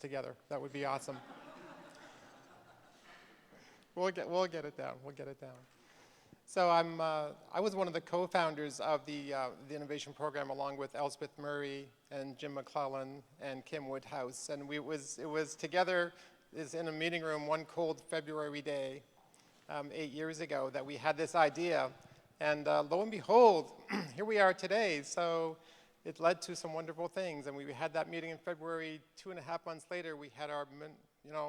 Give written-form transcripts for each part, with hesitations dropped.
together. That would be awesome. We'll get it down. We'll get it down. So I was one of the co-founders of the innovation program, along with Elspeth Murray and Jim McClellan and Kim Woodhouse, and it was together in a meeting room one cold February day 8 years ago that we had this idea, and lo and behold, here we are today. So it led to some wonderful things, and we had that meeting in February. 2.5 months later, we had our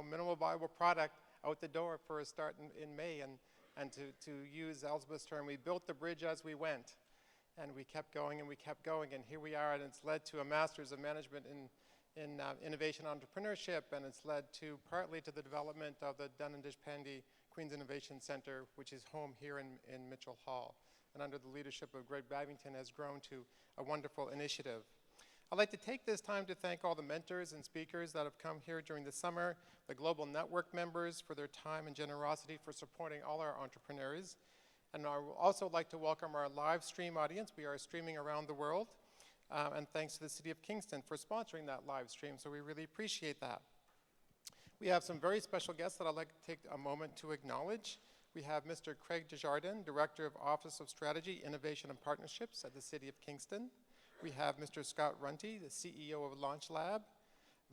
minimal viable product out the door for a start in May, and to use Elspeth's term, we built the bridge as we went, and we kept going and we kept going, and here we are, and it's led to a Master's of Management in Innovation Entrepreneurship, and it's led to partly to the development of the Dunin-Deshpande Queen's Innovation Center, which is home here in Mitchell Hall, and under the leadership of Greg Babington has grown to a wonderful initiative. I'd like to take this time to thank all the mentors and speakers that have come here during the summer, the Global Network members for their time and generosity for supporting all our entrepreneurs. And I would also like to welcome our live stream audience. We are streaming around the world. And thanks to the City of Kingston for sponsoring that live stream, so we really appreciate that. We have some very special guests that I'd like to take a moment to acknowledge. We have Mr. Craig Desjardins, Director of Office of Strategy, Innovation and Partnerships at the City of Kingston. We have Mr. Scott Runty, the CEO of Launch Lab,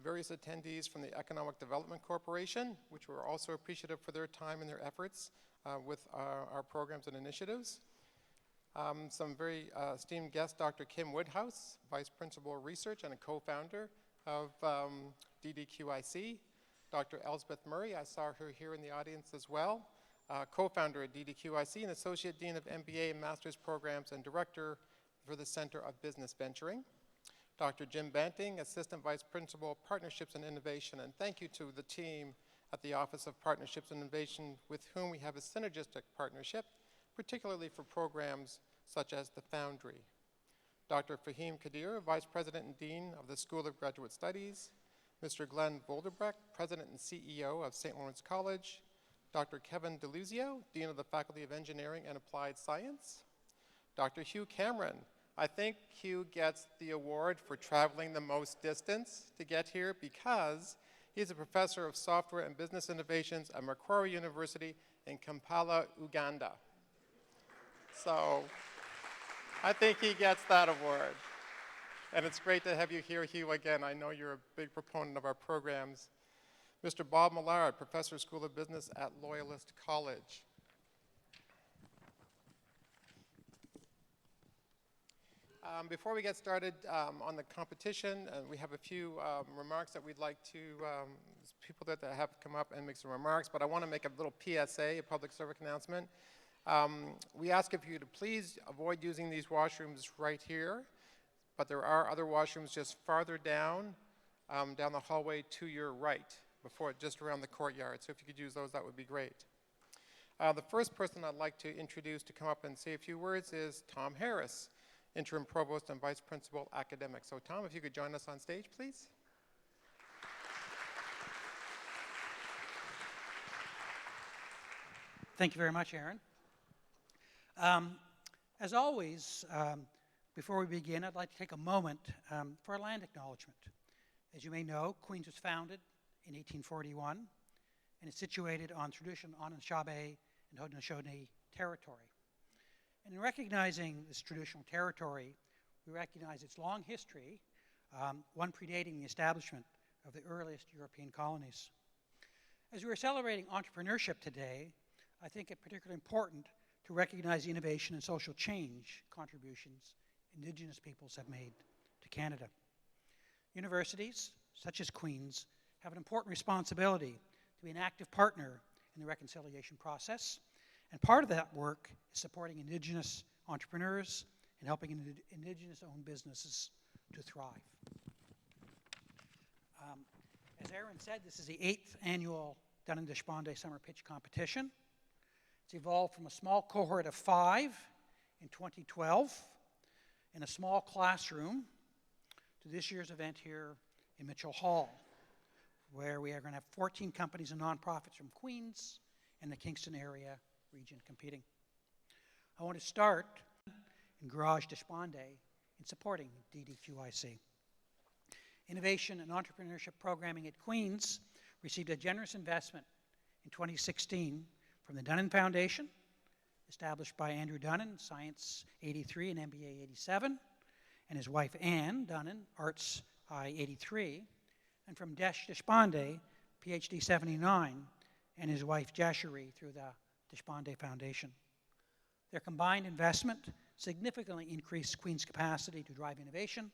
various attendees from the Economic Development Corporation, which we're also appreciative for their time and their efforts with our programs and initiatives. Some very esteemed guests, Dr. Kim Woodhouse, Vice Principal of Research and a co-founder of DDQIC. Dr. Elspeth Murray, I saw her here in the audience as well, co-founder at DDQIC and Associate Dean of MBA and Master's Programs and Director for the Center of Business Venturing. Dr. Jim Banting, Assistant Vice Principal, Partnerships and Innovation, and thank you to the team at the Office of Partnerships and Innovation with whom we have a synergistic partnership, particularly for programs such as the Foundry. Dr. Fahim Kadir, Vice President and Dean of the School of Graduate Studies. Mr. Glenn Voldebrecht, President and CEO of St. Lawrence College. Dr. Kevin DeLuzio, Dean of the Faculty of Engineering and Applied Science. Dr. Hugh Cameron. I think Hugh gets the award for traveling the most distance to get here because he's a professor of software and business innovations at Macquarie University in Kampala, Uganda. So I think he gets that award. And it's great to have you here, Hugh, again. I know you're a big proponent of our programs. Mr. Bob Millard, Professor, School of Business at Loyalist College. Before we get started on the competition, we have a few remarks that we'd like to, people that have come up and make some remarks, but I want to make a little PSA, a public service announcement. We ask of you to please avoid using these washrooms right here, but there are other washrooms just farther down the hallway to your right, just around the courtyard. So if you could use those, that would be great. The first person I'd like to introduce to come up and say a few words is Tom Harris, Interim Provost and Vice Principal Academic. So Tom, if you could join us on stage, please. Thank you very much, Aaron. As always, before we begin, I'd like to take a moment for a land acknowledgement. As you may know, Queens was founded in 1841 and is situated on traditional Anishinaabe and Haudenosaunee territory. And in recognizing this traditional territory, we recognize its long history, one predating the establishment of the earliest European colonies. As we are celebrating entrepreneurship today, I think it's particularly important to recognize the innovation and social change contributions Indigenous peoples have made to Canada. Universities, such as Queen's, have an important responsibility to be an active partner in the reconciliation process. And part of that work is supporting Indigenous entrepreneurs and helping Indigenous-owned businesses to thrive. As Aaron said, this is the 8th annual Dunin-Deshpande Summer Pitch Competition. It's evolved from a small cohort of 5 in 2012 in a small classroom to this year's event here in Mitchell Hall, where we are going to have 14 companies and nonprofits from Queens and the Kingston area region competing. I want to start in Raj Deshpande in supporting DDQIC. Innovation and Entrepreneurship Programming at Queen's received a generous investment in 2016 from the Dunin Foundation, established by Andrew Dunin, Science 83 and MBA 87, and his wife Anne Dunin, Arts I 83, and from Deshpande, PhD 79, and his wife Jashari through the Deshpande Foundation. Their combined investment significantly increased Queen's capacity to drive innovation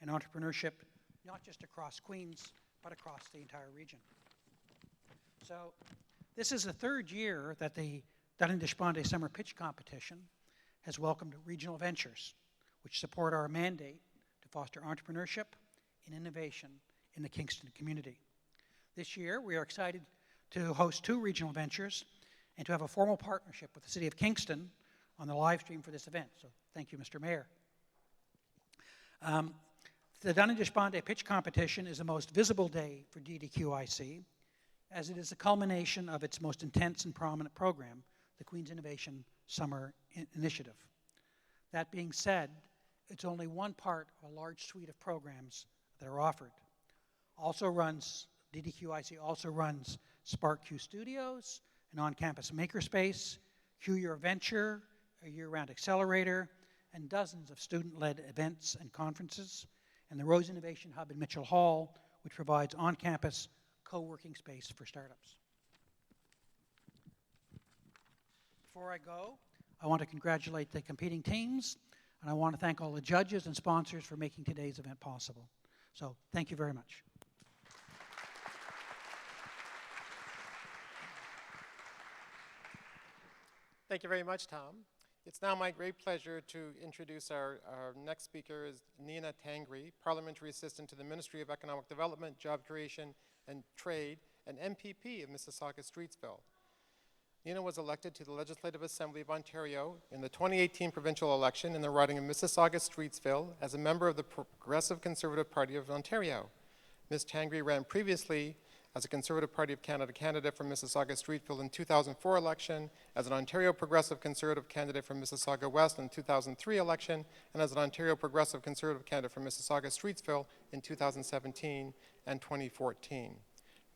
and entrepreneurship, not just across Queens, but across the entire region. So this is the third year that the Dunin-Deshpande Summer Pitch Competition has welcomed regional ventures, which support our mandate to foster entrepreneurship and innovation in the Kingston community. This year, we are excited to host 2 regional ventures and to have a formal partnership with the City of Kingston on the live stream for this event. So thank you, Mr. Mayor. The Dunin-Deshpande Pitch Competition is the most visible day for DDQIC, as it is the culmination of its most intense and prominent program, the Queen's Innovation Summer Initiative. That being said, it's only one part of a large suite of programs that are offered. DDQIC also runs Spark Q Studios, an on-campus makerspace, Q Your Venture, a year-round accelerator, and dozens of student-led events and conferences, and the Rose Innovation Hub in Mitchell Hall, which provides on-campus co-working space for startups. Before I go, I want to congratulate the competing teams, and I want to thank all the judges and sponsors for making today's event possible. So thank you very much. Thank you very much, Tom. It's now my great pleasure to introduce our next speaker is Nina Tangri, Parliamentary Assistant to the Ministry of Economic Development, Job Creation and Trade, and MPP of Mississauga-Streetsville. Nina was elected to the Legislative Assembly of Ontario in the 2018 provincial election in the riding of Mississauga-Streetsville as a member of the Progressive Conservative Party of Ontario. Ms. Tangri ran previously as a Conservative Party of Canada candidate for Mississauga-Streetsville in 2004 election, as an Ontario Progressive Conservative candidate for Mississauga West in 2003 election, and as an Ontario Progressive Conservative candidate for Mississauga-Streetsville in 2017 and 2014.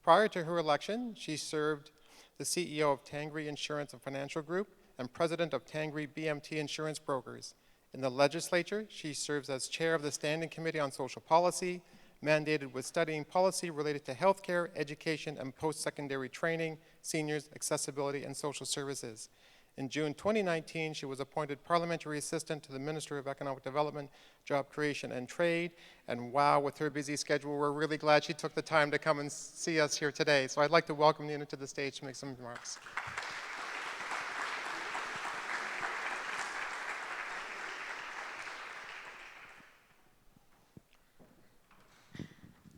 Prior to her election, she served the CEO of Tangri Insurance and Financial Group and president of Tangri BMT Insurance Brokers. In the legislature, she serves as chair of the Standing Committee on Social Policy, mandated with studying policy related to healthcare, education, and post-secondary training, seniors, accessibility, and social services. In June 2019, she was appointed Parliamentary Assistant to the Minister of Economic Development, Job Creation, and Trade. And wow, with her busy schedule, we're really glad she took the time to come and see us here today. So I'd like to welcome Nina to the stage to make some remarks.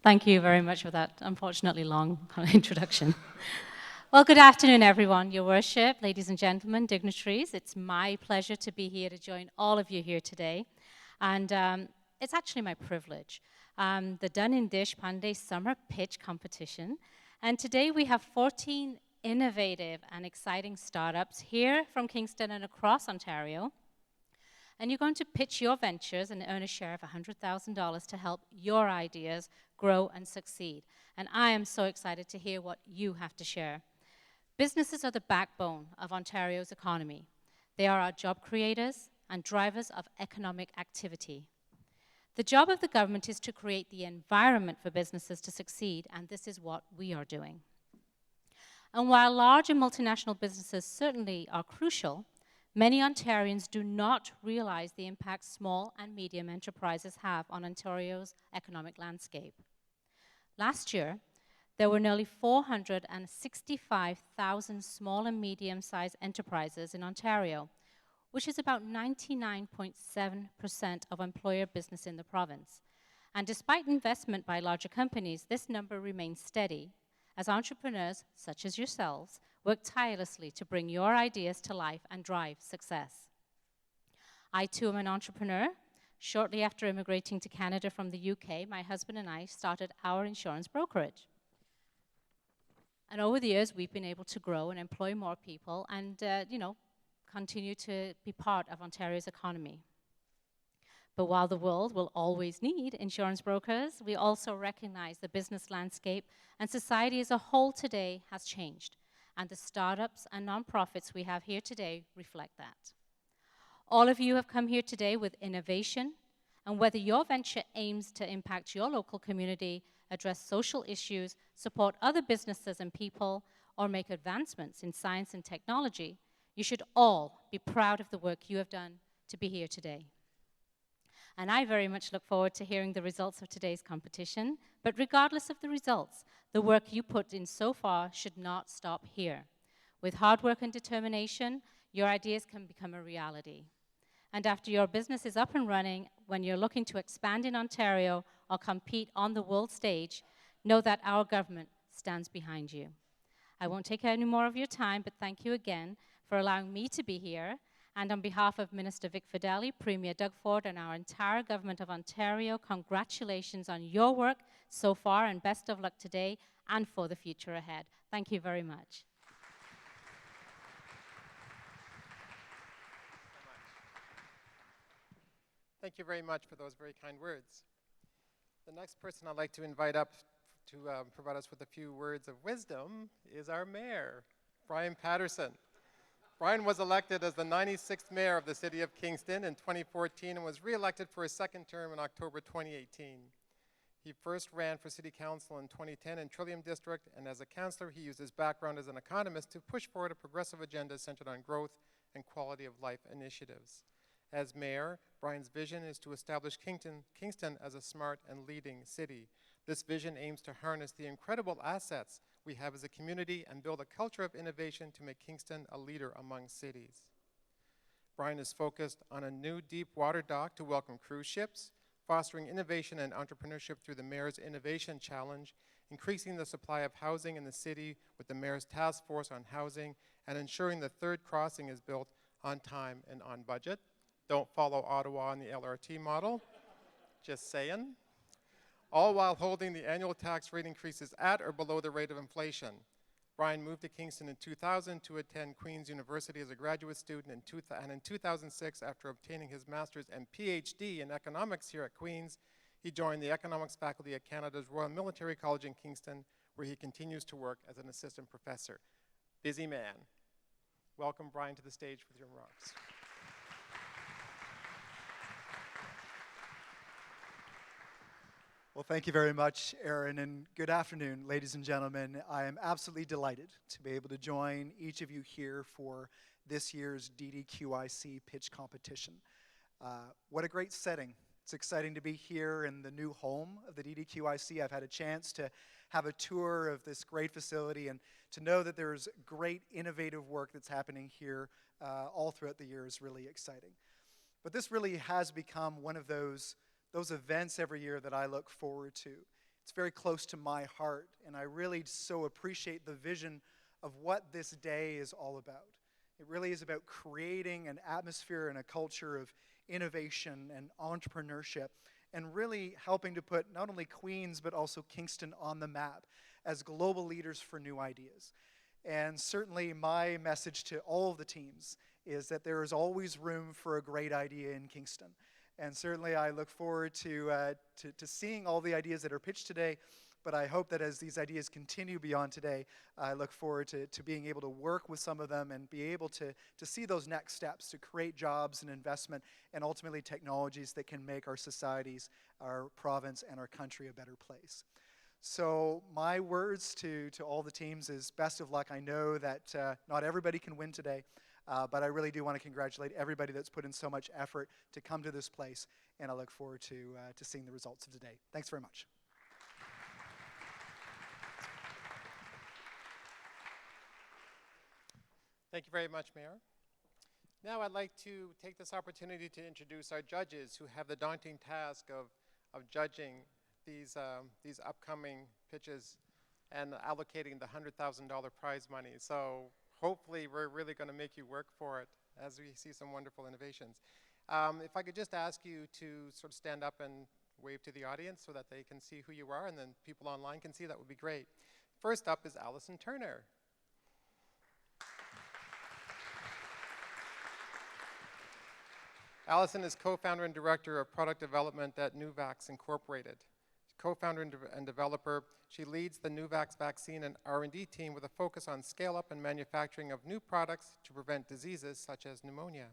Thank you very much for that unfortunately long introduction. Well, good afternoon, everyone, Your Worship, ladies and gentlemen, dignitaries. It's my pleasure to be here to join all of you here today. And it's actually my privilege. The Dunin-Deshpande Summer Pitch Competition. And today we have 14 innovative and exciting startups here from Kingston and across Ontario. And you're going to pitch your ventures and earn a share of $100,000 to help your ideas grow and succeed. And I am so excited to hear what you have to share. Businesses are the backbone of Ontario's economy. They are our job creators and drivers of economic activity. The job of the government is to create the environment for businesses to succeed, and this is what we are doing. And while large and multinational businesses certainly are crucial, many Ontarians do not realize the impact small and medium enterprises have on Ontario's economic landscape. Last year, there were nearly 465,000 small and medium-sized enterprises in Ontario, which is about 99.7% of employer business in the province. And despite investment by larger companies, this number remains steady as entrepreneurs, such as yourselves, work tirelessly to bring your ideas to life and drive success. I, too, am an entrepreneur. Shortly after immigrating to Canada from the UK, my husband and I started our insurance brokerage. And over the years, we've been able to grow and employ more people and, continue to be part of Ontario's economy. But while the world will always need insurance brokers, we also recognize the business landscape and society as a whole today has changed. And the startups and nonprofits we have here today reflect that. All of you have come here today with innovation, and whether your venture aims to impact your local community, address social issues, support other businesses and people, or make advancements in science and technology, you should all be proud of the work you have done to be here today. And I very much look forward to hearing the results of today's competition, but regardless of the results, the work you put in so far should not stop here. With hard work and determination, your ideas can become a reality. And after your business is up and running, when you're looking to expand in Ontario or compete on the world stage, know that our government stands behind you. I won't take any more of your time, but thank you again for allowing me to be here. And on behalf of Minister Vic Fideli, Premier Doug Ford, and our entire government of Ontario, congratulations on your work so far, and best of luck today and for the future ahead. Thank you very much. Thank you very much for those very kind words. The next person I'd like to invite up to provide us with a few words of wisdom is our mayor, Brian Paterson. Brian was elected as the 96th mayor of the City of Kingston in 2014 and was re-elected for his second term in October 2018. He first ran for City Council in 2010 in Trillium District, and as a councillor, he used his background as an economist to push forward a progressive agenda centered on growth and quality of life initiatives. As mayor, Brian's vision is to establish Kingston as a smart and leading city. This vision aims to harness the incredible assets we have as a community and build a culture of innovation to make Kingston a leader among cities. Brian is focused on a new deep water dock to welcome cruise ships, fostering innovation and entrepreneurship through the Mayor's Innovation Challenge, increasing the supply of housing in the city with the Mayor's Task Force on Housing, and ensuring the third crossing is built on time and on budget. Don't follow Ottawa on the LRT model, just saying. All while holding the annual tax rate increases at or below the rate of inflation. Brian moved to Kingston in 2000 to attend Queen's University as a graduate student, and in 2006, after obtaining his master's and PhD in economics here at Queen's, he joined the economics faculty at Canada's Royal Military College in Kingston, where he continues to work as an assistant professor. Busy man. Welcome, Brian, to the stage with your remarks. Well, thank you very much, Aaron, and good afternoon, ladies and gentlemen. I am absolutely delighted to be able to join each of you here for this year's DDQIC pitch competition. What a great setting. It's exciting to be here in the new home of the DDQIC. I've had a chance to have a tour of this great facility and to know that there's great innovative work that's happening here all throughout the year is really exciting. But this really has become one of those events every year that I look forward to. It's very close to my heart, and I really so appreciate the vision of what this day is all about. It really is about creating an atmosphere and a culture of innovation and entrepreneurship, and really helping to put not only Queens, but also Kingston on the map as global leaders for new ideas. And certainly my message to all of the teams is that there is always room for a great idea in Kingston. And certainly I look forward to seeing all the ideas that are pitched today, but I hope that as these ideas continue beyond today, I look forward to being able to work with some of them and be able to see those next steps to create jobs and investment and ultimately technologies that can make our societies, our province, and our country a better place. So my words to all the teams is best of luck. I know that not everybody can win today, but I really do want to congratulate everybody that's put in so much effort to come to this place, and I look forward to seeing the results of today. Thanks very much. Thank you very much, Mayor. Now I'd like to take this opportunity to introduce our judges who have the daunting task of judging these upcoming pitches and allocating the $100,000 prize money. So hopefully we're really going to make you work for it as we see some wonderful innovations. If I could just ask you to sort of stand up and wave to the audience so that they can see who you are, and then people online can see, that would be great. First up is Alison Turner. Alison is co-founder and director of product development at Nuvax Incorporated. Co-founder and developer, she leads the Nuvax vaccine and R&D team with a focus on scale-up and manufacturing of new products to prevent diseases such as pneumonia.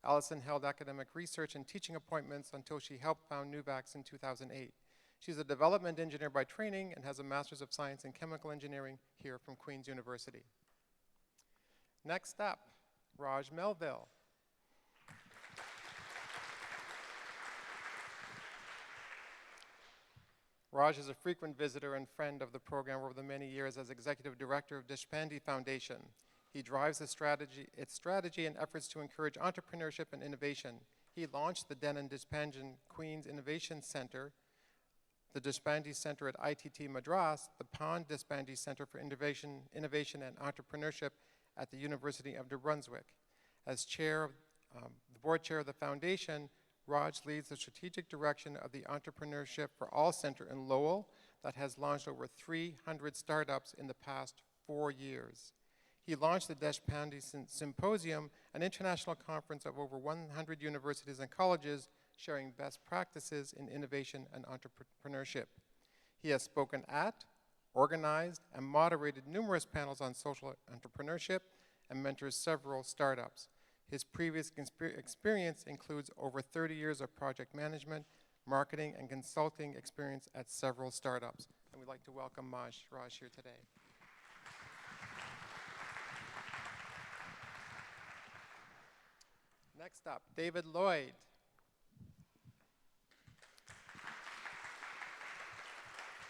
Alison held academic research and teaching appointments until she helped found Nuvax in 2008. She's a development engineer by training and has a Master's of Science in Chemical Engineering here from Queen's University. Next up, Raj Melville. Raj is a frequent visitor and friend of the program over the many years as executive director of Deshpande Foundation. He drives its strategy and efforts to encourage entrepreneurship and innovation. He launched the Dunin-Deshpande Queen's Innovation Center, the Deshpande Center at ITT Madras, the Deshpande Center for Innovation and Entrepreneurship at the University of New Brunswick. As the board chair of the foundation, Raj leads the strategic direction of the Entrepreneurship for All Center in Lowell that has launched over 300 startups in the past 4 years. He launched the Deshpande Symposium, an international conference of over 100 universities and colleges sharing best practices in innovation and entrepreneurship. He has spoken at, organized, and moderated numerous panels on social entrepreneurship and mentors several startups. His previous experience includes over 30 years of project management, marketing, and consulting experience at several startups. And we'd like to welcome Raj here today. Next up, David Lloyd.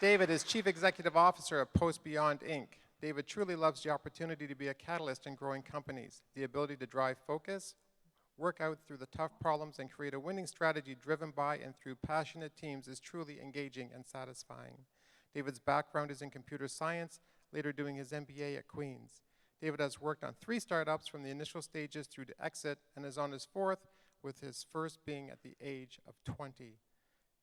David is Chief Executive Officer of Post Beyond Inc. David truly loves the opportunity to be a catalyst in growing companies, the ability to drive focus, work out through the tough problems, and create a winning strategy driven by and through passionate teams is truly engaging and satisfying. David's background is in computer science, later doing his MBA at Queen's. David has worked on 3 startups from the initial stages through to exit and is on his 4th, with his first being at the age of 20.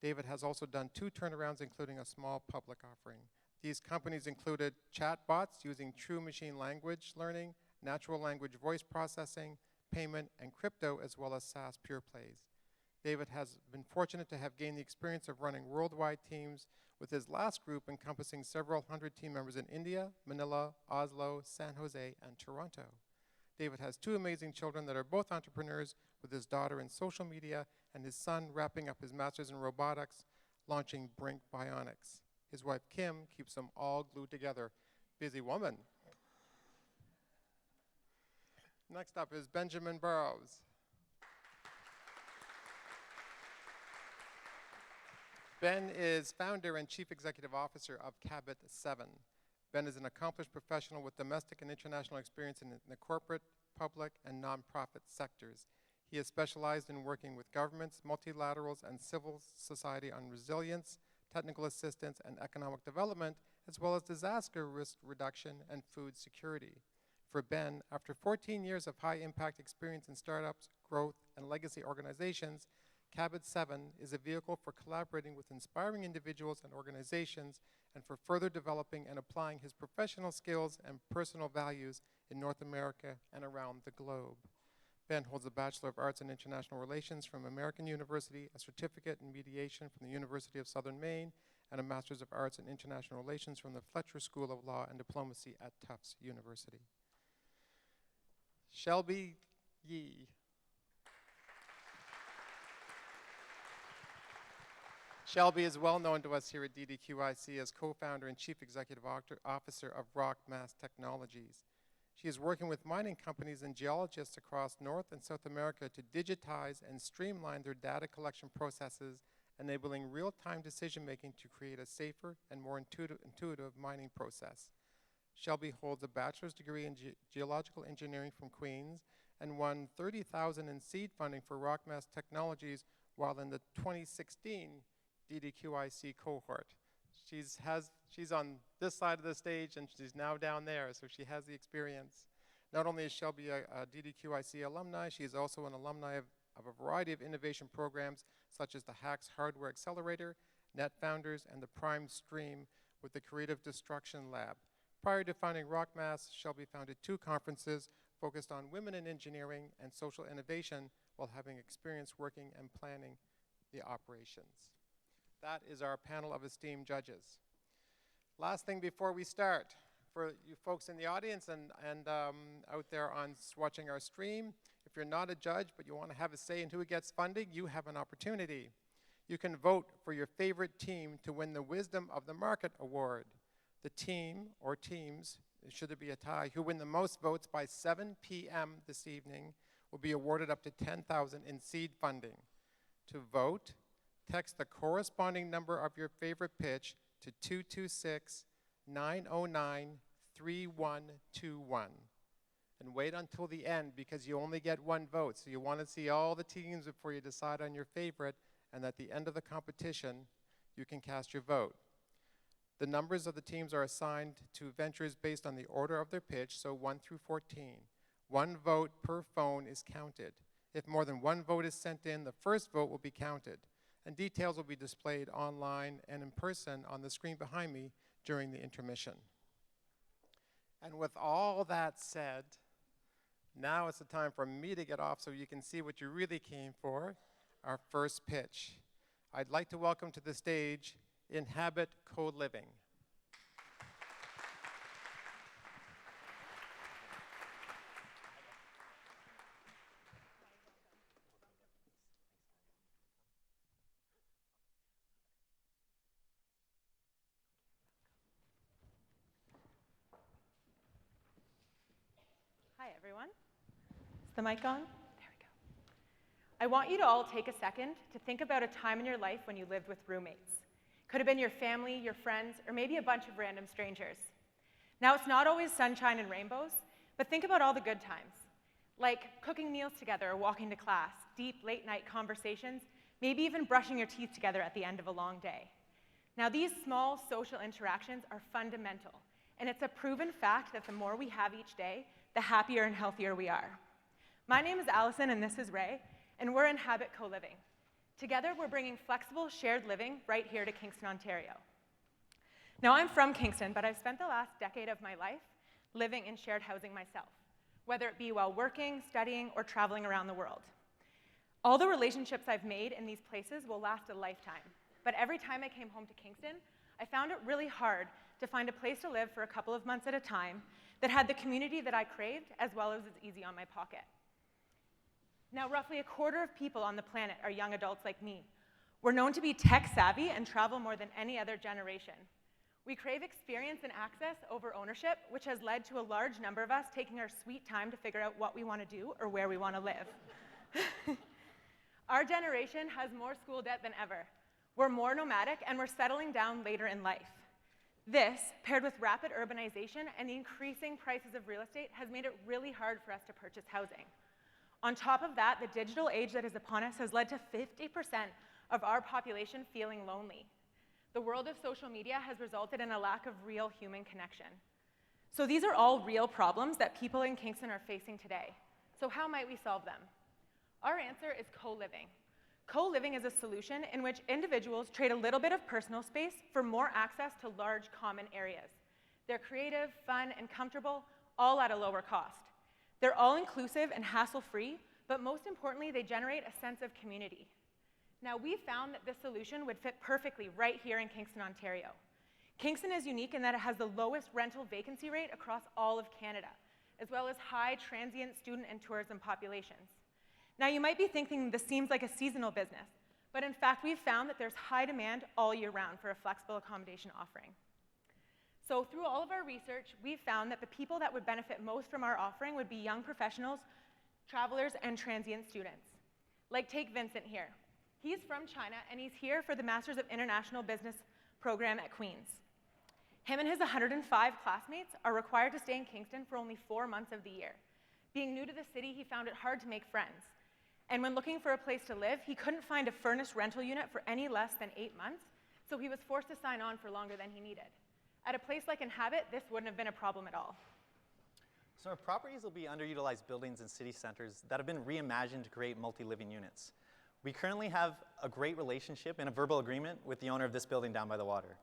David has also done 2 turnarounds, including a small public offering. These companies included chatbots using true machine language learning, natural language voice processing, payment, and crypto, as well as SaaS pure plays. David has been fortunate to have gained the experience of running worldwide teams, with his last group encompassing several hundred team members in India, Manila, Oslo, San Jose, and Toronto. David has 2 amazing children that are both entrepreneurs, with his daughter in social media and his son wrapping up his master's in robotics, launching Brink Bionics. His wife, Kim, keeps them all glued together. Busy woman. Next up is Benjamin Burrows. Ben is founder and chief executive officer of Cabot 7. Ben is an accomplished professional with domestic and international experience in the corporate, public, and nonprofit sectors. He has specialized in working with governments, multilaterals, and civil society on resilience, technical assistance, and economic development, as well as disaster risk reduction and food security. For Ben, after 14 years of high-impact experience in startups, growth, and legacy organizations, Cabot 7 is a vehicle for collaborating with inspiring individuals and organizations and for further developing and applying his professional skills and personal values in North America and around the globe. Ben holds a Bachelor of Arts in International Relations from American University, a certificate in mediation from the University of Southern Maine, and a Master's of Arts in International Relations from the Fletcher School of Law and Diplomacy at Tufts University. Shelby Yee. Shelby is well known to us here at DDQIC as co-founder and chief executive officer of Rock Mass Technologies. She is working with mining companies and geologists across North and South America to digitize and streamline their data collection processes, enabling real-time decision-making to create a safer and more intuitive mining process. Shelby holds a bachelor's degree in geological engineering from Queen's and won $30,000 in seed funding for Rock Mass Technologies while in the 2016 DDQIC cohort. She's on this side of the stage and she's now down there, so she has the experience. Not only is Shelby a DDQIC alumni, she is also an alumni of a variety of innovation programs such as the HACS Hardware Accelerator, Net Founders, and the Prime Stream with the Creative Destruction Lab. Prior to founding RockMass, Shelby founded 2 conferences focused on women in engineering and social innovation while having experience working and planning the operations. That is our panel of esteemed judges. Last thing before we start, for you folks in the audience and out there watching our stream, if you're not a judge but you want to have a say in who gets funding, you have an opportunity. You can vote for your favorite team to win the Wisdom of the Market Award. The team or teams, should there be a tie, who win the most votes by 7 p.m. this evening will be awarded up to $10,000 in seed funding. To vote, text the corresponding number of your favorite pitch to 226-909-3121. And wait until the end because you only get one vote. So you want to see all the teams before you decide on your favorite, and at the end of the competition, you can cast your vote. The numbers of the teams are assigned to ventures based on the order of their pitch, so 1 through 14. 1 vote per phone is counted. If more than 1 vote is sent in, the first vote will be counted, and details will be displayed online and in person on the screen behind me during the intermission. And with all that said, now it's the time for me to get off so you can see what you really came for, our first pitch. I'd like to welcome to the stage Inhabit Co-Living. Hi, everyone. Is the mic on? There we go. I want you to all take a second to think about a time in your life when you lived with roommates. Could have been your family, your friends, or maybe a bunch of random strangers. Now, it's not always sunshine and rainbows, but think about all the good times, like cooking meals together or walking to class, deep late-night conversations, maybe even brushing your teeth together at the end of a long day. Now, these small social interactions are fundamental, and it's a proven fact that the more we have each day, the happier and healthier we are. My name is Alison, and this is Ray, and we're Inhabit Co-Living. Together, we're bringing flexible shared living right here to Kingston, Ontario. Now, I'm from Kingston, but I've spent the last decade of my life living in shared housing myself, whether it be while working, studying, or traveling around the world. All the relationships I've made in these places will last a lifetime, but every time I came home to Kingston, I found it really hard to find a place to live for a couple of months at a time that had the community that I craved as well as is easy on my pocket. Now, roughly a quarter of people on the planet are young adults like me. We're known to be tech-savvy and travel more than any other generation. We crave experience and access over ownership, which has led to a large number of us taking our sweet time to figure out what we want to do or where we want to live. Our generation has more school debt than ever. We're more nomadic, and we're settling down later in life. This, paired with rapid urbanization and the increasing prices of real estate, has made it really hard for us to purchase housing. On top of that, the digital age that is upon us has led to 50% of our population feeling lonely. The world of social media has resulted in a lack of real human connection. So these are all real problems that people in Kingston are facing today. So how might we solve them? Our answer is co-living. Co-living is a solution in which individuals trade a little bit of personal space for more access to large common areas. They're creative, fun, and comfortable, all at a lower cost. They're all-inclusive and hassle-free, but most importantly, they generate a sense of community. Now, we found that this solution would fit perfectly right here in Kingston, Ontario. Kingston is unique in that it has the lowest rental vacancy rate across all of Canada, as well as high transient student and tourism populations. Now, you might be thinking this seems like a seasonal business, but in fact, we've found that there's high demand all year round for a flexible accommodation offering. So through all of our research, we've found that the people that would benefit most from our offering would be young professionals, travelers, and transient students. Like, take Vincent here. He's from China, and he's here for the Masters of International Business program at Queen's. Him and his 105 classmates are required to stay in Kingston for only 4 months of the year. Being new to the city, he found it hard to make friends. And when looking for a place to live, he couldn't find a furnished rental unit for any less than 8 months, so he was forced to sign on for longer than he needed. At a place like Inhabit, this wouldn't have been a problem at all. So our properties will be underutilized buildings in city centers that have been reimagined to create multi-living units. We currently have a great relationship and a verbal agreement with the owner of this building down by the water.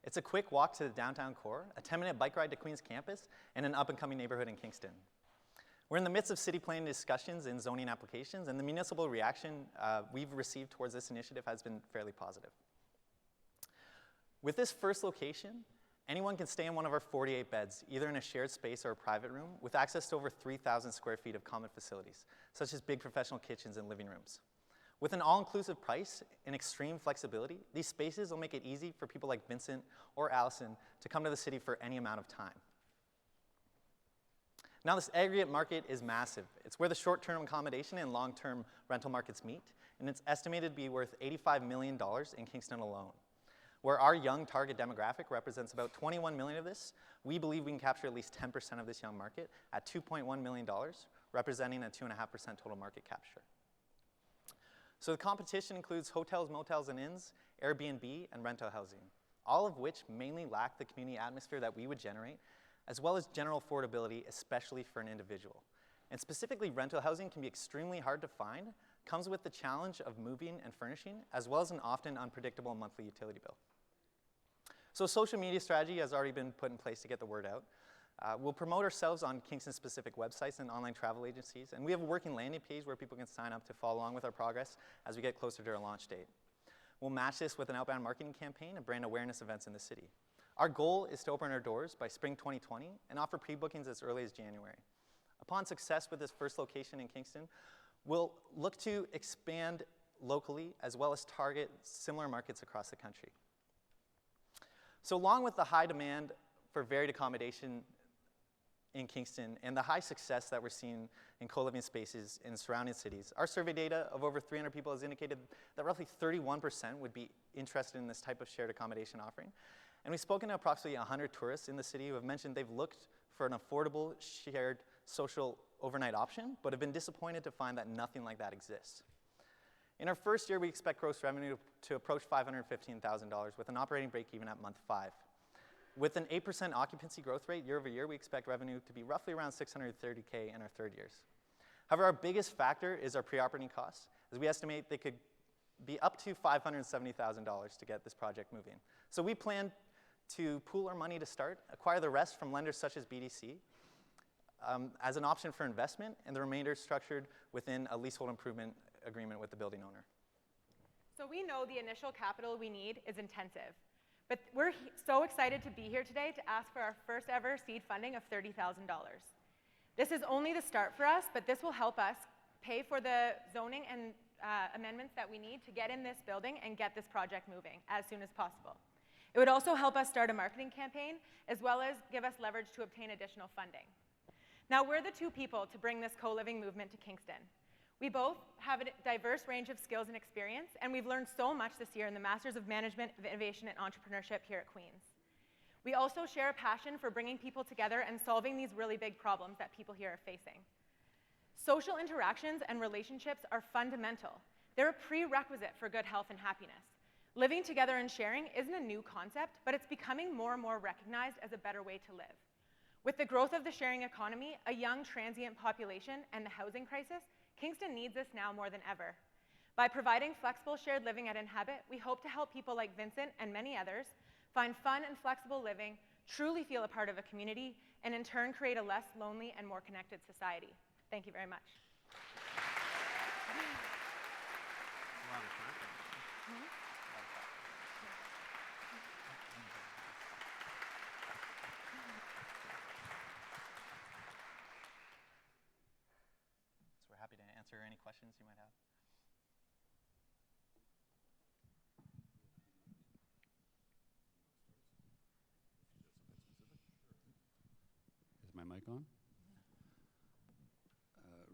It's a quick walk to the downtown core, a 10-minute bike ride to Queen's campus, and an up-and-coming neighborhood in Kingston. We're in the midst of city planning discussions and zoning applications, and the municipal reaction we've received towards this initiative has been fairly positive. With this first location, anyone can stay in one of our 48 beds, either in a shared space or a private room, with access to over 3,000 square feet of common facilities, such as big professional kitchens and living rooms. With an all-inclusive price and extreme flexibility, these spaces will make it easy for people like Vincent or Alison to come to the city for any amount of time. Now, this aggregate market is massive. It's where the short-term accommodation and long-term rental markets meet, and it's estimated to be worth $85 million in Kingston alone. Where our young target demographic represents about 21 million of this, we believe we can capture at least 10% of this young market at $2.1 million, representing a 2.5% total market capture. So the competition includes hotels, motels, and inns, Airbnb, and rental housing, all of which mainly lack the community atmosphere that we would generate, as well as general affordability, especially for an individual. And specifically, rental housing can be extremely hard to find, comes with the challenge of moving and furnishing, as well as an often unpredictable monthly utility bill. So a social media strategy has already been put in place to get the word out. We'll promote ourselves on Kingston-specific websites and online travel agencies, and we have a working landing page where people can sign up to follow along with our progress as we get closer to our launch date. We'll match this with an outbound marketing campaign and brand awareness events in the city. Our goal is to open our doors by spring 2020 and offer pre-bookings as early as January. Upon success with this first location in Kingston, we'll look to expand locally as well as target similar markets across the country. So along with the high demand for varied accommodation in Kingston and the high success that we're seeing in co-living spaces in surrounding cities, our survey data of over 300 people has indicated that roughly 31% would be interested in this type of shared accommodation offering. And we've spoken to approximately 100 tourists in the city who have mentioned they've looked for an affordable, shared, social overnight option, but have been disappointed to find that nothing like that exists. In our first year, we expect gross revenue to approach $515,000 with an operating break-even at month 5. With an 8% occupancy growth rate year over year, we expect revenue to be roughly around $630K in our third years. However, our biggest factor is our pre-operating costs, as we estimate they could be up to $570,000 to get this project moving. So we plan to pool our money to start, acquire the rest from lenders such as BDC as an option for investment, and the remainder structured within a leasehold improvement agreement with the building owner. So we know the initial capital we need is intensive, but we're so excited to be here today to ask for our first ever seed funding of $30,000. This is only the start for us, but this will help us pay for the zoning and amendments that we need to get in this building and get this project moving as soon as possible. It would also help us start a marketing campaign, as well as give us leverage to obtain additional funding. Now, we're the two people to bring this co-living movement to Kingston. We both have a diverse range of skills and experience, and we've learned so much this year in the Masters of Management of Innovation and Entrepreneurship here at Queen's. We also share a passion for bringing people together and solving these really big problems that people here are facing. Social interactions and relationships are fundamental. They're a prerequisite for good health and happiness. Living together and sharing isn't a new concept, but it's becoming more and more recognized as a better way to live. With the growth of the sharing economy, a young transient population, and the housing crisis, Kingston needs this now more than ever. By providing flexible shared living at Inhabit, we hope to help people like Vincent and many others find fun and flexible living, truly feel a part of a community, and in turn create a less lonely and more connected society. Thank you very much. So we're happy to answer any questions you might have. Is my mic on?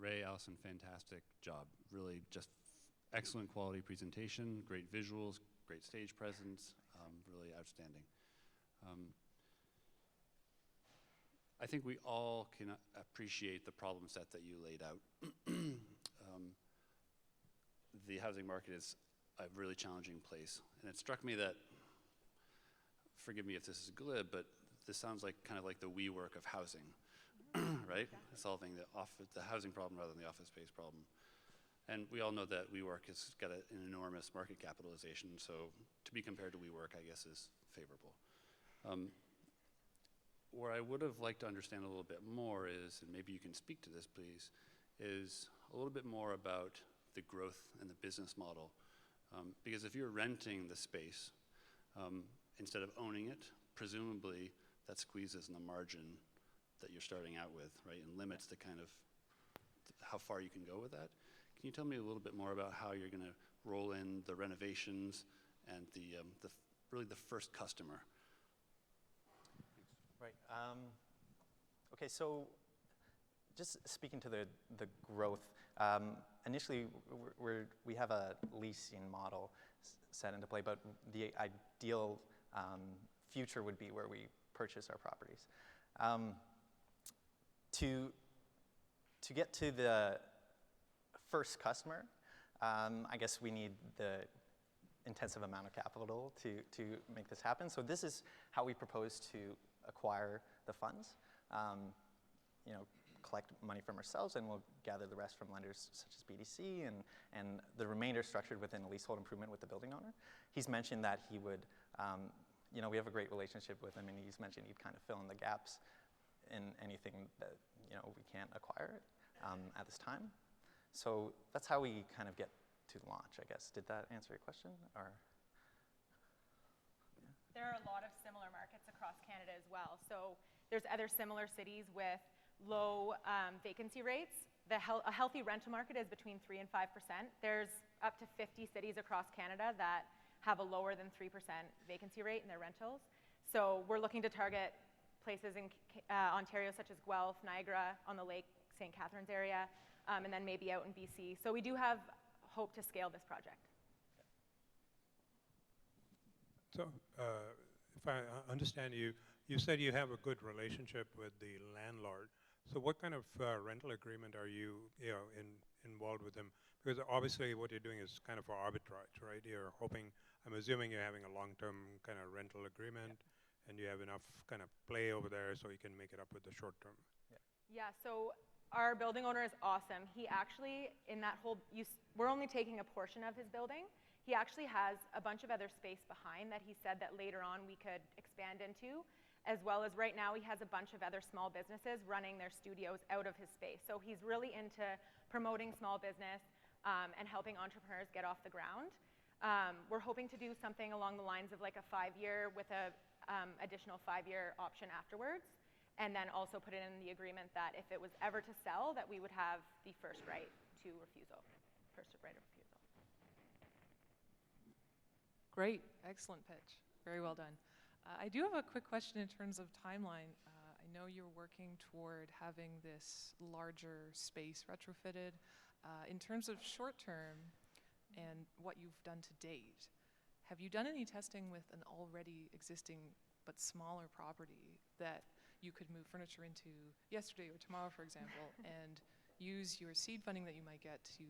Ray, Alison, fantastic job. Really just excellent quality presentation, great visuals, great stage presence, really outstanding. I think we all can appreciate the problem set that you laid out. The housing market is a really challenging place, and it struck me that, forgive me if this is glib, but this sounds like kind of like the WeWork of housing. Right? Exactly. Solving the housing problem rather than the office space problem. And we all know that WeWork has got an enormous market capitalization, so to be compared to WeWork, I guess, is favorable. where I would have liked to understand a little bit more is, and maybe you can speak to this, please, is a little bit more about the growth and the business model. Because if you're renting the space, instead of owning it, presumably that squeezes in the margin that you're starting out with, right? And limits the kind of, how far you can go with that. Can you tell me a little bit more about how you're gonna roll in the renovations and really the first customer? Right. Okay, so just speaking to the growth, initially we have a leasing model set into play, but the ideal future would be where we purchase our properties. To get to the first customer, I guess we need the intensive amount of capital to make this happen. So this is how we propose to acquire the funds. You know, collect money from ourselves, and we'll gather the rest from lenders such as BDC, and the remainder structured within a leasehold improvement with the building owner. He's mentioned that he would, you know, we have a great relationship with him, and he's mentioned he'd kind of fill in the gaps in anything that, you know, we can't acquire at this time. So that's how we kind of get to launch, I guess. Did that answer your question, or? There are a lot of similar markets across Canada as well. So there's other similar cities with low vacancy rates. A healthy rental market is between 3 and 5%. There's up to 50 cities across Canada that have a lower than 3% vacancy rate in their rentals. So we're looking to target places in Ontario such as Guelph, Niagara on the Lake, St. Catharines area, and then maybe out in BC. So we do have hope to scale this project. So, if I understand you, you said you have a good relationship with the landlord. So what kind of rental agreement are you, involved with them? Because obviously what you're doing is kind of arbitrage, right? You're hoping, I'm assuming you're having a long-term kind of rental agreement, and you have enough kind of play over there so you can make it up with the short-term. Yeah, so our building owner is awesome. He actually, in that whole, we're only taking a portion of his building. He actually has a bunch of other space behind that he said that later on we could expand into, as well as right now he has a bunch of other small businesses running their studios out of his space. So he's really into promoting small business and helping entrepreneurs get off the ground. We're hoping to do something along the lines of like a 5-year with a additional 5-year option afterwards, and then also put it in the agreement that if it was ever to sell, that we would have the first right to refusal, first right of refusal. Great, excellent pitch, very well done. I do have a quick question in terms of timeline. I know you're working toward having this larger space retrofitted. In terms of short term and what you've done to date, have you done any testing with an already existing but smaller property that you could move furniture into yesterday or tomorrow, for example, and use your seed funding that you might get to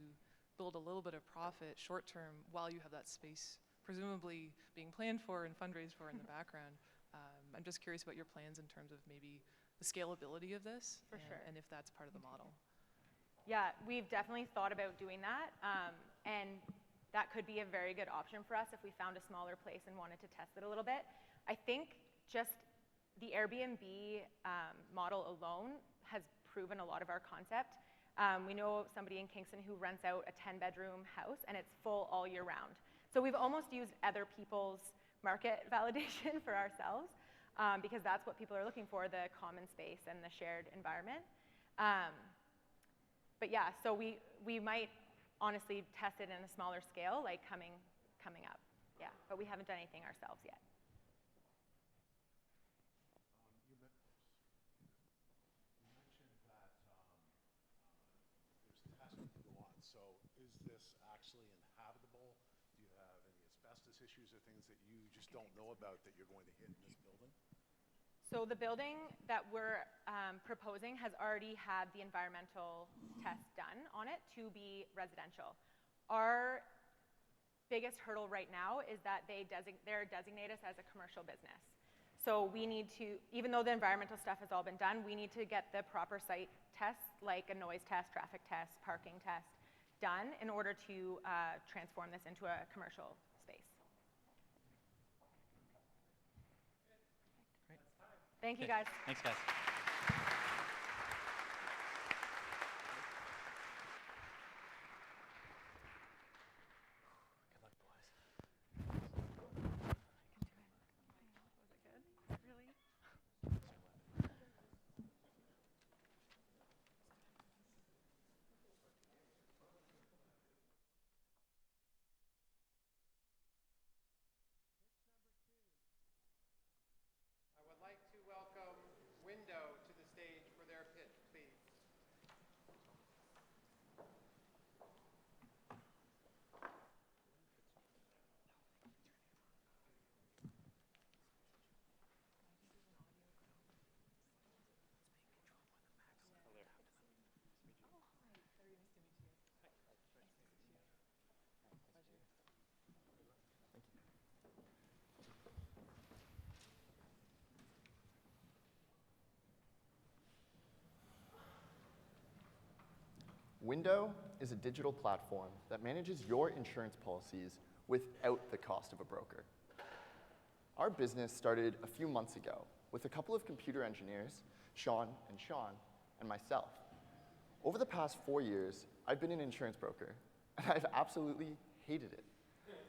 build a little bit of profit short term while you have that space presumably being planned for and fundraised for in the background? I'm just curious about your plans in terms of maybe the scalability of this, For sure. and if that's part of the model. Yeah, we've definitely thought about doing that, and that could be a very good option for us if we found a smaller place and wanted to test it a little bit. I think just the Airbnb model alone has proven a lot of our concept. We know somebody in Kingston who rents out a 10-bedroom house, and it's full all year round. So we've almost used other people's market validation for ourselves, because that's what people are looking for, the common space and the shared environment. But yeah, so we might honestly test it in a smaller scale, like coming up. Yeah, but we haven't done anything ourselves yet. You mentioned that there's testing to go on. So is this actually inhabitable? Do you have any asbestos issues or things that you just don't know about that you're going to hit in this building? So the building that we're proposing has already had the environmental test done on it to be residential. Our biggest hurdle right now is that they're designate us as a commercial business. So we need to, even though the environmental stuff has all been done, we need to get the proper site tests, like a noise test, traffic test, parking test, done in order to transform this into a commercial space. Thank you, guys. Thanks, guys. Good luck, boys. Was it good? Really? I would like to welcome Window to the stage for their pitch, please. Window is a digital platform that manages your insurance policies without the cost of a broker. Our business started a few months ago with a couple of computer engineers, Sean, and myself. Over the past 4 years, I've been an insurance broker, and I've absolutely hated it.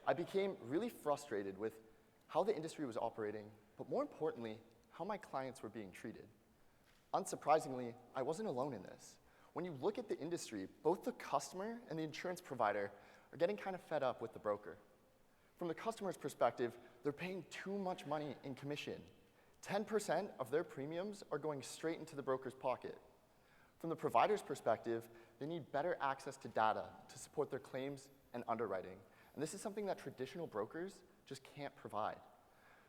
I became really frustrated with how the industry was operating, but more importantly, how my clients were being treated. Unsurprisingly, I wasn't alone in this. When you look at the industry, both the customer and the insurance provider are getting kind of fed up with the broker. From the customer's perspective, they're paying too much money in commission. 10% of their premiums are going straight into the broker's pocket. From the provider's perspective, they need better access to data to support their claims and underwriting. And this is something that traditional brokers just can't provide.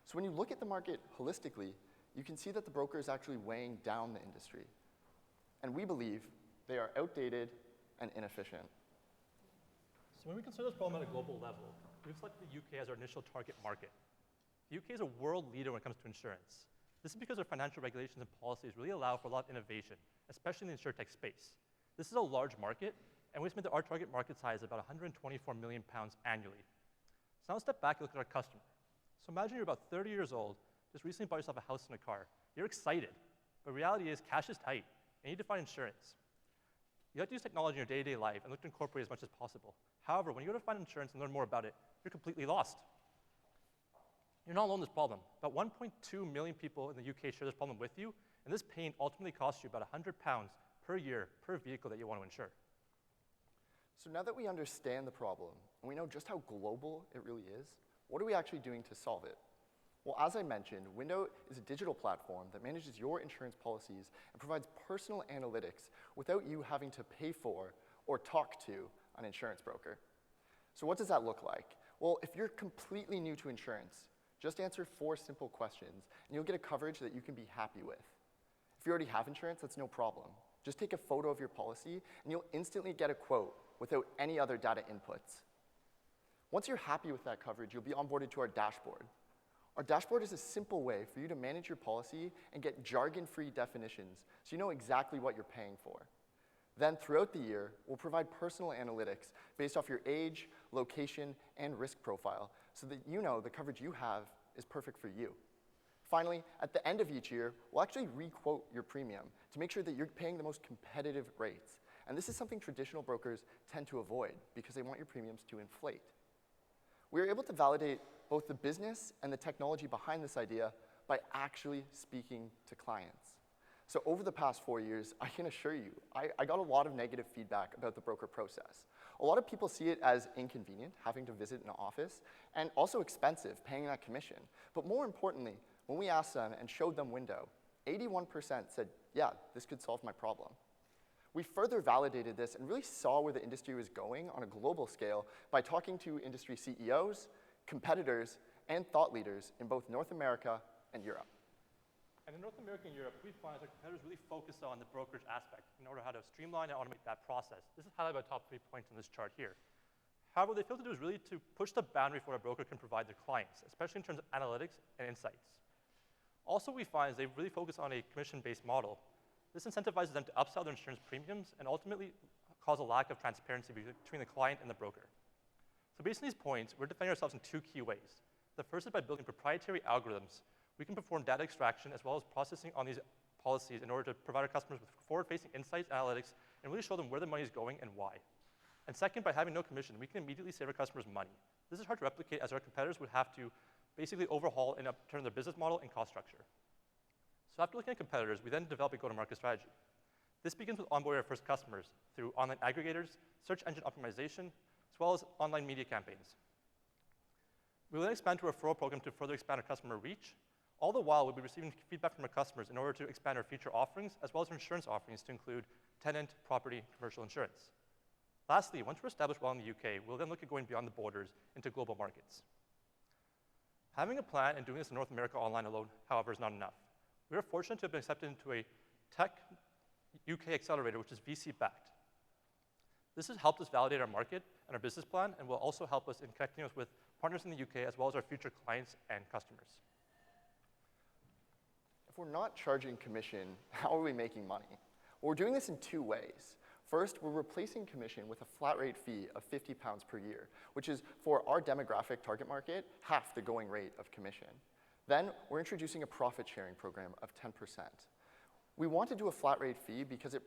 So when you look at the market holistically, you can see that the broker is actually weighing down the industry. And we believe they are outdated and inefficient. So when we consider this problem at a global level, we've selected the UK as our initial target market. The UK is a world leader when it comes to insurance. This is because our financial regulations and policies really allow for a lot of innovation, especially in the insurtech space. This is a large market, and we estimate that our target market size is about £124 million annually. So now let's step back and look at our customer. So imagine you're about 30 years old, just recently bought yourself a house and a car. You're excited, but reality is cash is tight, and you need to find insurance. You have to use technology in your day-to-day life and look to incorporate as much as possible. However, when you go to find insurance and learn more about it, you're completely lost. You're not alone in this problem. About 1.2 million people in the UK share this problem with you, and this pain ultimately costs you about £100 per year per vehicle that you want to insure. So now that we understand the problem, and we know just how global it really is, what are we actually doing to solve it? Well, as I mentioned, Window is a digital platform that manages your insurance policies and provides personal analytics without you having to pay for or talk to an insurance broker. So what does that look like? Well, if you're completely new to insurance, just answer 4 simple questions, and you'll get a coverage that you can be happy with. If you already have insurance, that's no problem. Just take a photo of your policy, and you'll instantly get a quote without any other data inputs. Once you're happy with that coverage, you'll be onboarded to our dashboard. Our dashboard is a simple way for you to manage your policy and get jargon-free definitions so you know exactly what you're paying for. Then throughout the year, we'll provide personal analytics based off your age, location, and risk profile so that you know the coverage you have is perfect for you. Finally, at the end of each year, we'll actually re-quote your premium to make sure that you're paying the most competitive rates. And this is something traditional brokers tend to avoid because they want your premiums to inflate. We were able to validate both the business and the technology behind this idea by actually speaking to clients. So over the past 4 years, I can assure you, I got a lot of negative feedback about the broker process. A lot of people see it as inconvenient, having to visit an office, and also expensive, paying that commission. But more importantly, when we asked them and showed them Window, 81% said, yeah, this could solve my problem. We further validated this and really saw where the industry was going on a global scale by talking to industry CEOs, competitors, and thought leaders in both North America and Europe. And in North America and Europe, we find that competitors really focus on the brokerage aspect in order how to streamline and automate that process. This is highlighted by the top 3 points on this chart here. However, what they fail to do is really to push the boundary for what a broker can provide their clients, especially in terms of analytics and insights. Also, we find is they really focus on a commission-based model. This incentivizes them to upsell their insurance premiums and ultimately cause a lack of transparency between the client and the broker. So based on these points, we're defending ourselves in 2 key ways. The first is by building proprietary algorithms. we can perform data extraction as well as processing on these policies in order to provide our customers with forward-facing insights, analytics, and really show them where the money is going and why. And second, by having no commission, we can immediately save our customers money. This is hard to replicate as our competitors would have to basically overhaul and upturn their business model and cost structure. So after looking at competitors, we then develop a go-to-market strategy. This begins with onboarding our first customers through online aggregators, search engine optimization, as well as online media campaigns. We will then expand to a referral program to further expand our customer reach. All the while, we'll be receiving feedback from our customers in order to expand our feature offerings, as well as our insurance offerings to include tenant, property, commercial insurance. Lastly, once we're established well in the UK, we'll then look at going beyond the borders into global markets. Having a plan and doing this in North America online alone, however, is not enough. We are fortunate to have been accepted into a tech UK accelerator, which is VC-backed. This has helped us validate our market and our business plan, and will also help us in connecting us with partners in the UK, as well as our future clients and customers. If we're not charging commission, how are we making money? Well, we're doing this in two ways. First, we're replacing commission with a flat rate fee of £50 per year, which is, for our demographic target market, half the going rate of commission. Then, we're introducing a profit sharing program of 10%. We want to do a flat rate fee because it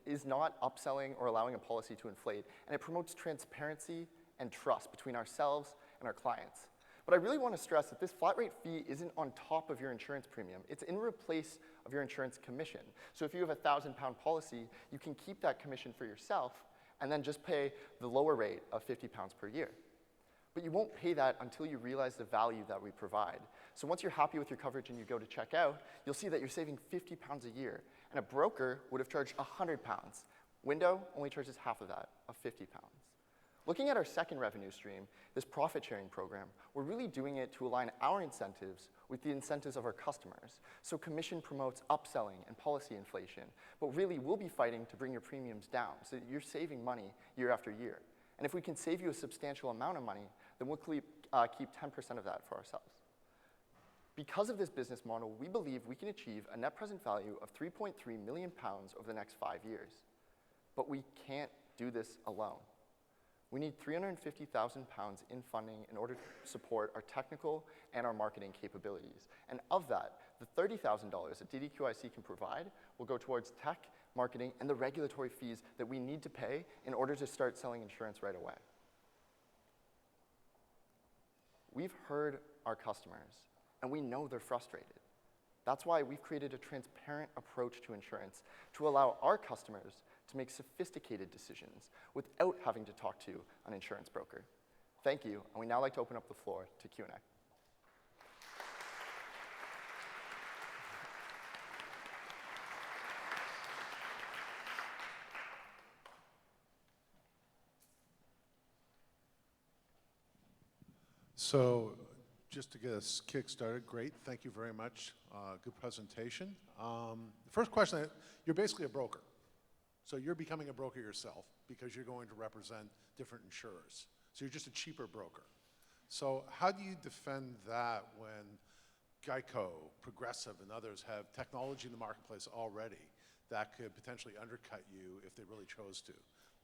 is not upselling or allowing a policy to inflate, and it promotes transparency and trust between ourselves and our clients. But I really want to stress that this flat rate fee isn't on top of your insurance premium. It's in replace of your insurance commission. So if you have a £1,000 policy, you can keep that commission for yourself and then just pay the lower rate of £50 per year. But you won't pay that until you realize the value that we provide. So once you're happy with your coverage and you go to check out, you'll see that you're saving £50 a year. And a broker would have charged £100. Window only charges half of that, of £50. Looking at our second revenue stream, this profit sharing program, we're really doing it to align our incentives with the incentives of our customers. So commission promotes upselling and policy inflation, but really we'll be fighting to bring your premiums down so that you're saving money year after year. And if we can save you a substantial amount of money, then we'll keep 10% of that for ourselves. Because of this business model, we believe we can achieve a net present value of £3.3 million over the next 5 years. But we can't do this alone. We need £350,000 in funding in order to support our technical and our marketing capabilities. And of that, the $30,000 that DDQIC can provide will go towards tech, marketing, and the regulatory fees that we need to pay in order to start selling insurance right away. We've heard our customers, and we know they're frustrated. That's why we've created a transparent approach to insurance to allow our customers to make sophisticated decisions without having to talk to an insurance broker. Thank you, and we'd now like to open up the floor to Q&A. So just to get us kick-started, great. Thank you very much. Good presentation. The first question, you're basically a broker. So you're becoming a broker yourself because you're going to represent different insurers. So you're just a cheaper broker. So how do you defend that when Geico, Progressive, and others have technology in the marketplace already that could potentially undercut you if they really chose to?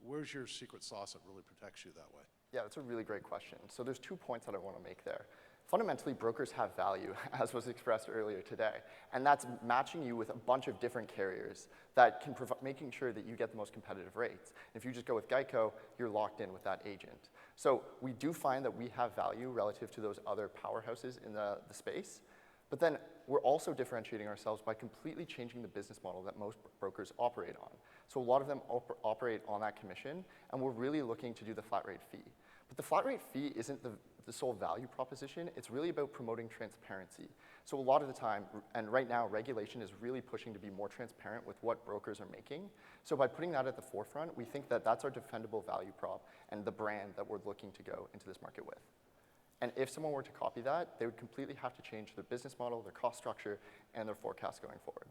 Where's your secret sauce that really protects you that way? Yeah, that's a really great question. So there's 2 points that I want to make there. Fundamentally, brokers have value, as was expressed earlier today, and that's matching you with a bunch of different carriers that can provide, making sure that you get the most competitive rates. If you just go with Geico, you're locked in with that agent. So we do find that we have value relative to those other powerhouses in the space, but then we're also differentiating ourselves by completely changing the business model that most brokers operate on. So a lot of them operate on that commission, and we're really looking to do the flat rate fee. But the flat rate fee isn't the sole value proposition. It's really about promoting transparency. So a lot of the time, and right now, regulation is really pushing to be more transparent with what brokers are making. So by putting that at the forefront, we think that that's our defendable value prop and the brand that we're looking to go into this market with. And if someone were to copy that, they would completely have to change their business model, their cost structure, and their forecast going forward.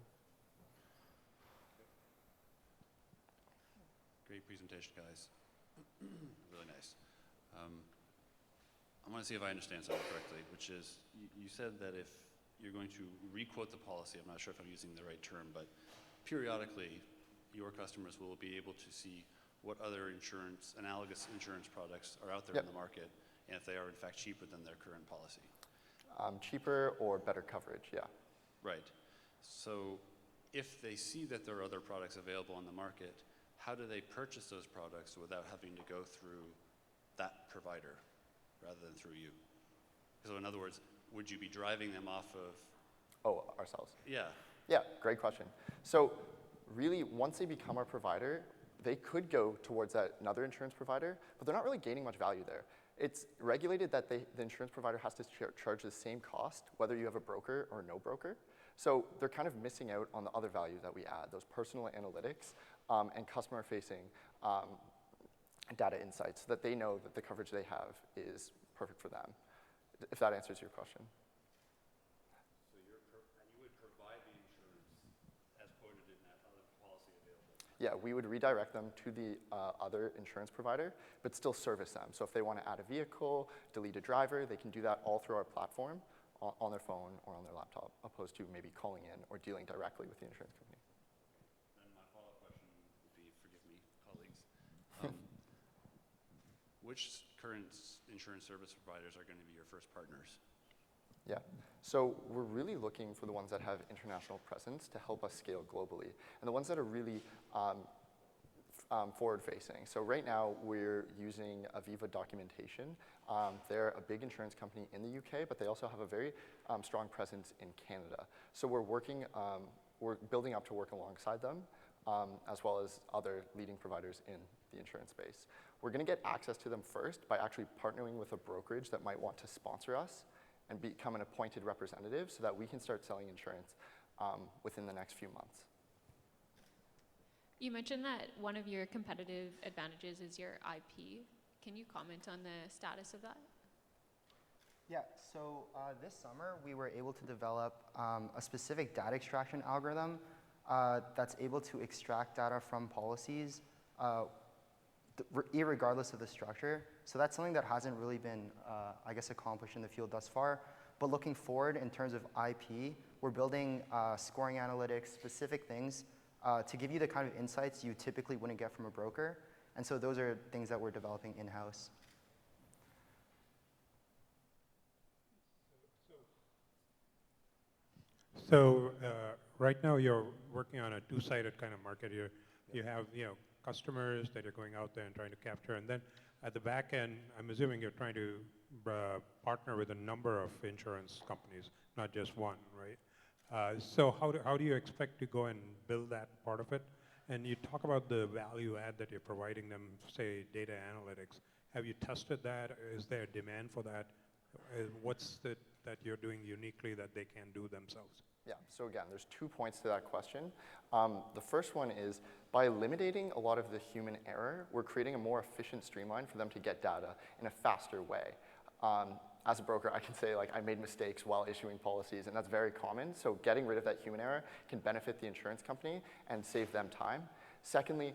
Great presentation, guys. Really nice. I want to see if I understand something correctly, which is you said that if you're going to re-quote the policy, I'm not sure if I'm using the right term, but periodically your customers will be able to see what other analogous insurance products are out there in the market, and if they are in fact cheaper than their current policy. cheaper or better coverage, yeah. Right. So if they see that there are other products available on the market, how do they purchase those products without having to go through that provider rather than through you? So in other words, would you be driving them off of? Oh, ourselves. Yeah. Yeah, great question. So really, once they become our provider, they could go towards another insurance provider, but they're not really gaining much value there. It's regulated that the insurance provider has to charge the same cost, whether you have a broker or no broker. So they're kind of missing out on the other value that we add, those personal analytics and customer-facing data insights, so that they know that the coverage they have is perfect for them, if that answers your question. So you would provide the insurance as quoted in that other policy available? Yeah, we would redirect them to the other insurance provider, but still service them. So if they want to add a vehicle, delete a driver, they can do that all through our platform on their phone or on their laptop, opposed to maybe calling in or dealing directly with the insurance company. Then my follow-up question would be, forgive me, colleagues, which current insurance service providers are going to be your first partners? Yeah, so we're really looking for the ones that have international presence to help us scale globally, and the ones that are really forward-facing. So right now, we're using Aviva Documentation. They're a big insurance company in the UK, but they also have a very strong presence in Canada. So we're building up to work alongside them, as well as other leading providers in the insurance space. We're gonna get access to them first by actually partnering with a brokerage that might want to sponsor us and become an appointed representative so that we can start selling insurance within the next few months. You mentioned that one of your competitive advantages is your IP. Can you comment on the status of that? Yeah, so this summer we were able to develop a specific data extraction algorithm that's able to extract data from policies irregardless of the structure. So that's something that hasn't really been, I guess, accomplished in the field thus far. But looking forward in terms of IP, we're building scoring analytics, specific things to give you the kind of insights you typically wouldn't get from a broker. And so those are things that we're developing in-house. So right now you're working on a two-sided kind of market. You have customers that you're going out there and trying to capture, and then at the back end, I'm assuming you're trying to partner with a number of insurance companies, not just one, right? So how do you expect to go and build that part of it? And you talk about the value add that you're providing them, say data analytics. Have you tested that? Is there a demand for that? What's that you're doing uniquely that they can't do themselves? Yeah, so again, there's 2 points to that question. The first one is, by eliminating a lot of the human error, we're creating a more efficient streamline for them to get data in a faster way. As a broker, I can say, like, I made mistakes while issuing policies, and that's very common. So getting rid of that human error can benefit the insurance company and save them time. Secondly,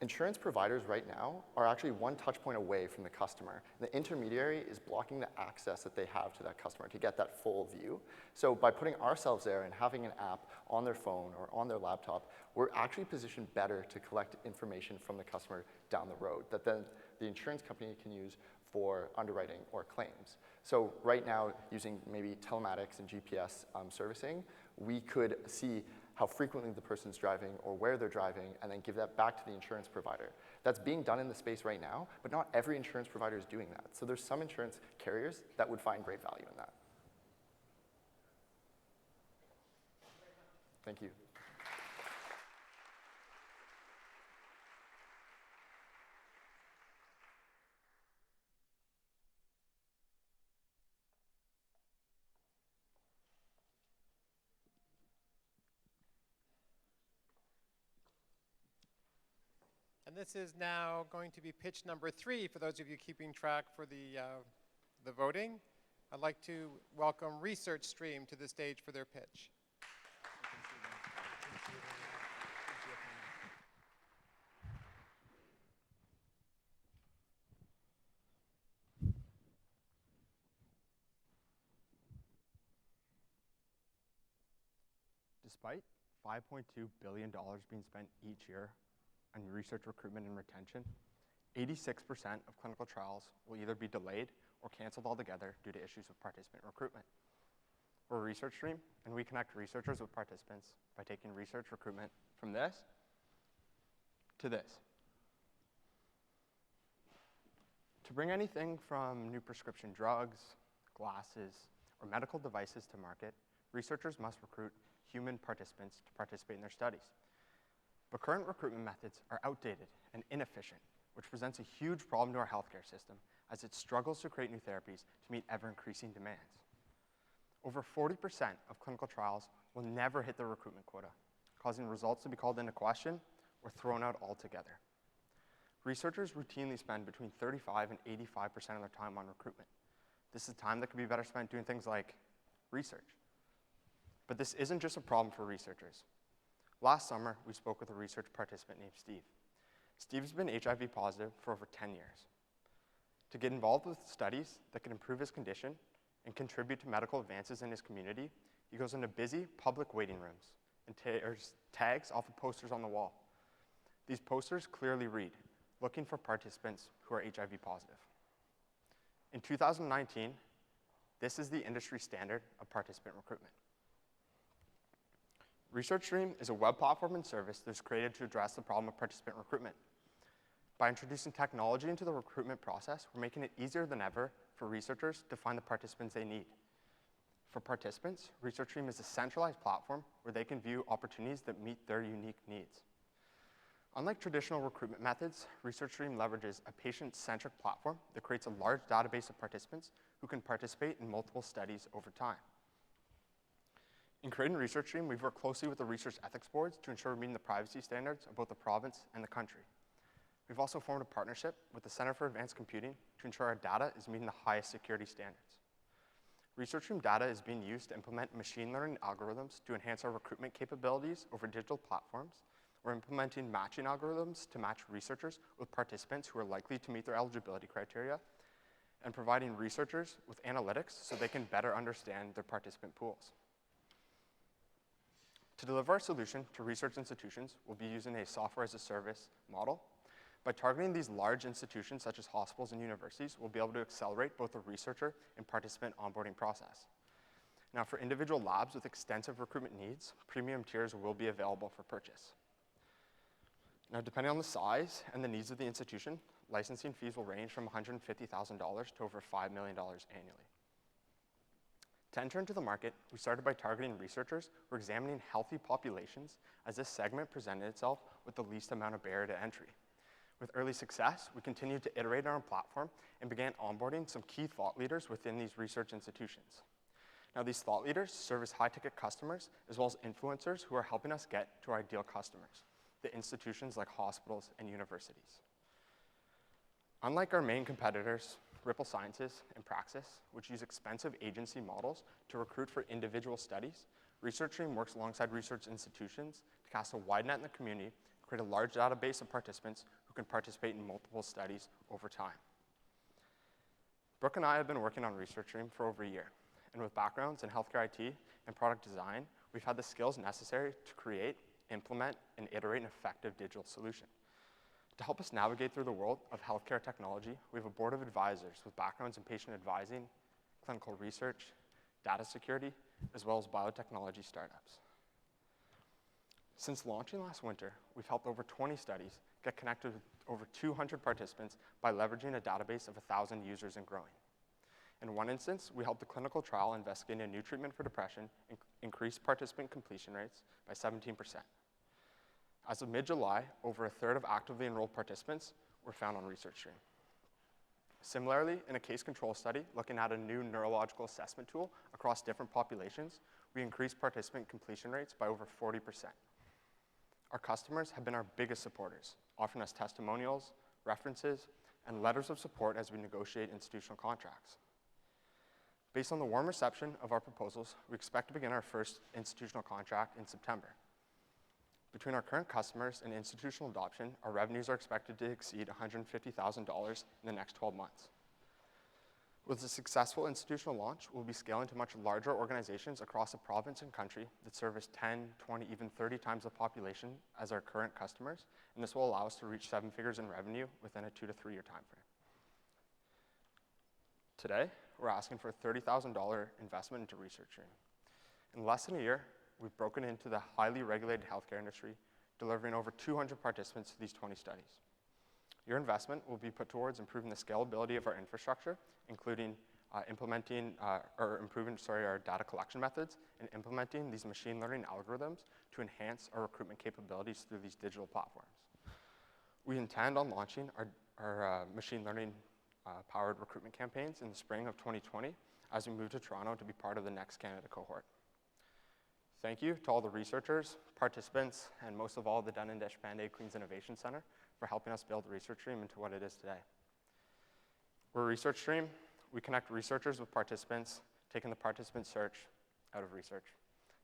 insurance providers right now are actually one touch point away from the customer. The intermediary is blocking the access that they have to that customer to get that full view. So by putting ourselves there and having an app on their phone or on their laptop, we're actually positioned better to collect information from the customer down the road that then the insurance company can use for underwriting or claims. So right now, using maybe telematics and GPS servicing, we could see how frequently the person's driving or where they're driving, and then give that back to the insurance provider. That's being done in the space right now, but not every insurance provider is doing that. So there's some insurance carriers that would find great value in that. Thank you. And this is now going to be pitch number 3 for those of you keeping track for the voting. I'd like to welcome Research Stream to the stage for their pitch. Despite $5.2 billion being spent each year on research, recruitment, and retention, 86% of clinical trials will either be delayed or canceled altogether due to issues with participant recruitment. We're a research stream, and we connect researchers with participants by taking research recruitment from this to this. To bring anything from new prescription drugs, glasses, or medical devices to market, researchers must recruit human participants to participate in their studies. But current recruitment methods are outdated and inefficient, which presents a huge problem to our healthcare system as it struggles to create new therapies to meet ever-increasing demands. Over 40% of clinical trials will never hit their recruitment quota, causing results to be called into question or thrown out altogether. Researchers routinely spend between 35 and 85% of their time on recruitment. This is time that could be better spent doing things like research. But this isn't just a problem for researchers. Last summer, we spoke with a research participant named Steve. Steve's been HIV positive for over 10 years. To get involved with studies that can improve his condition and contribute to medical advances in his community, he goes into busy public waiting rooms and tears tags off of posters on the wall. These posters clearly read, "Looking for participants who are HIV positive." In 2019, this is the industry standard of participant recruitment. ResearchStream is a web platform and service that's created to address the problem of participant recruitment. By introducing technology into the recruitment process, we're making it easier than ever for researchers to find the participants they need. For participants, ResearchStream is a centralized platform where they can view opportunities that meet their unique needs. Unlike traditional recruitment methods, ResearchStream leverages a patient-centric platform that creates a large database of participants who can participate in multiple studies over time. In creating ResearchStream, we've worked closely with the research ethics boards to ensure we're meeting the privacy standards of both the province and the country. We've also formed a partnership with the Center for Advanced Computing to ensure our data is meeting the highest security standards. ResearchStream data is being used to implement machine learning algorithms to enhance our recruitment capabilities over digital platforms. We're implementing matching algorithms to match researchers with participants who are likely to meet their eligibility criteria, and providing researchers with analytics so they can better understand their participant pools. To deliver our solution to research institutions, we'll be using a software-as-a-service model. By targeting these large institutions, such as hospitals and universities, we'll be able to accelerate both the researcher and participant onboarding process. Now, for individual labs with extensive recruitment needs, premium tiers will be available for purchase. Now, depending on the size and the needs of the institution, licensing fees will range from $150,000 to over $5 million annually. To enter into the market, we started by targeting researchers who are examining healthy populations, as this segment presented itself with the least amount of barrier to entry. With early success, we continued to iterate on our platform and began onboarding some key thought leaders within these research institutions. Now, these thought leaders serve as high-ticket customers, as well as influencers who are helping us get to our ideal customers, the institutions like hospitals and universities. Unlike our main competitors, Ripple Sciences and Praxis, which use expensive agency models to recruit for individual studies, ResearchStream works alongside research institutions to cast a wide net in the community, create a large database of participants who can participate in multiple studies over time. Brooke and I have been working on ResearchStream for over a year, and with backgrounds in healthcare IT and product design, we've had the skills necessary to create, implement, and iterate an effective digital solution. To help us navigate through the world of healthcare technology, we have a board of advisors with backgrounds in patient advising, clinical research, data security, as well as biotechnology startups. Since launching last winter, we've helped over 20 studies get connected with over 200 participants by leveraging a database of 1,000 users and growing. In one instance, we helped a clinical trial investigating a new treatment for depression increase participant completion rates by 17%. As of mid-July, over a third of actively enrolled participants were found on ResearchStream. Similarly, in a case control study looking at a new neurological assessment tool across different populations, we increased participant completion rates by over 40%. Our customers have been our biggest supporters, offering us testimonials, references, and letters of support as we negotiate institutional contracts. Based on the warm reception of our proposals, we expect to begin our first institutional contract in September. Between our current customers and institutional adoption, our revenues are expected to exceed $150,000 in the next 12 months. With a successful institutional launch, we'll be scaling to much larger organizations across the province and country that service 10, 20, even 30 times the population as our current customers, and this will allow us to reach 7 figures in revenue within a 2 to 3 year time frame. Today, we're asking for a $30,000 investment into research stream. In less than a year, we've broken into the highly regulated healthcare industry, delivering over 200 participants to these 20 studies. Your investment will be put towards improving the scalability of our infrastructure, including improving our data collection methods and implementing these machine learning algorithms to enhance our recruitment capabilities through these digital platforms. We intend on launching our machine learning powered recruitment campaigns in the spring of 2020 as we move to Toronto to be part of the next Canada cohort. Thank you to all the researchers, participants, and most of all, the Dunin-Deshpande Queen's Innovation Center for helping us build Research Stream into what it is today. We're Research Stream. We connect researchers with participants, taking the participant search out of research.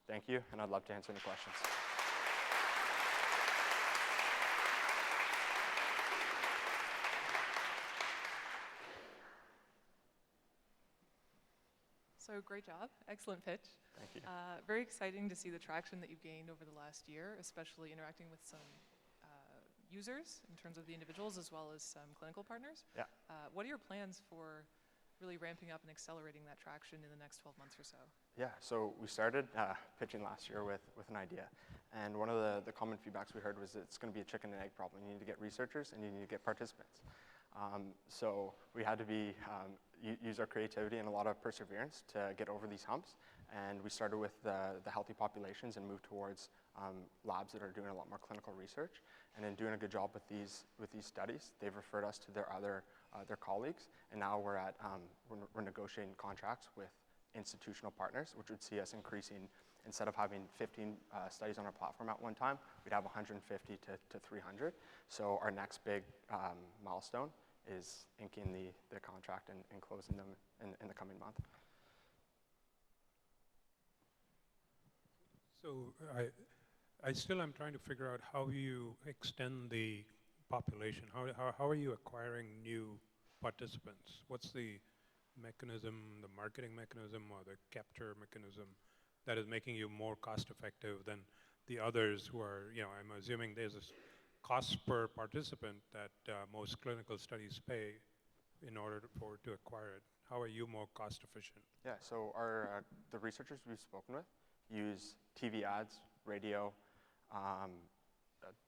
Thank you, and I'd love to answer any questions. So great job, excellent pitch. Thank you. Very exciting to see the traction that you've gained over the last year, especially interacting with some users in terms of the individuals as well as some clinical partners. Yeah. What are your plans for really ramping up and accelerating that traction in the next 12 months or so? Yeah, so we started pitching last year with an idea. And one of the common feedbacks we heard was it's going to be a chicken and egg problem. You need to get researchers and you need to get participants. So we had to use our creativity and a lot of perseverance to get over these humps. And we started with the healthy populations and moved towards labs that are doing a lot more clinical research. And in doing a good job with these studies, they've referred us to their colleagues. And now we're negotiating contracts with institutional partners, which would see us increasing, instead of having 15 studies on our platform at one time, we'd have 150 to 300. So our next big milestone is inking the contract and closing them in the coming month. So I still am trying to figure out how you extend the population. How are you acquiring new participants? What's the mechanism, the marketing mechanism or the capture mechanism that is making you more cost effective than the others who are, I'm assuming there's a cost per participant that most clinical studies pay in order to acquire it. How are you more cost efficient? Yeah, so the researchers we've spoken with use TV ads, radio,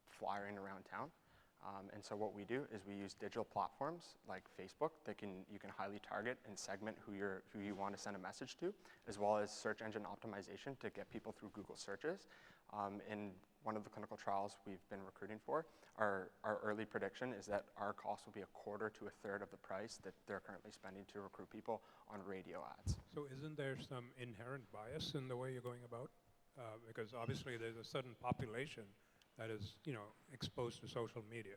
flyering around town. And so what we do is we use digital platforms like Facebook that you can highly target and segment who you want to send a message to, as well as search engine optimization to get people through Google searches. In one of the clinical trials we've been recruiting for, our early prediction is that our cost will be a quarter to a third of the price that they're currently spending to recruit people on radio ads. So isn't there some inherent bias in the way you're going about? Because obviously there's a certain population that is, exposed to social media.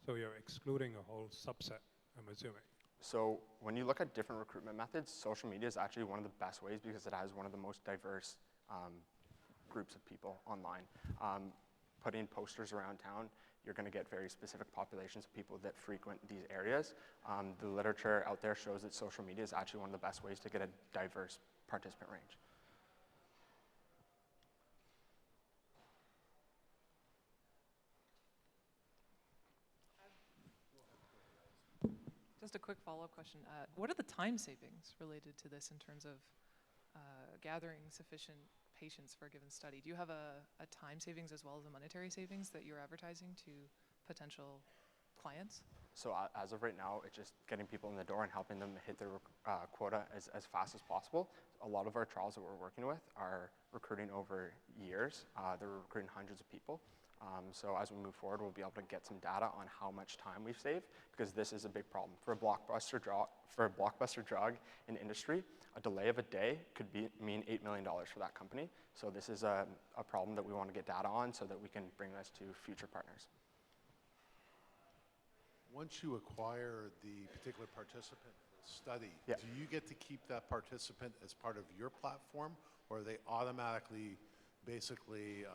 So you're excluding a whole subset, I'm assuming. So when you look at different recruitment methods, social media is actually one of the best ways because it has one of the most diverse groups of people online. Putting posters around town, you're going to get very specific populations of people that frequent these areas. The literature out there shows that social media is actually one of the best ways to get a diverse participant range. Just a quick follow-up question. What are the time savings related to this in terms of gathering sufficient patients for a given study? Do you have a time savings as well as a monetary savings that you're advertising to potential clients? So as of right now, it's just getting people in the door and helping them hit their quota as fast as possible. A lot of our trials that we're working with are recruiting over years. They're recruiting hundreds of people. So as we move forward, we'll be able to get some data on how much time we've saved, because this is a big problem. For a blockbuster drug in industry, a delay of a day could mean $8 million for that company. So this is a problem that we want to get data on so that we can bring this to future partners. Once you acquire the particular participant study, yeah. Do you get to keep that participant as part of your platform, or are they automatically basically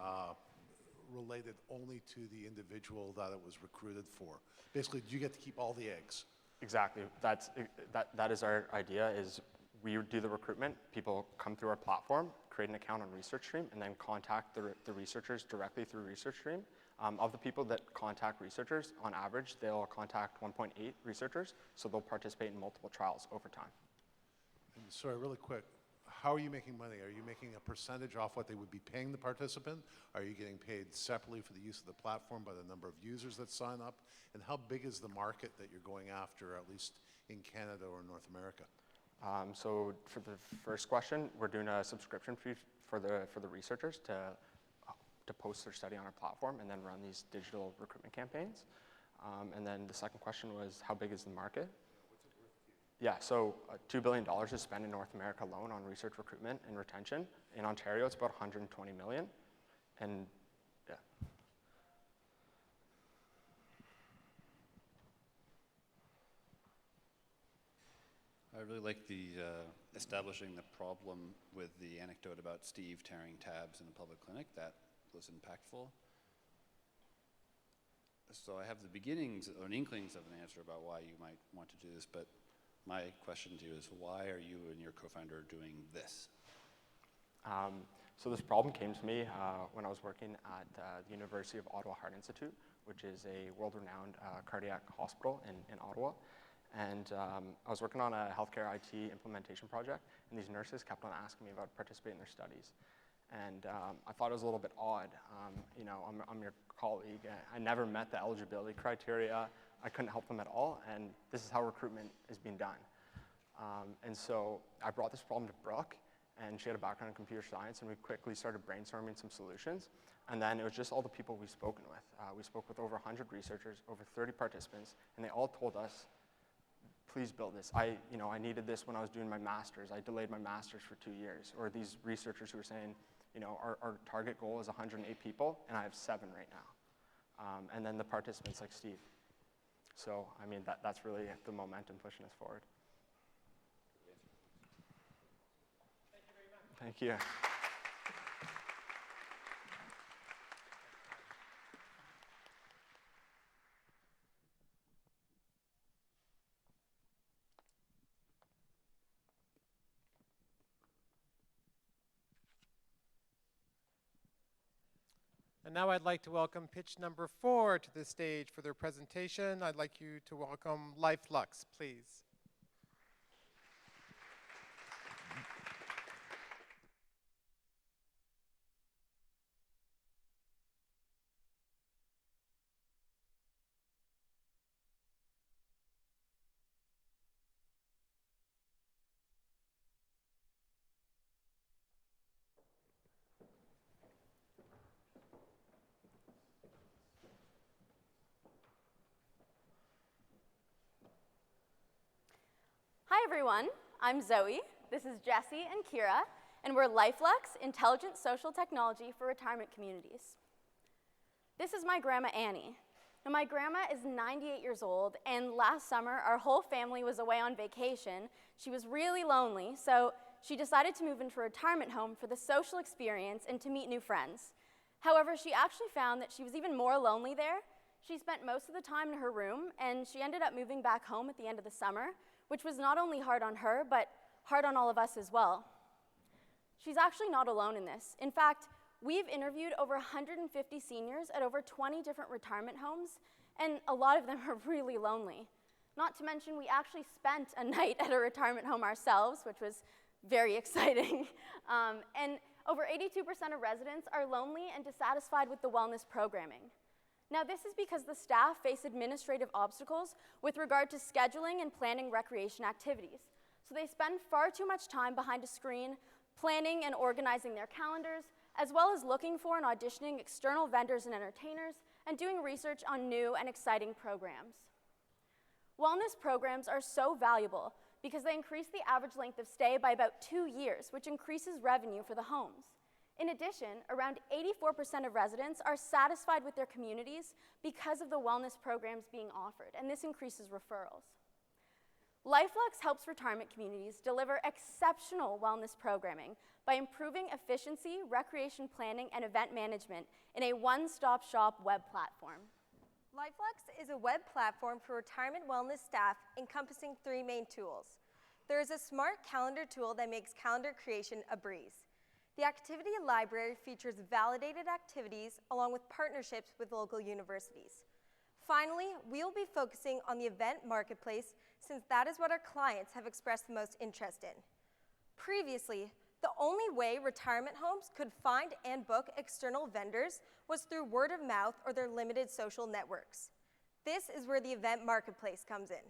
related only to the individual that it was recruited for? Basically, do you get to keep all the eggs? Exactly. That is our idea. Is we do the recruitment. People come through our platform, create an account on ResearchStream, and then contact the researchers directly through ResearchStream. Of the people that contact researchers, on average, they'll contact 1.8 researchers, so they'll participate in multiple trials over time. And sorry, really quick, how are you making money? Are you making a percentage off what they would be paying the participant? Are you getting paid separately for the use of the platform by the number of users that sign up? And how big is the market that you're going after, at least in Canada or North America? So for the first question, we're doing a subscription fee for the researchers to post their study on our platform and then run these digital recruitment campaigns. And then the second question was, how big is the market? What's it worth to you? Yeah, so $2 billion is spent in North America alone on research recruitment and retention. In Ontario, it's about $120 million. And yeah. I really like the establishing the problem with the anecdote about Steve tearing tabs in a public clinic. That was impactful. So I have the beginnings or inklings of an answer about why you might want to do this, but my question to you is, why are you and your co-founder doing this? So this problem came to me when I was working at the University of Ottawa Heart Institute, which is a world-renowned cardiac hospital in Ottawa. And I was working on a healthcare IT implementation project, and these nurses kept on asking me about participating in their studies. And I thought it was a little bit odd. You know, I'm your colleague. I never met the eligibility criteria. I couldn't help them at all, and this is how recruitment is being done. And so I brought this problem to Brooke, and she had a background in computer science, and we quickly started brainstorming some solutions. And then it was just all the people we've spoken with. We spoke with over 100 researchers, over 30 participants, and they all told us, please build this. I needed this when I was doing my master's. I delayed my master's for 2 years. Or these researchers who were saying, you know, our target goal is 108 people, and I have 7 right now. And then the participants like Steve. So, I mean, that's really the momentum pushing us forward. Thank you very much. Thank you. And now I'd like to welcome pitch number 4 to the stage for their presentation. I'd like you to welcome LifeLux, please. Hi everyone, I'm Zoe, this is Jesse and Kira, and we're LifeLux, Intelligent Social Technology for Retirement Communities. This is my grandma Annie. Now my grandma is 98 years old, and last summer our whole family was away on vacation. She was really lonely, so she decided to move into a retirement home for the social experience and to meet new friends. However, she actually found that she was even more lonely there. She spent most of the time in her room, and she ended up moving back home at the end of the summer, which was not only hard on her, but hard on all of us as well. She's actually not alone in this. In fact, we've interviewed over 150 seniors at over 20 different retirement homes, and a lot of them are really lonely. Not to mention, we actually spent a night at a retirement home ourselves, which was very exciting. And over 82% of residents are lonely and dissatisfied with the wellness programming. Now, this is because the staff face administrative obstacles with regard to scheduling and planning recreation activities. So they spend far too much time behind a screen, planning and organizing their calendars, as well as looking for and auditioning external vendors and entertainers, and doing research on new and exciting programs. Wellness programs are so valuable because they increase the average length of stay by about 2 years, which increases revenue for the homes. In addition, around 84% of residents are satisfied with their communities because of the wellness programs being offered, and this increases referrals. LifeLux helps retirement communities deliver exceptional wellness programming by improving efficiency, recreation planning, and event management in a one-stop-shop web platform. LifeLux is a web platform for retirement wellness staff encompassing 3 main tools. There is a smart calendar tool that makes calendar creation a breeze. The activity library features validated activities along with partnerships with local universities. Finally, we will be focusing on the event marketplace since that is what our clients have expressed the most interest in. Previously, the only way retirement homes could find and book external vendors was through word of mouth or their limited social networks. This is where the event marketplace comes in.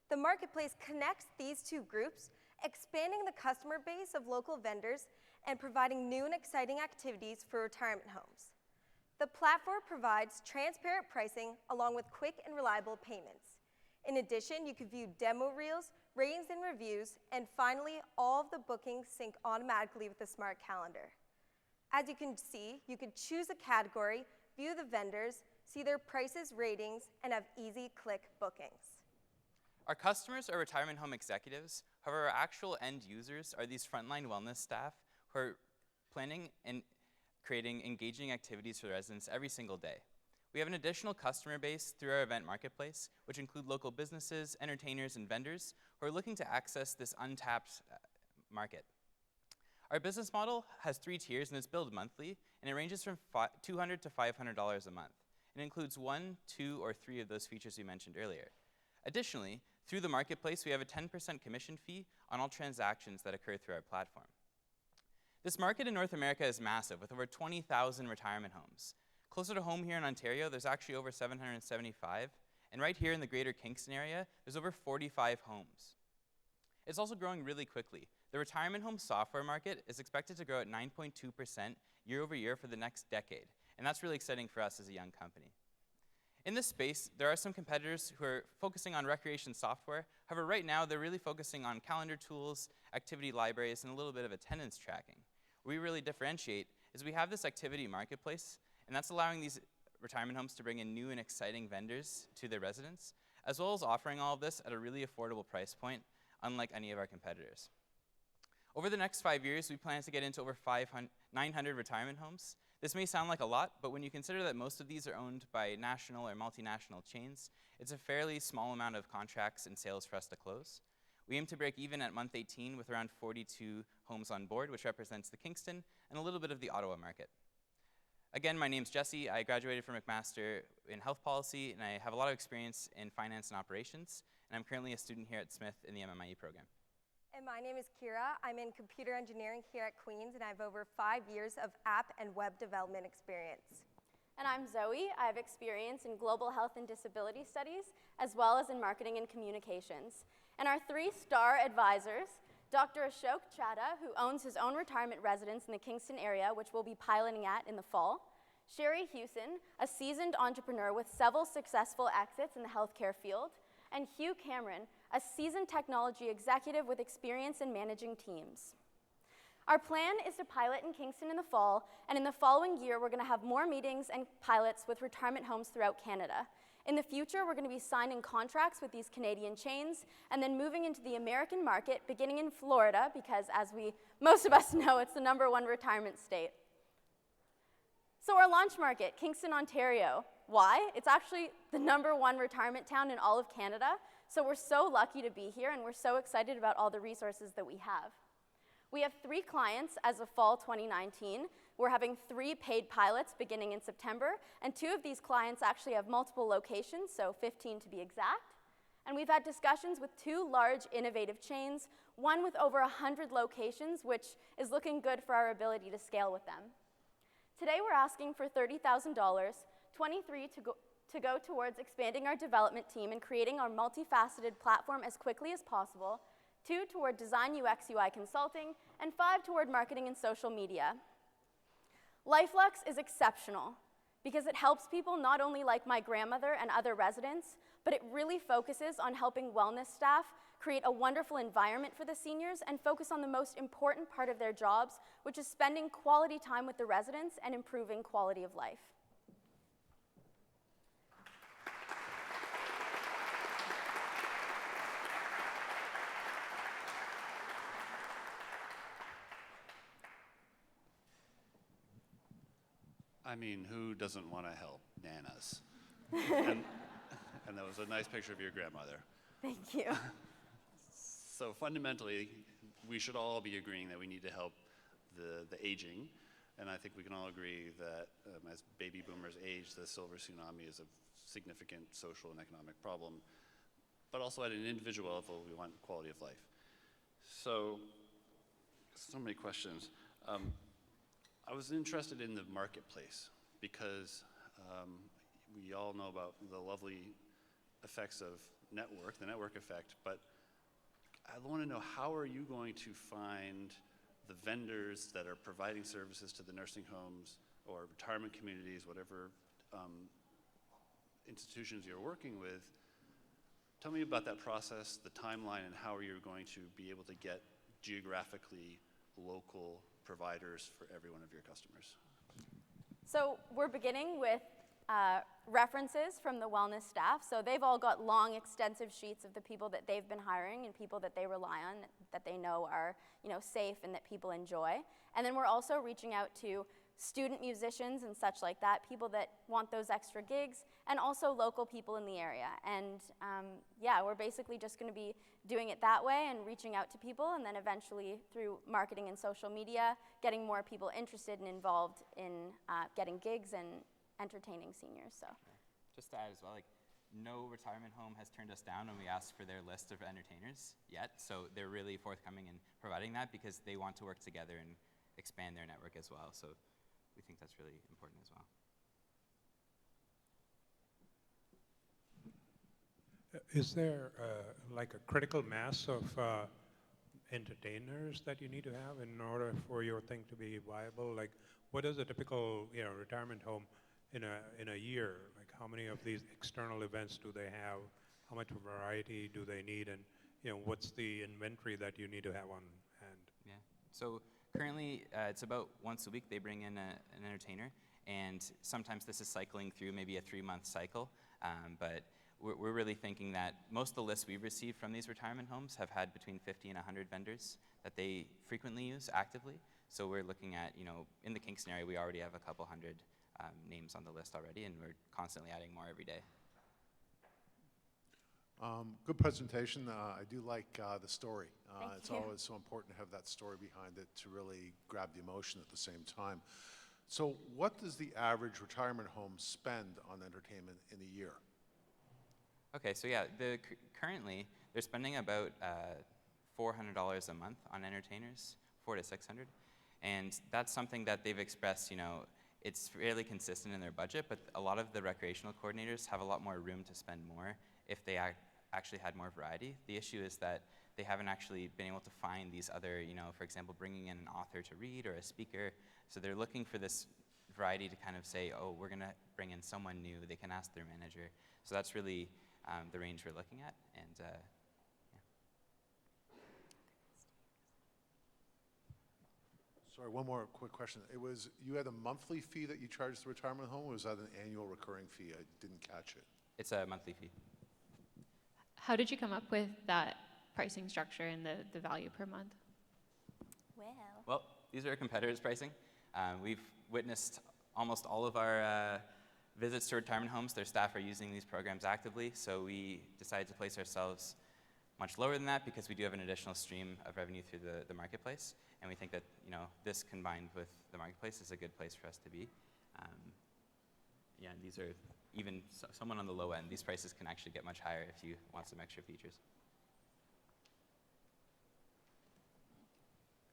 The marketplace connects these 2 groups, expanding the customer base of local vendors and providing new and exciting activities for retirement homes. The platform provides transparent pricing along with quick and reliable payments. In addition, you can view demo reels, ratings and reviews, and finally, all of the bookings sync automatically with the smart calendar. As you can see, you can choose a category, view the vendors, see their prices, ratings, and have easy click bookings. Our customers are retirement home executives. However, our actual end users are these frontline wellness staff who are planning and creating engaging activities for the residents every single day. We have an additional customer base through our event marketplace, which include local businesses, entertainers, and vendors who are looking to access this untapped market. Our business model has 3 tiers and is billed monthly, and it ranges from $200 to $500 a month. It includes 1, 2, or 3 of those features we mentioned earlier. Additionally, through the marketplace, we have a 10% commission fee on all transactions that occur through our platform. This market in North America is massive, with over 20,000 retirement homes. Closer to home here in Ontario, there's actually over 775, and right here in the greater Kingston area, there's over 45 homes. It's also growing really quickly. The retirement home software market is expected to grow at 9.2% year over year for the next decade, and that's really exciting for us as a young company. In this space, there are some competitors who are focusing on recreation software. However, right now, they're really focusing on calendar tools, activity libraries, and a little bit of attendance tracking. Where we really differentiate is we have this activity marketplace, and that's allowing these retirement homes to bring in new and exciting vendors to their residents, as well as offering all of this at a really affordable price point, unlike any of our competitors. Over the next 5 years, we plan to get into over 900 retirement homes. This may sound like a lot, but when you consider that most of these are owned by national or multinational chains, it's a fairly small amount of contracts and sales for us to close. We aim to break even at month 18 with around 42 homes on board, which represents the Kingston and a little bit of the Ottawa market. Again, my name's Jesse. I graduated from McMaster in health policy, and I have a lot of experience in finance and operations, and I'm currently a student here at Smith in the MMIE program. And my name is Kira. I'm in computer engineering here at Queen's, and I have over 5 years of app and web development experience. And I'm Zoe. I have experience in global health and disability studies, as well as in marketing and communications. And our 3-star advisors, Dr. Ashok Chadha, who owns his own retirement residence in the Kingston area, which we'll be piloting at in the fall. Sherry Hewson, a seasoned entrepreneur with several successful exits in the healthcare field. And Hugh Cameron, a seasoned technology executive with experience in managing teams. Our plan is to pilot in Kingston in the fall, and in the following year, we're going to have more meetings and pilots with retirement homes throughout Canada. In the future, we're going to be signing contracts with these Canadian chains, and then moving into the American market, beginning in Florida, because as most of us know, it's the #1 retirement state. So our launch market, Kingston, Ontario. Why? It's actually the #1 retirement town in all of Canada, so we're so lucky to be here, and we're so excited about all the resources that we have. We have 3 clients as of fall 2019. We're having 3 paid pilots beginning in September, and 2 of these clients actually have multiple locations, so 15 to be exact. And we've had discussions with 2 large innovative chains, one with over 100 locations, which is looking good for our ability to scale with them. Today we're asking for $30,000, $23,000 to go towards expanding our development team and creating our multifaceted platform as quickly as possible, 2 toward design UX UI consulting, and 5 toward marketing and social media. LifeLux is exceptional because it helps people not only like my grandmother and other residents, but it really focuses on helping wellness staff create a wonderful environment for the seniors and focus on the most important part of their jobs, which is spending quality time with the residents and improving quality of life. I mean, who doesn't want to help nanas? and that was a nice picture of your grandmother. Thank you. So fundamentally, we should all be agreeing that we need to help the aging, and I think we can all agree that as baby boomers age, the silver tsunami is a significant social and economic problem, but also at an individual level, we want quality of life. So many questions. I was interested in the marketplace because we all know about the lovely effects of the network effect, but I want to know, how are you going to find the vendors that are providing services to the nursing homes or retirement communities, whatever institutions you're working with? Tell me about that process, the timeline, and how you're going to be able to get geographically local providers for every one of your customers. So we're beginning with references from the wellness staff. So they've all got long, extensive sheets of the people that they've been hiring and people that they rely on, that they know are, safe and that people enjoy. And then we're also reaching out to student musicians and such like that, people that want those extra gigs, and also local people in the area. And yeah, we're basically just going to be doing it that way and reaching out to people, and then eventually through marketing and social media, getting more people interested and involved in getting gigs and entertaining seniors. So, just to add as well, no retirement home has turned us down when we asked for their list of entertainers yet. So they're really forthcoming in providing that because they want to work together and expand their network as well. So we think that's really important as well. Is there like a critical mass of entertainers that you need to have in order for your thing to be viable? Like, what is a typical retirement home in a year? Like, how many of these external events do they have? How much variety do they need? And what's the inventory that you need to have on hand? Yeah. So currently, it's about once a week they bring in an entertainer, and sometimes this is cycling through maybe a 3-month cycle. But we're really thinking that most of the lists we've received from these retirement homes have had between 50 and 100 vendors that they frequently use actively. So we're looking at, in the Kingston area, we already have a couple hundred names on the list already, and we're constantly adding more every day. Good presentation. I do like the story. It's you. always so important to have that story behind it to really grab the emotion at the same time. So what does the average retirement home spend on entertainment in a year? Okay, so yeah, currently they're spending about $400 a month on entertainers, $400 to $600, and that's something that they've expressed. It's fairly consistent in their budget, but a lot of the recreational coordinators have a lot more room to spend more if they actually had more variety. The issue is that they haven't actually been able to find these other, for example, bringing in an author to read or a speaker. So they're looking for this variety to kind of say, oh, we're going to bring in someone new. They can ask their manager. So that's really the range we're looking at. And yeah. Sorry, one more quick question. You had a monthly fee that you charged the retirement home, or was that an annual recurring fee? I didn't catch it. It's a monthly fee. How did you come up with that pricing structure and the value per month? Well, these are our competitors' pricing. We've witnessed almost all of our visits to retirement homes. Their staff are using these programs actively, so we decided to place ourselves much lower than that because we do have an additional stream of revenue through the marketplace, and we think that this combined with the marketplace is a good place for us to be. Yeah, and these are even someone on the low end. These prices can actually get much higher if you want some extra features.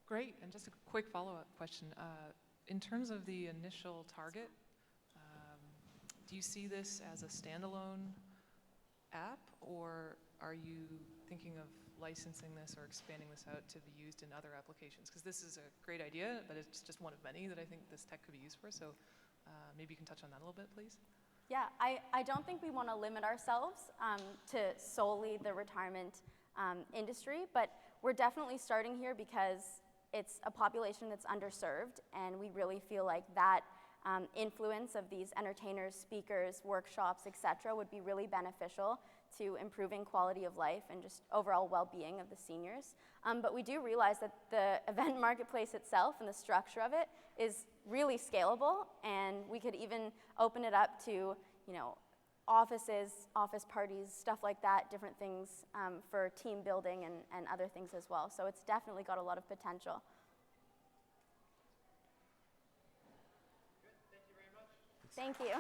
Great, and just a quick follow-up question. In terms of the initial target, do you see this as a standalone app, or are you thinking of licensing this or expanding this out to be used in other applications? Because this is a great idea, but it's just one of many that I think this tech could be used for. So maybe you can touch on that a little bit, please. Yeah, I don't think we want to limit ourselves to solely the retirement industry, but we're definitely starting here because it's a population that's underserved, and we really feel like that influence of these entertainers, speakers, workshops, etc., would be really beneficial to improving quality of life and just overall well-being of the seniors. But we do realize that the event marketplace itself and the structure of it is really scalable, and we could even open it up to offices, office parties, stuff like that, different things for team building and other things as well. So it's definitely got a lot of potential. Thank you.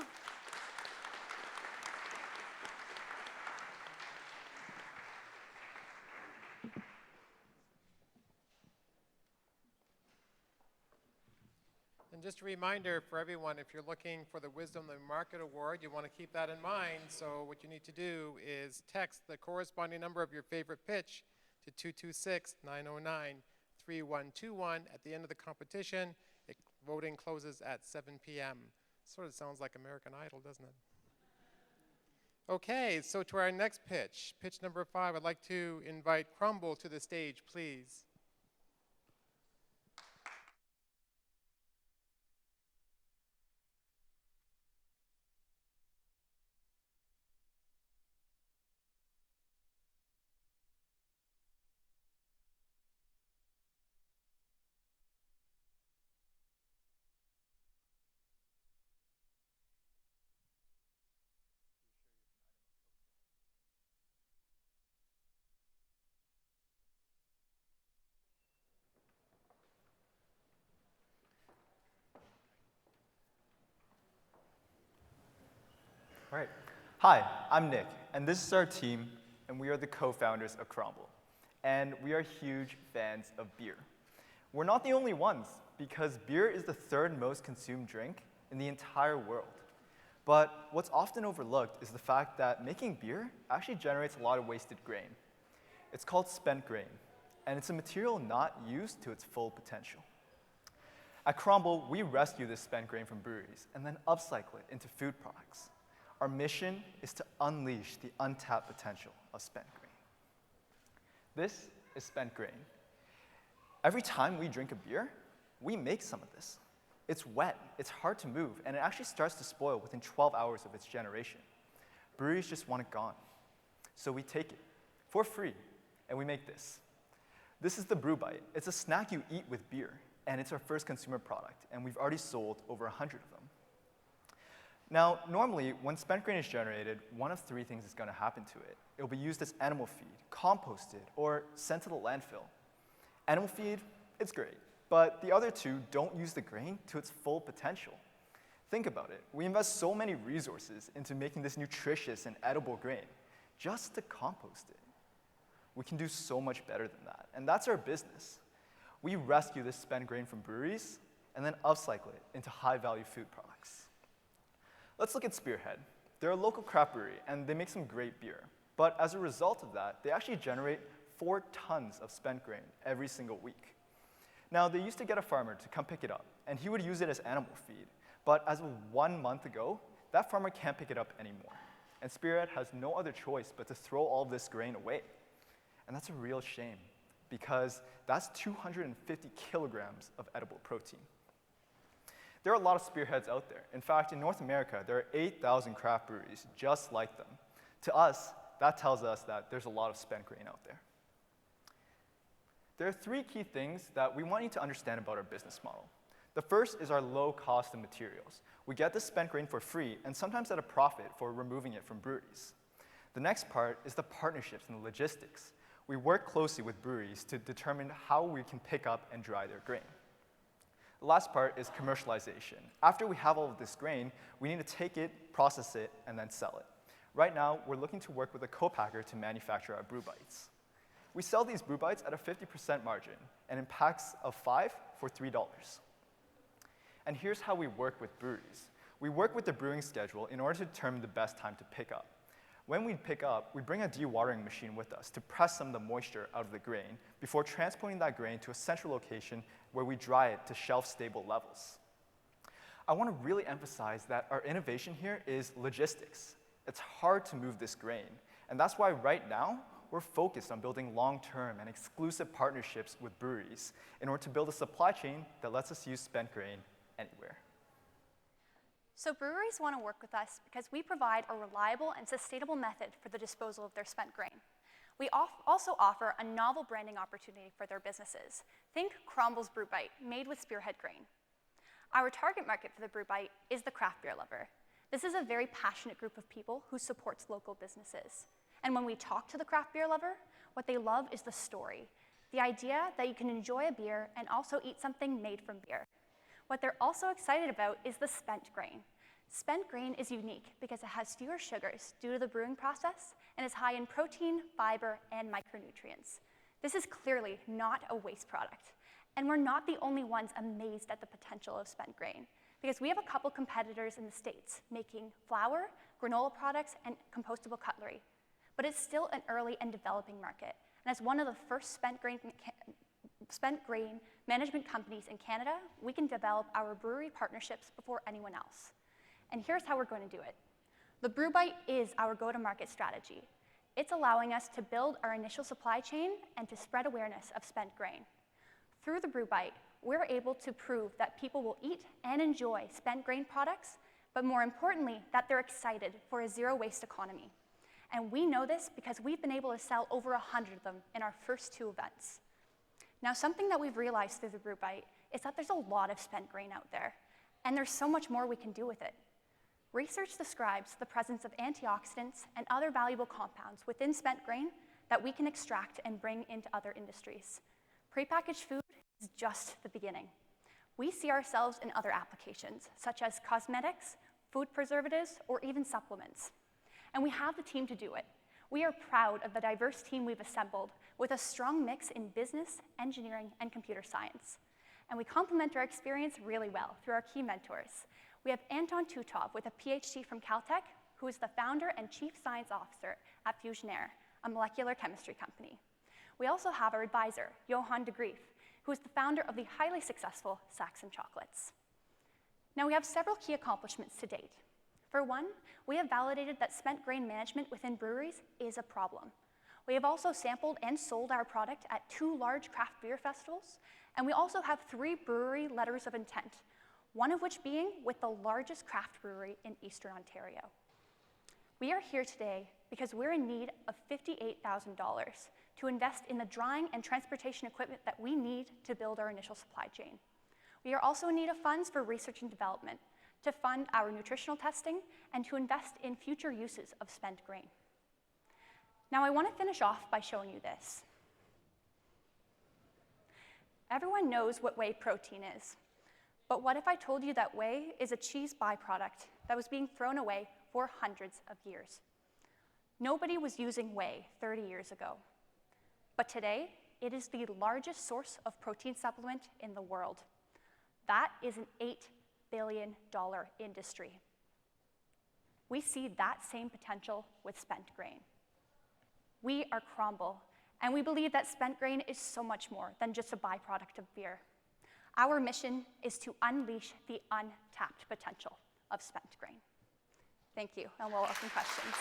And just a reminder for everyone, if you're looking for the Wisdom of the Market Award, you want to keep that in mind. So what you need to do is text the corresponding number of your favorite pitch to 226-909-3121 at the end of the competition. Voting closes at 7 p.m. Sort of sounds like American Idol, doesn't it? Okay, so to our next pitch, pitch number 5, I'd like to invite Crumble to the stage, please. All right. Hi, I'm Nick, and this is our team, and we are the co-founders of Crumble. And we are huge fans of beer. We're not the only ones, because beer is the 3rd most consumed drink in the entire world. But what's often overlooked is the fact that making beer actually generates a lot of wasted grain. It's called spent grain, and it's a material not used to its full potential. At Crumble, we rescue this spent grain from breweries and then upcycle it into food products. Our mission is to unleash the untapped potential of spent grain. This is spent grain. Every time we drink a beer, we make some of this. It's wet, it's hard to move, and it actually starts to spoil within 12 hours of its generation. Breweries just want it gone. So we take it for free, and we make this. This is the Brew Bite. It's a snack you eat with beer, and it's our first consumer product, and we've already sold over 100 of them. Now, normally, when spent grain is generated, one of 3 things is going to happen to it. It will be used as animal feed, composted, or sent to the landfill. Animal feed, it's great, but the other 2 don't use the grain to its full potential. Think about it. We invest so many resources into making this nutritious and edible grain just to compost it. We can do so much better than that, and that's our business. We rescue this spent grain from breweries and then upcycle it into high-value food products. Let's look at Spearhead. They're a local craft brewery, and they make some great beer. But as a result of that, they actually generate 4 tons of spent grain every single week. Now, they used to get a farmer to come pick it up, and he would use it as animal feed. But as of 1 month ago, that farmer can't pick it up anymore. And Spearhead has no other choice but to throw all of this grain away. And that's a real shame, because that's 250 kilograms of edible protein. There are a lot of Spearheads out there. In fact, in North America, there are 8,000 craft breweries just like them. To us, that tells us that there's a lot of spent grain out there. There are 3 key things that we want you to understand about our business model. The first is our low cost of materials. We get the spent grain for free, and sometimes at a profit for removing it from breweries. The next part is the partnerships and the logistics. We work closely with breweries to determine how we can pick up and dry their grain. The last part is commercialization. After we have all of this grain, we need to take it, process it, and then sell it. Right now, we're looking to work with a co-packer to manufacture our brew bites. We sell these brew bites at a 50% margin, and in packs of 5 for $3. And here's how we work with breweries. We work with the brewing schedule in order to determine the best time to pick up. When we pick up, we bring a dewatering machine with us to press some of the moisture out of the grain before transporting that grain to a central location where we dry it to shelf-stable levels. I want to really emphasize that our innovation here is logistics. It's hard to move this grain, and that's why right now we're focused on building long-term and exclusive partnerships with breweries in order to build a supply chain that lets us use spent grain anywhere. So breweries want to work with us because we provide a reliable and sustainable method for the disposal of their spent grain. We also offer a novel branding opportunity for their businesses. Think Crumble's Brew Bite, made with Spearhead grain. Our target market for the Brew Bite is the craft beer lover. This is a very passionate group of people who supports local businesses. And when we talk to the craft beer lover, what they love is the story, the idea that you can enjoy a beer and also eat something made from beer. What they're also excited about is the spent grain. Spent grain is unique because it has fewer sugars due to the brewing process and is high in protein, fiber, and micronutrients. This is clearly not a waste product. And we're not the only ones amazed at the potential of spent grain, because we have a couple competitors in the States making flour, granola products, and compostable cutlery. But it's still an early and developing market. And as one of the first spent grain management companies in Canada, we can develop our brewery partnerships before anyone else. And here's how we're going to do it. The Brew Bite is our go-to-market strategy. It's allowing us to build our initial supply chain and to spread awareness of spent grain. Through the Brew Bite, we're able to prove that people will eat and enjoy spent grain products, but more importantly, that they're excited for a zero-waste economy. And we know this because we've been able to sell over 100 of them in our first 2 events. Now, something that we've realized through the Brew Bite is that there's a lot of spent grain out there, and there's so much more we can do with it. Research describes the presence of antioxidants and other valuable compounds within spent grain that we can extract and bring into other industries. Prepackaged food is just the beginning. We see ourselves in other applications, such as cosmetics, food preservatives, or even supplements. And we have the team to do it. We are proud of the diverse team we've assembled with a strong mix in business, engineering, and computer science. And we complement our experience really well through our key mentors. We have Anton Tutov with a PhD from Caltech, who is the founder and chief science officer at Fusionaire, a molecular chemistry company. We also have our advisor, Johan de Grief, who is the founder of the highly successful Saxon Chocolates. Now, we have several key accomplishments to date. For one, we have validated that spent grain management within breweries is a problem. We have also sampled and sold our product at 2 large craft beer festivals, and we also have 3 brewery letters of intent, one of which being with the largest craft brewery in Eastern Ontario. We are here today because we're in need of $58,000 to invest in the drying and transportation equipment that we need to build our initial supply chain. We are also in need of funds for research and development, to fund our nutritional testing, and to invest in future uses of spent grain. Now, I want to finish off by showing you this. Everyone knows what whey protein is. But what if I told you that whey is a cheese byproduct that was being thrown away for hundreds of years? Nobody was using whey 30 years ago. But today, it is the largest source of protein supplement in the world. That is an $8 billion industry. We see that same potential with spent grain. We are Cromble, and we believe that spent grain is so much more than just a byproduct of beer. Our mission is to unleash the untapped potential of spent grain. Thank you, and we'll welcome questions.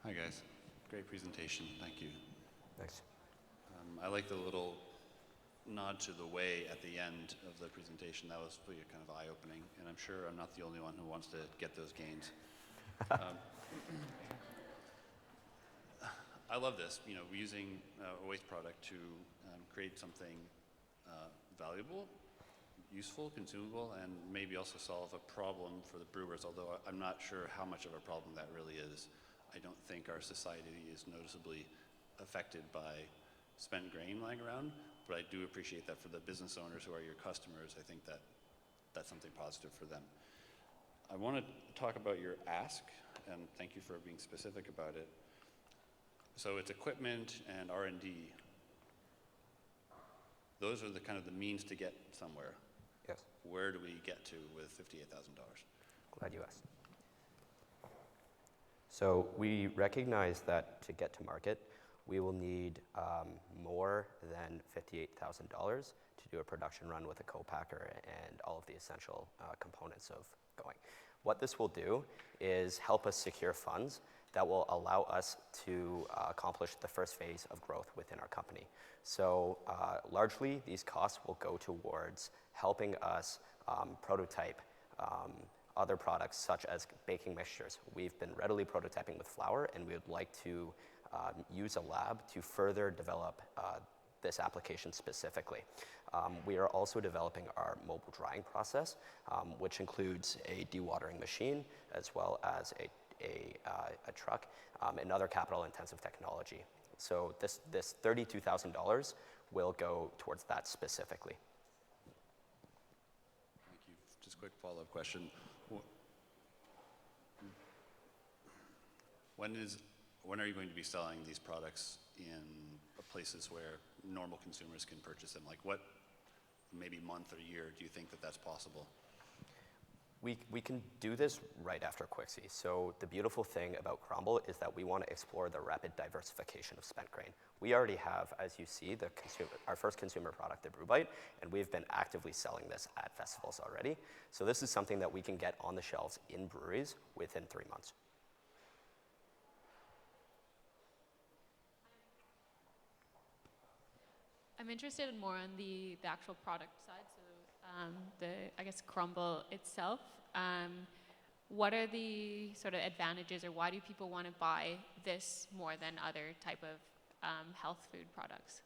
Hi guys, great presentation, thank you. Thanks. I like the little nod to the way at the end of the presentation. That was really kind of eye-opening, and I'm sure I'm not the only one who wants to get those gains. I love this, using a waste product to create something valuable, useful, consumable, and maybe also solve a problem for the brewers, although I'm not sure how much of a problem that really is. I don't think our society is noticeably affected by spent grain lying around, but I do appreciate that for the business owners who are your customers. I think that that's something positive for them. I want to talk about your ask, and thank you for being specific about it. So it's equipment and R&D. Those are the kind of the means to get somewhere. Yes. Where do we get to with $58,000? Glad you asked. So we recognize that to get to market, we will need more than $58,000 to do a production run with a co-packer and all of the essential components of going. What this will do is help us secure funds that will allow us to accomplish the first phase of growth within our company. So largely, these costs will go towards helping us prototype other products such as baking mixtures. We've been readily prototyping with flour, and we would like to use a lab to further develop this application specifically. We are also developing our mobile drying process, which includes a dewatering machine as well as a truck and other capital-intensive technology. So this $32,000 will go towards that specifically. Thank you. Just a quick follow-up question. When are you going to be selling these products in places where normal consumers can purchase them? Like what, maybe month or year, do you think that that's possible? We can do this right after Quixie. So the beautiful thing about Cromble is that we want to explore the rapid diversification of spent grain. We already have, as you see, our first consumer product, the Brew Bite, and we've been actively selling this at festivals already. So this is something that we can get on the shelves in breweries within 3 months. I'm interested more on the actual product side, so I guess Cromble itself. What are the sort of advantages, or why do people want to buy this more than other type of health food products?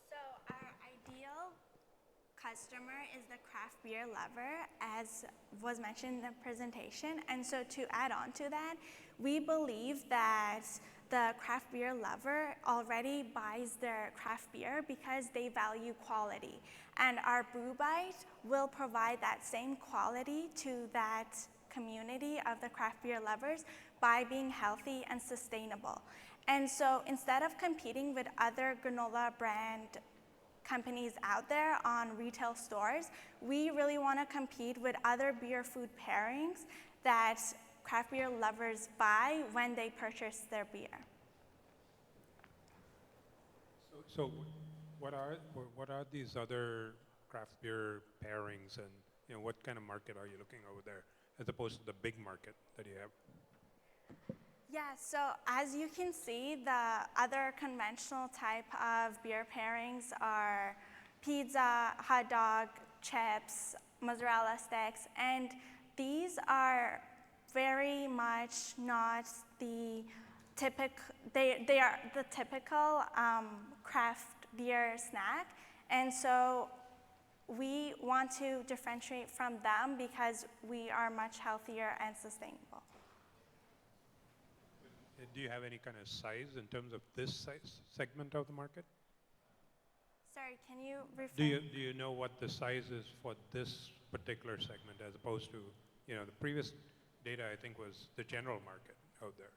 So our ideal customer is the craft beer lover, as was mentioned in the presentation. And so to add on to that, we believe that the craft beer lover already buys their craft beer because they value quality. And our Brew Bite will provide that same quality to that community of the craft beer lovers by being healthy and sustainable. And so instead of competing with other granola brand companies out there on retail stores, we really want to compete with other beer food pairings that craft beer lovers buy when they purchase their beer. So what are these other craft beer pairings, and what kind of market are you looking over there as opposed to the big market that you have? Yeah, so as you can see, the other conventional type of beer pairings are pizza, hot dog, chips, mozzarella sticks, and these are very much not the typical, they are the typical craft beer snack, and so we want to differentiate from them because we are much healthier and sustainable. Do you have any kind of size in terms of this size segment of the market? Sorry, can you rephrase? Do you know what the size is for this particular segment as opposed to, the previous data I think was the general market out there?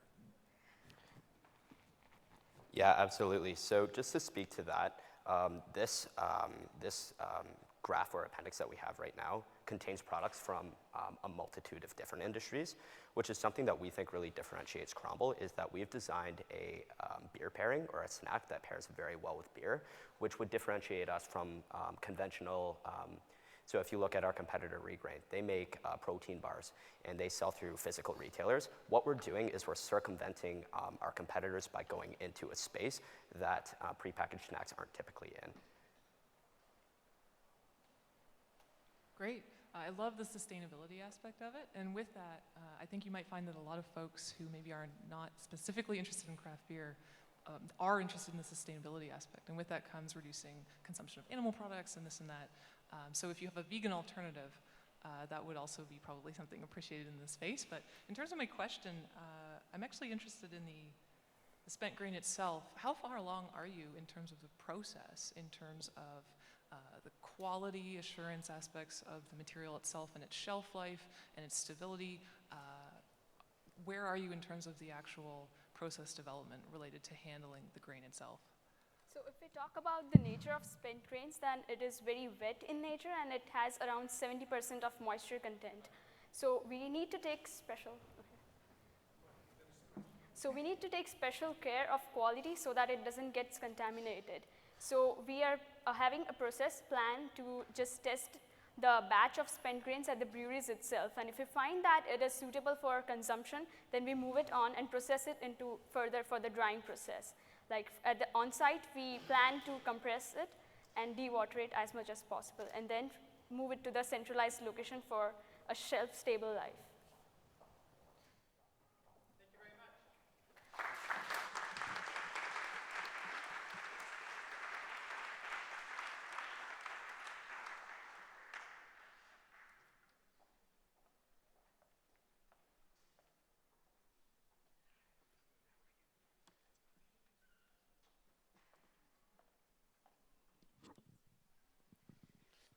Yeah, absolutely. So just to speak to that, this graph or appendix that we have right now contains products from a multitude of different industries, which is something that we think really differentiates Cromble, is that we've designed a beer pairing or a snack that pairs very well with beer, which would differentiate us from conventional. So if you look at our competitor Regrain, they make protein bars and they sell through physical retailers. What we're doing is we're circumventing our competitors by going into a space that prepackaged snacks aren't typically in. Great. I love the sustainability aspect of it. And with that, I think you might find that a lot of folks who maybe are not specifically interested in craft beer are interested in the sustainability aspect. And with that comes reducing consumption of animal products and this and that. So if you have a vegan alternative, that would also be probably something appreciated in this space. But in terms of my question, I'm actually interested in the spent grain itself. How far along are you in terms of the process, in terms of the quality assurance aspects of the material itself and its shelf life and its stability? Where are you in terms of the actual process development related to handling the grain itself? So if we talk about the nature of spent grains, then it is very wet in nature and it has around 70% of moisture content. So we need to take special care of quality so that it doesn't get contaminated. So we are having a process plan to just test the batch of spent grains at the breweries itself. And if we find that it is suitable for consumption, then we move it on and process it into further for the drying process. Like at the on-site, we plan to compress it and dewater it as much as possible, and then move it to the centralized location for a shelf-stable life.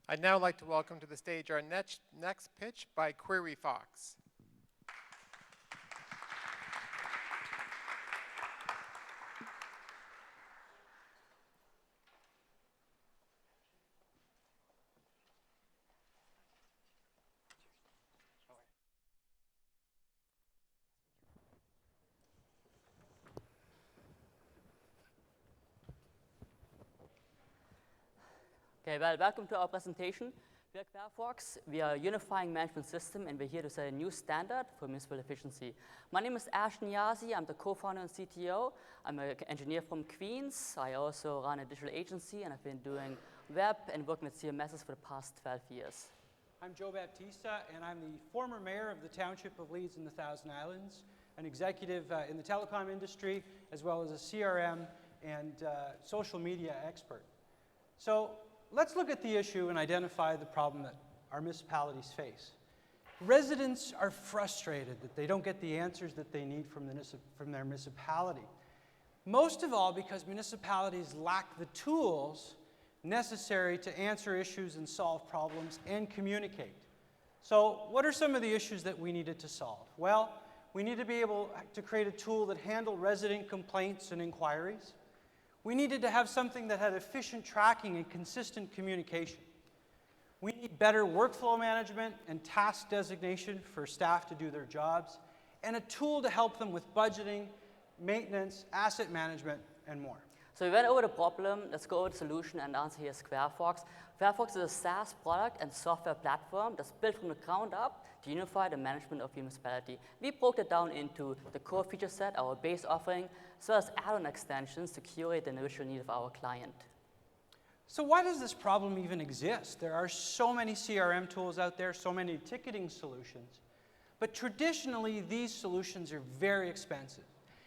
I'd now like to welcome to the stage our next pitch by Query Fox. Okay, well, welcome to our presentation. We are QueryFox. We are a unifying management system, and we're here to set a new standard for municipal efficiency. My name is Ash Niazi. I'm the co-founder and CTO. I'm an engineer from Queens. I also run a digital agency, and I've been doing web and working with CMSs for the past 12 years. I'm Joe Baptista, and I'm the former mayor of the Township of Leeds in the Thousand Islands, an executive in the telecom industry, as well as a CRM and social media expert. So let's look at the issue and identify the problem that our municipalities face. Residents are frustrated that they don't get the answers that they need from their municipality. Most of all because municipalities lack the tools necessary to answer issues and solve problems and communicate. So what are some of the issues that we needed to solve? Well, we need to be able to create a tool that handled resident complaints and inquiries. We needed to have something that had efficient tracking and consistent communication. We need better workflow management and task designation for staff to do their jobs, and a tool to help them with budgeting, maintenance, asset management, and more. So we went over the problem. Let's go over the solution, and the answer here is QueryFox. QueryFox is a SaaS product and software platform that's built from the ground up to unify the management of your municipality. We broke it down into the core feature set, our base offering, as well as add-on extensions to curate the individual need of our client. So why does this problem even exist? There are so many CRM tools out there, so many ticketing solutions, but traditionally these solutions are very expensive,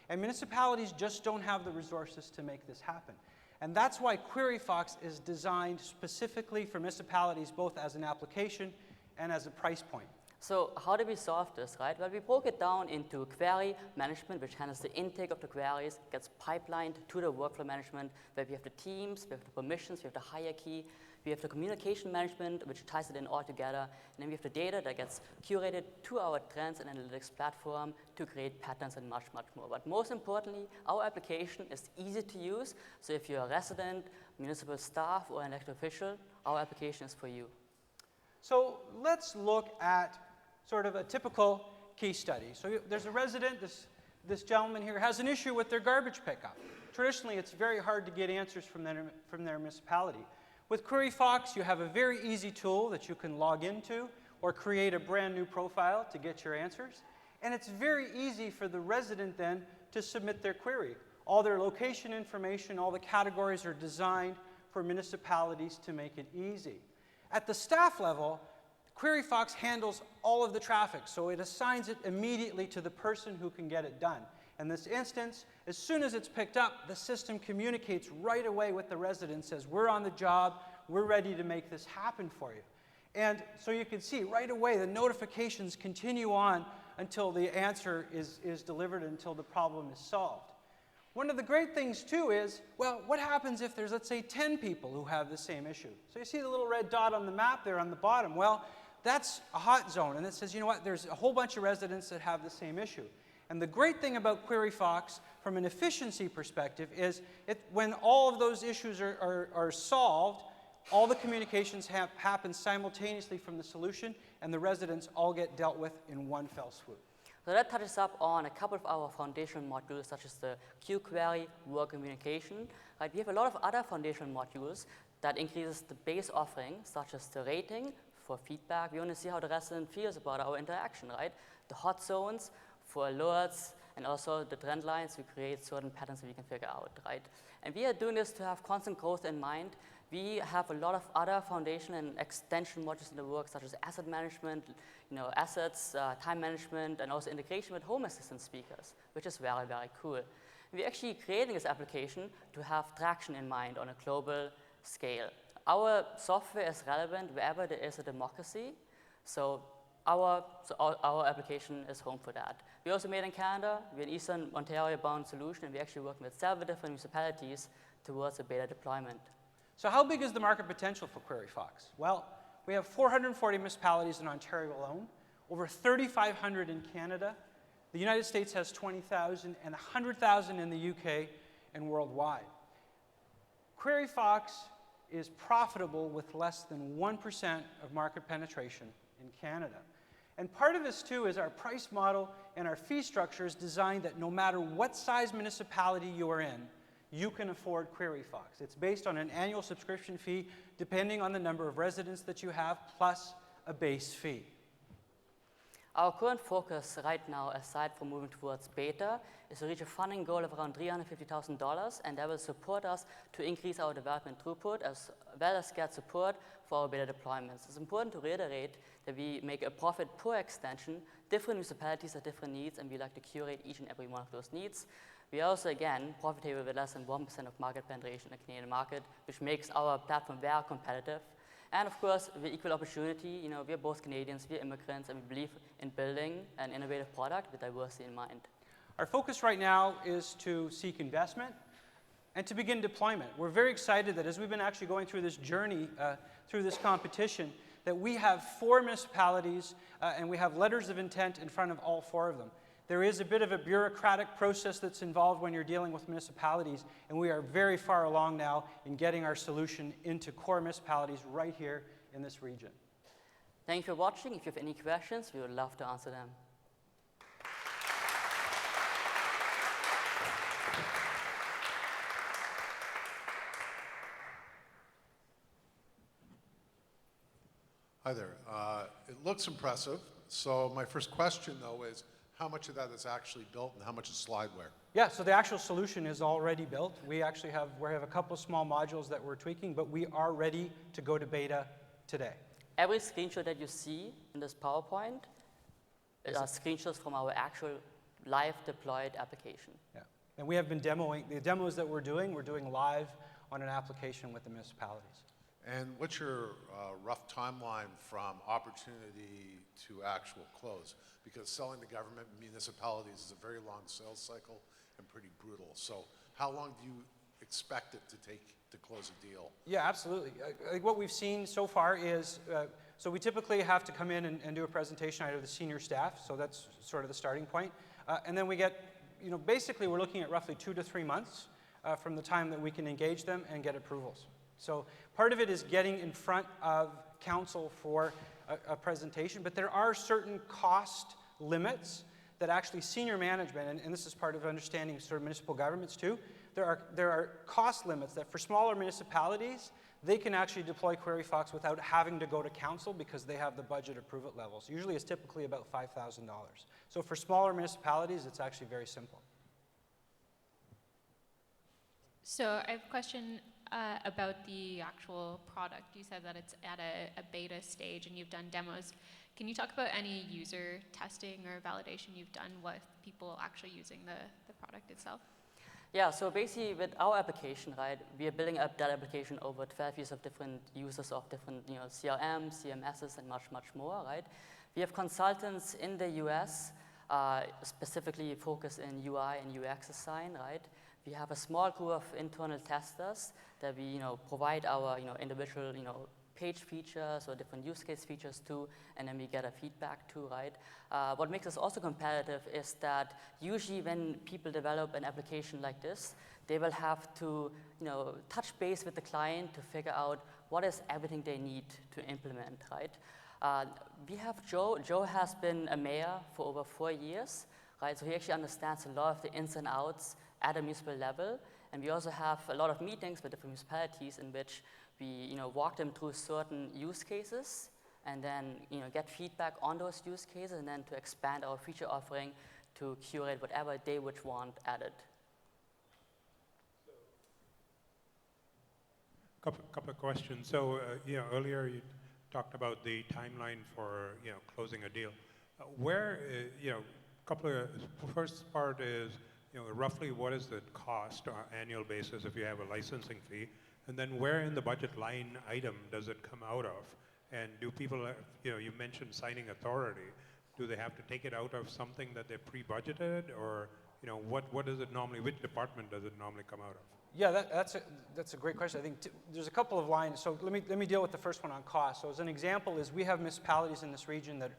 and municipalities just don't have the resources to make this happen. And that's why QueryFox is designed specifically for municipalities, both as an application and as a price point. So how do we solve this, right? Well, we broke it down into query management, which handles the intake of the queries, gets pipelined to the workflow management, where we have the teams, we have the permissions, we have the hierarchy, we have the communication management, which ties it in all together, and then we have the data that gets curated to our trends and analytics platform to create patterns and much, much more. But most importantly, our application is easy to use, so if you're a resident, municipal staff, or an elected official, our application is for you. So let's look at sort of a typical case study. So there's a resident, this gentleman here has an issue with their garbage pickup. Traditionally, it's very hard to get answers from their municipality. With QueryFox, you have a very easy tool that you can log into or create a brand new profile to get your answers. And it's very easy for the resident then to submit their query. All their location information, all the categories are designed for municipalities to make it easy. At the staff level, QueryFox handles all of the traffic, so it assigns it immediately to the person who can get it done. In this instance, as soon as it's picked up, the system communicates right away with the resident, says, we're on the job, we're ready to make this happen for you. And so you can see right away the notifications continue on until the answer is delivered, until the problem is solved. One of the great things too is, well, what happens if there's, let's say, 10 people who have the same issue? So you see the little red dot on the map there on the bottom. Well, that's a hot zone, and it says, you know what, there's a whole bunch of residents that have the same issue. And the great thing about QueryFox from an efficiency perspective is when all of those issues are solved, all the communications happen simultaneously from the solution, and the residents all get dealt with in one fell swoop. So that touches up on a couple of our foundational modules, such as the QQuery, work communication. Right? We have a lot of other foundational modules that increases the base offering, such as the rating for feedback. We want to see how the resident feels about our interaction, right? The hot zones for alerts, and also the trend lines to create certain patterns that we can figure out, right? And we are doing this to have constant growth in mind. We have a lot of other foundation and extension modules in the work, such as asset management, assets, time management, and also integration with Home Assistant speakers, which is very, very cool. We're actually creating this application to have traction in mind on a global scale. Our software is relevant wherever there is a democracy, so our application is home for that. We also made in Canada. We're an Eastern Ontario-bound solution, and we're actually working with several different municipalities towards a beta deployment. So how big is the market potential for QueryFox? Well, we have 440 municipalities in Ontario alone, over 3,500 in Canada. The United States has 20,000 and 100,000 in the UK and worldwide. QueryFox is profitable with less than 1% of market penetration in Canada. And part of this, too, is our price model and our fee structure is designed that no matter what size municipality you are in, you can afford QueryFox. It's based on an annual subscription fee depending on the number of residents that you have, plus a base fee. Our current focus right now, aside from moving towards beta, is to reach a funding goal of around $350,000, and that will support us to increase our development throughput as well as get support for our beta deployments. It's important to reiterate that we make a profit per extension. Different municipalities have different needs, and we like to curate each and every one of those needs. We are also, again, profitable with less than 1% of market penetration in the Canadian market, which makes our platform very competitive. And of course, we're equal opportunity. We're both Canadians, we're immigrants, and we believe in building an innovative product with diversity in mind. Our focus right now is to seek investment and to begin deployment. We're very excited that as we've been actually going through this journey, through this competition, that we have 4 municipalities and we have letters of intent in front of all 4 of them. There is a bit of a bureaucratic process that's involved when you're dealing with municipalities, and we are very far along now in getting our solution into core municipalities right here in this region. Thank you for watching. If you have any questions, we would love to answer them. Hi there. It looks impressive. So my first question, though, is how much of that is actually built and how much is slideware? Yeah, so the actual solution is already built. We actually have a couple of small modules that we're tweaking, but we are ready to go to beta today. Every screenshot that you see in this PowerPoint are screenshots from our actual live deployed application. Yeah, and we have been demoing, the demos that we're doing live on an application with the municipalities. And what's your rough timeline from opportunity to actual close? Because selling to government and municipalities is a very long sales cycle and pretty brutal. So how long do you expect it to take to close a deal? Yeah, absolutely. I think what we've seen so far is, so we typically have to come in and do a presentation out of the senior staff, so that's sort of the starting point. And then we get, basically we're looking at roughly 2 to 3 months from the time that we can engage them and get approvals. So part of it is getting in front of council for a presentation, but there are certain cost limits that actually senior management, and this is part of understanding sort of municipal governments too, there are cost limits that for smaller municipalities, they can actually deploy QueryFox without having to go to council because they have the budget approval levels. Usually it's typically about $5,000. So for smaller municipalities, it's actually very simple. So I have a question about the actual product. You said that it's at a beta stage and you've done demos. Can you talk about any user testing or validation you've done with people actually using the product itself? Yeah, so basically with our application, right, we are building up that application over 12 years of different users of different, CRMs, CMSs, and much, much more, right? We have consultants in the US, specifically focused in UI and UX design, right? We have a small group of internal testers that we, provide our, individual, page features or different use case features to, and then we get a feedback too, right? What makes us also competitive is that usually when people develop an application like this, they will have to, touch base with the client to figure out what is everything they need to implement, right? We have Joe. Joe has been a mayor for over 4 years, right? So he actually understands a lot of the ins and outs at a municipal level. And we also have a lot of meetings with different municipalities in which we, walk them through certain use cases and then, get feedback on those use cases and then to expand our feature offering to curate whatever they would want added. Couple of questions. So, earlier you talked about the timeline for, closing a deal. First part is, roughly what is the cost on an annual basis if you have a licensing fee? And then where in the budget line item does it come out of? And do people, you mentioned signing authority. Do they have to take it out of something that they pre-budgeted? Or, what does it normally, which department does it normally come out of? Yeah, that's a great question. I think there's a couple of lines. So let me deal with the first one on cost. So as an example is we have municipalities in this region that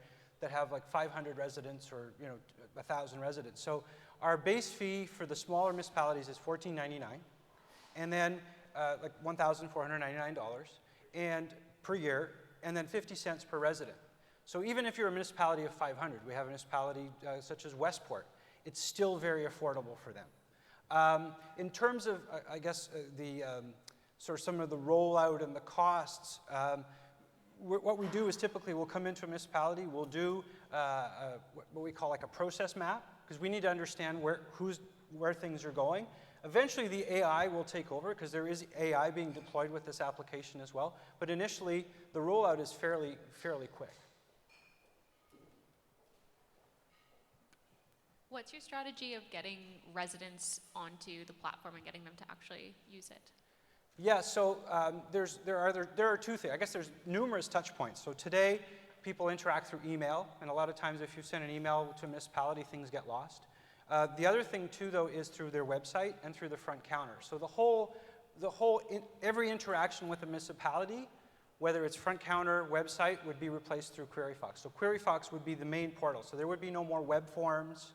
have like 500 residents or 1,000 residents. So our base fee for the smaller municipalities is $14.99, and then like $1,499 and per year, and then 50 cents per resident. So even if you're a municipality of 500, we have a municipality such as Westport, it's still very affordable for them. In terms of, I guess, sort of some of the rollout and the costs, what we do is typically we'll come into a municipality, we'll do what we call like a process map, because we need to understand where things are going. Eventually the AI will take over, because there is AI being deployed with this application as well. But initially, the rollout is fairly quick. What's your strategy of getting residents onto the platform and getting them to actually use it? Yeah, so there are two things. I guess there's numerous touch points. So today, people interact through email, and a lot of times if you send an email to a municipality, things get lost. The other thing too, though, is through their website and through the front counter. So every interaction with a municipality, whether it's front counter, website, would be replaced through QueryFox. So QueryFox would be the main portal. So there would be no more web forms.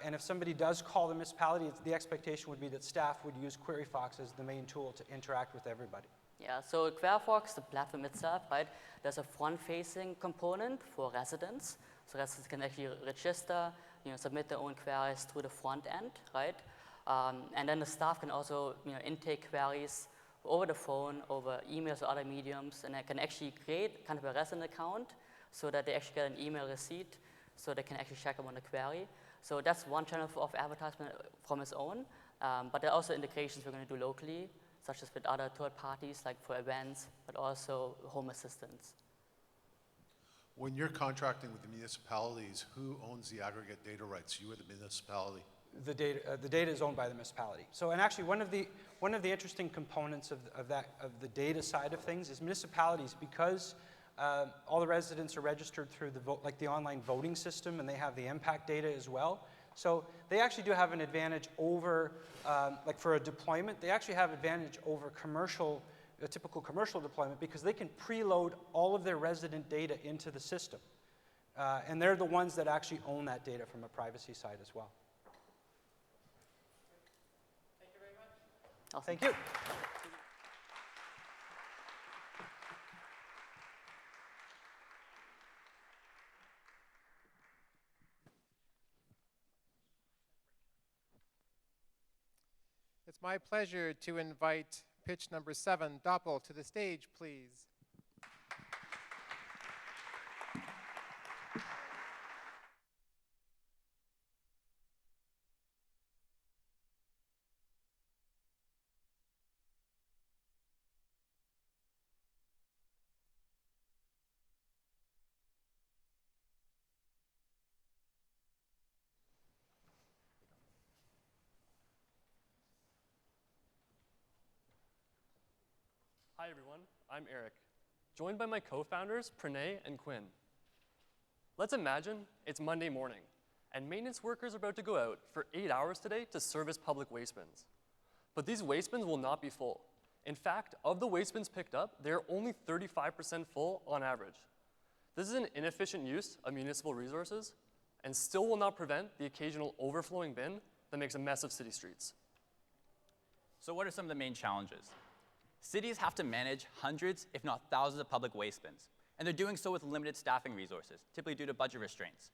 And if somebody does call the municipality, the expectation would be that staff would use QueryFox as the main tool to interact with everybody. Yeah, so QueryFox, the platform itself, right, there's a front-facing component for residents. So residents can actually register, submit their own queries through the front end, right? And then the staff can also, intake queries over the phone, over emails or other mediums, and they can actually create kind of a resident account so that they actually get an email receipt so they can actually check up on the query. So that's one channel of advertisement from its own, but there are also integrations we're going to do locally, such as with other third parties, like for events, but also home assistants. When you're contracting with the municipalities, who owns the aggregate data rights, you or the municipality? The data is owned by the municipality. So, and actually, one of the interesting components of the data side of things is municipalities, because all the residents are registered through the online voting system, and they have the impact data as well. So they actually do have an advantage over, like for a deployment, they actually have advantage over a typical commercial deployment, because they can preload all of their resident data into the system. And they're the ones that actually own that data from a privacy side as well. Thank you very much. Awesome. Thank you. It's my pleasure to invite pitch number 7, Doppel, to the stage, please. Hi everyone, I'm Eric, joined by my co-founders, Pranay and Quinn. Let's imagine it's Monday morning, and maintenance workers are about to go out for 8 hours today to service public waste bins. But these waste bins will not be full. In fact, of the waste bins picked up, they are only 35% full on average. This is an inefficient use of municipal resources, and still will not prevent the occasional overflowing bin that makes a mess of city streets. So what are some of the main challenges? Cities have to manage hundreds, if not thousands, of public waste bins, and they're doing so with limited staffing resources, typically due to budget restraints.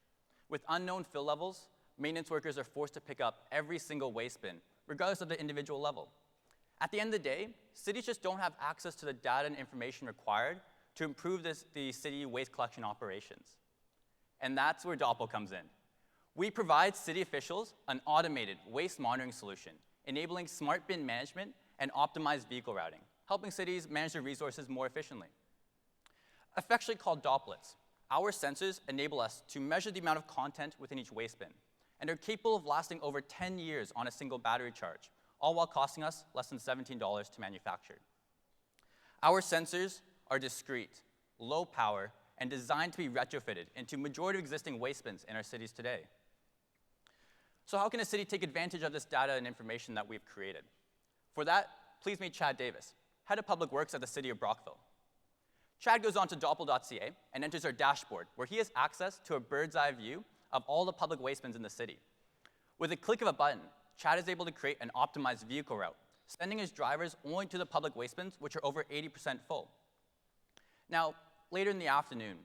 With unknown fill levels, maintenance workers are forced to pick up every single waste bin, regardless of the individual level. At the end of the day, cities just don't have access to the data and information required to improve the city waste collection operations. And that's where Doppel comes in. We provide city officials an automated waste monitoring solution, enabling smart bin management and optimized vehicle routing. helping cities manage their resources more efficiently. Affectionately called Dopplets, our sensors enable us to measure the amount of content within each waste bin, and are capable of lasting over 10 years on a single battery charge, all while costing us less than $17 to manufacture. Our sensors are discrete, low power, and designed to be retrofitted into majority of existing waste bins in our cities today. So how can a city take advantage of this data and information that we've created? For that, please meet Chad Davis, Head of Public Works at the City of Brockville. Chad goes on to doppel.ca and enters our dashboard, where he has access to a bird's eye view of all the public waste bins in the city. With a click of a button, Chad is able to create an optimized vehicle route, sending his drivers only to the public waste bins, which are over 80% full. Now, later in the afternoon,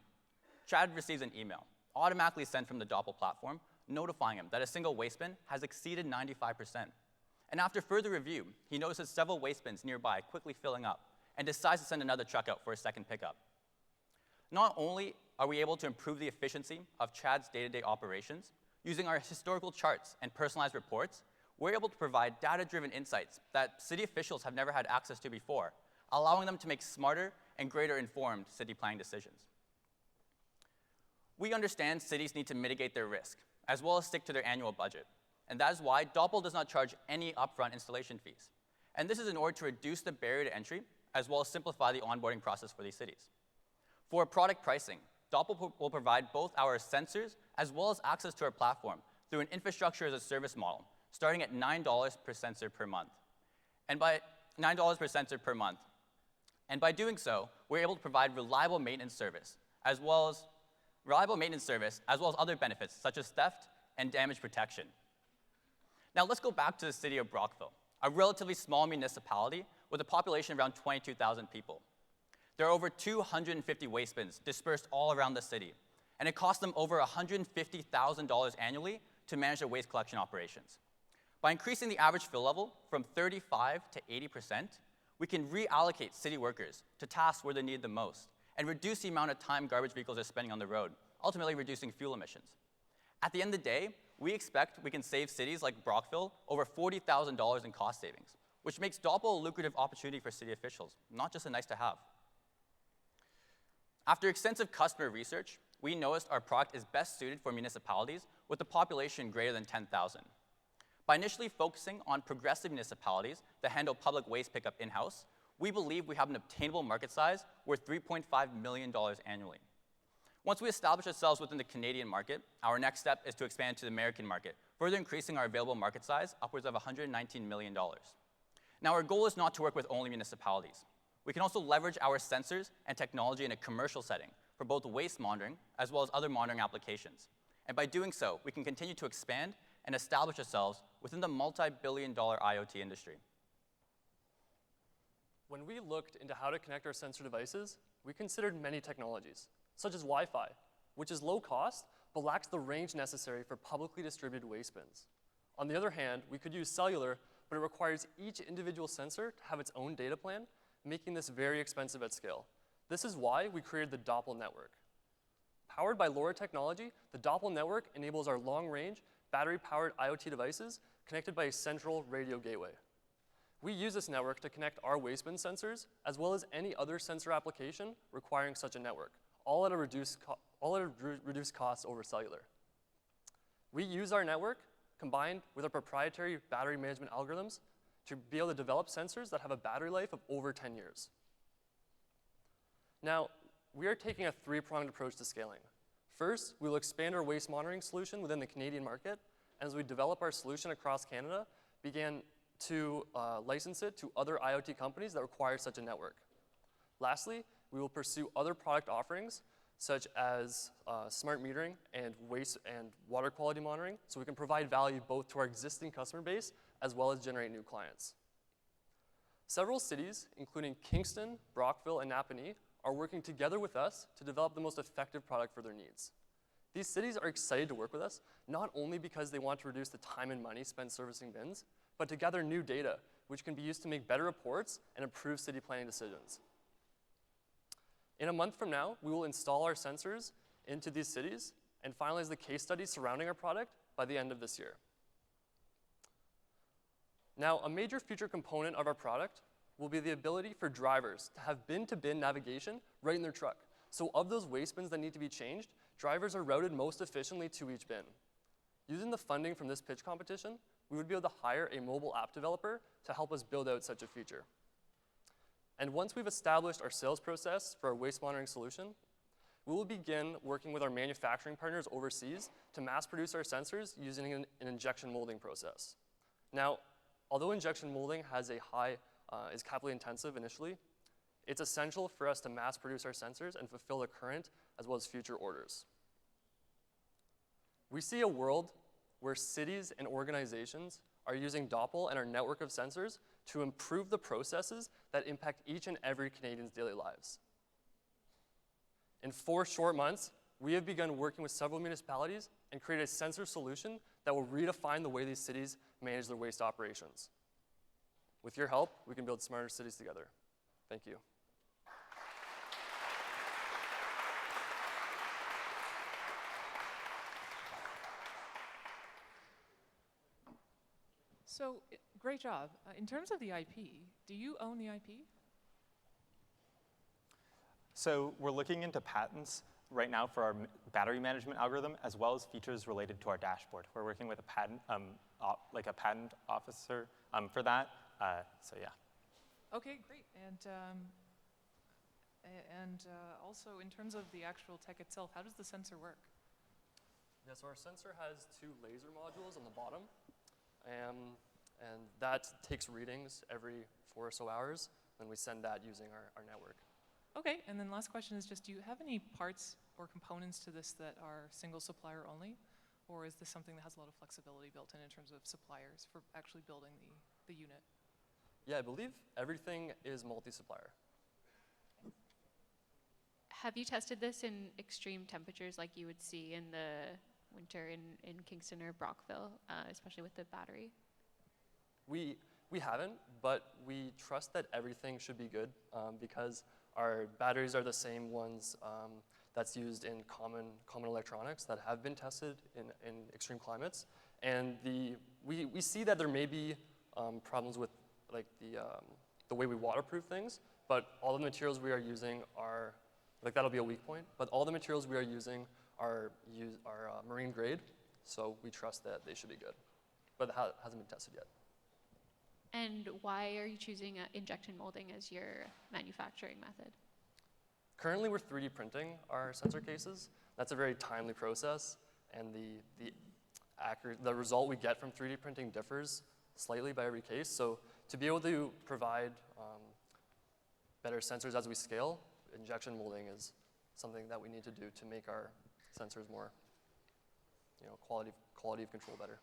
Chad receives an email, automatically sent from the Doppel platform, notifying him that a single waste bin has exceeded 95%. And after further review, he notices several waste bins nearby quickly filling up, and decides to send another truck out for a second pickup. Not only are we able to improve the efficiency of Chad's day-to-day operations, using our historical charts and personalized reports, we're able to provide data-driven insights that city officials have never had access to before, allowing them to make smarter and greater informed city planning decisions. We understand cities need to mitigate their risk, as well as stick to their annual budget. And that is why Doppel does not charge any upfront installation fees. And this is in order to reduce the barrier to entry, as well as simplify the onboarding process for these cities. For product pricing, Doppel will provide both our sensors as well as access to our platform through an infrastructure as a service model, starting at $9 per sensor per month. And by $9 per sensor per month. And by doing so, we're able to provide reliable maintenance service, as well as other benefits, such as theft and damage protection. Now let's go back to the city of Brockville, a relatively small municipality with a population of around 22,000 people. There are over 250 waste bins dispersed all around the city, and it costs them over $150,000 annually to manage their waste collection operations. By increasing the average fill level from 35 to 80%, we can reallocate city workers to tasks where they're needed the most, and reduce the amount of time garbage vehicles are spending on the road, ultimately reducing fuel emissions. At the end of the day, we expect we can save cities like Brockville over $40,000 in cost savings, which makes Doppel a lucrative opportunity for city officials, not just a nice to have. After extensive customer research, we noticed our product is best suited for municipalities with a population greater than 10,000. By initially focusing on progressive municipalities that handle public waste pickup in-house, we believe we have an obtainable market size worth $3.5 million annually. Once we establish ourselves within the Canadian market, our next step is to expand to the American market, further increasing our available market size upwards of $119 million. Now, our goal is not to work with only municipalities. We can also leverage our sensors and technology in a commercial setting for both waste monitoring as well as other monitoring applications. And by doing so, we can continue to expand and establish ourselves within the multi-billion-dollar IoT industry. When we looked into how to connect our sensor devices, we considered many technologies, such as Wi-Fi, which is low cost, but lacks the range necessary for publicly distributed waste bins. On the other hand, we could use cellular, but it requires each individual sensor to have its own data plan, making this very expensive at scale. This is why we created the Doppel network. Powered by LoRa technology, the Doppel network enables our long-range, battery-powered IoT devices connected by a central radio gateway. We use this network to connect our waste bin sensors, as well as any other sensor application requiring such a network, all at a reduced cost over cellular. We use our network combined with our proprietary battery management algorithms to be able to develop sensors that have a battery life of over 10 years. Now, we are taking a three-pronged approach to scaling. First, we will expand our waste monitoring solution within the Canadian market, and as we develop our solution across Canada, begin to license it to other IoT companies that require such a network. Lastly, we will pursue other product offerings, such as smart metering and waste and water quality monitoring, so we can provide value both to our existing customer base as well as generate new clients. Several cities, including Kingston, Brockville, and Napanee, are working together with us to develop the most effective product for their needs. These cities are excited to work with us, not only because they want to reduce the time and money spent servicing bins, but to gather new data, which can be used to make better reports and improve city planning decisions. In a month from now, we will install our sensors into these cities and finalize the case studies surrounding our product by the end of this year. Now, a major future component of our product will be the ability for drivers to have bin-to-bin navigation right in their truck. So of those waste bins that need to be changed, drivers are routed most efficiently to each bin. Using the funding from this pitch competition, we would be able to hire a mobile app developer to help us build out such a feature. And once we've established our sales process for our waste monitoring solution, we will begin working with our manufacturing partners overseas to mass produce our sensors using an injection molding process. Now, although injection molding has a high, is capitally intensive initially, it's essential for us to mass produce our sensors and fulfill the current as well as future orders. We see a world where cities and organizations are using Doppel and our network of sensors to improve the processes that impact each and every Canadian's daily lives. In 4 short months, we have begun working with several municipalities and created a sensor solution that will redefine the way these cities manage their waste operations. With your help, we can build smarter cities together. Thank you. So, great job. In terms of the IP, do you own the IP? So we're looking into patents right now for our battery management algorithm, as well as features related to our dashboard. We're working with a patent, like a patent officer for that. So yeah. Okay, great. And also, in terms of the actual tech itself, how does the sensor work? Yeah, so our sensor has 2 laser modules on the bottom, and that takes readings every 4 or so hours, and we send that using our network. Okay, and then last question is just, do you have any parts or components to this that are single supplier only? Or is this something that has a lot of flexibility built in terms of suppliers for actually building the unit? Yeah, I believe everything is multi-supplier. Have you tested this in extreme temperatures like you would see in the winter in Kingston or Brockville, especially with the battery? We haven't, but we trust that everything should be good because our batteries are the same ones that's used in common electronics that have been tested in extreme climates. And we see that there may be problems with like the way we waterproof things, but all the materials we are using are, like that'll be a weak point, but all the materials we are using are marine grade, so we trust that they should be good. But it hasn't been tested yet. And why are you choosing injection molding as your manufacturing method? Currently, we're 3D printing our sensor cases. That's a very timely process, and the result we get from 3D printing differs slightly by every case. So to be able to provide better sensors as we scale, injection molding is something that we need to do to make our sensors more, quality of control better.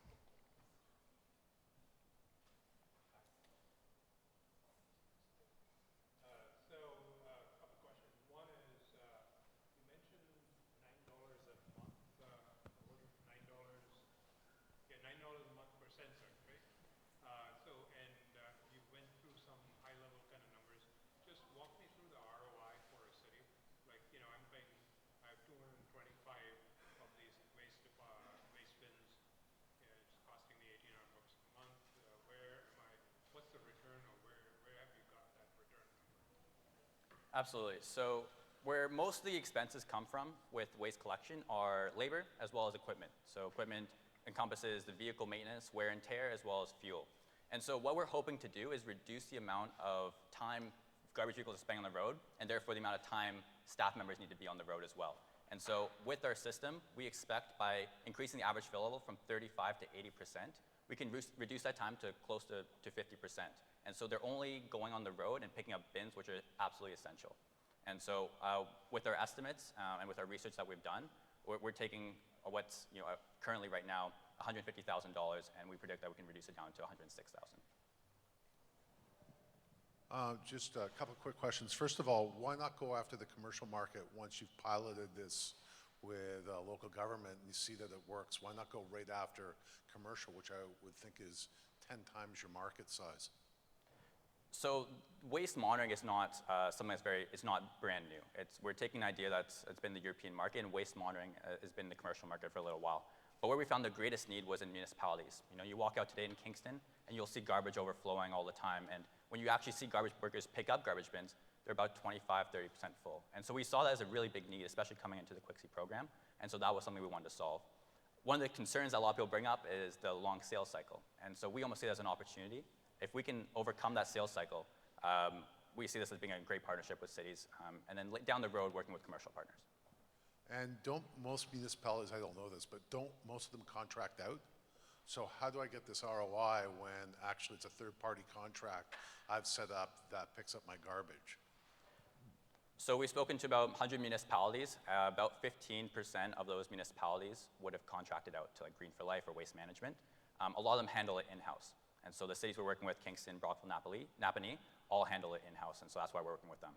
Absolutely. So where most of the expenses come from with waste collection are labor as well as equipment. So equipment encompasses the vehicle maintenance, wear and tear, as well as fuel. And so what we're hoping to do is reduce the amount of time garbage vehicles are spending on the road, and therefore the amount of time staff members need to be on the road as well. And so with our system, we expect by increasing the average fill level from 35 to 80%, we can reduce that time to close to 50%. And so they're only going on the road and picking up bins, which are absolutely essential. And so with our estimates and with our research that we've done, we're taking what's currently right now $150,000, and we predict that we can reduce it down to $106,000. Just a couple quick questions. First of all, why not go after the commercial market once you've piloted this with local government and you see that it works? Why not go right after commercial, which I would think is 10 times your market size? So waste monitoring is not something it's not brand new. We're taking an idea it's been the European market, and waste monitoring has been the commercial market for a little while. But where we found the greatest need was in municipalities. You walk out today in Kingston, and you'll see garbage overflowing all the time, and when you actually see garbage workers pick up garbage bins, they're about 25, 30% full. And so we saw that as a really big need, especially coming into the Quixie program. And so that was something we wanted to solve. One of the concerns that a lot of people bring up is the long sales cycle. And so we almost see that as an opportunity. If we can overcome that sales cycle, we see this as being a great partnership with cities, and then down the road, working with commercial partners. And don't most municipalities, I don't know this, but don't most of them contract out? So how do I get this ROI when actually it's a third-party contract I've set up that picks up my garbage? So we've spoken to about 100 municipalities. About 15% of those municipalities would have contracted out to like Green for Life or Waste Management. A lot of them handle it in-house. And so the cities we're working with, Kingston, Brockville, Napanee, all handle it in-house. And so that's why we're working with them.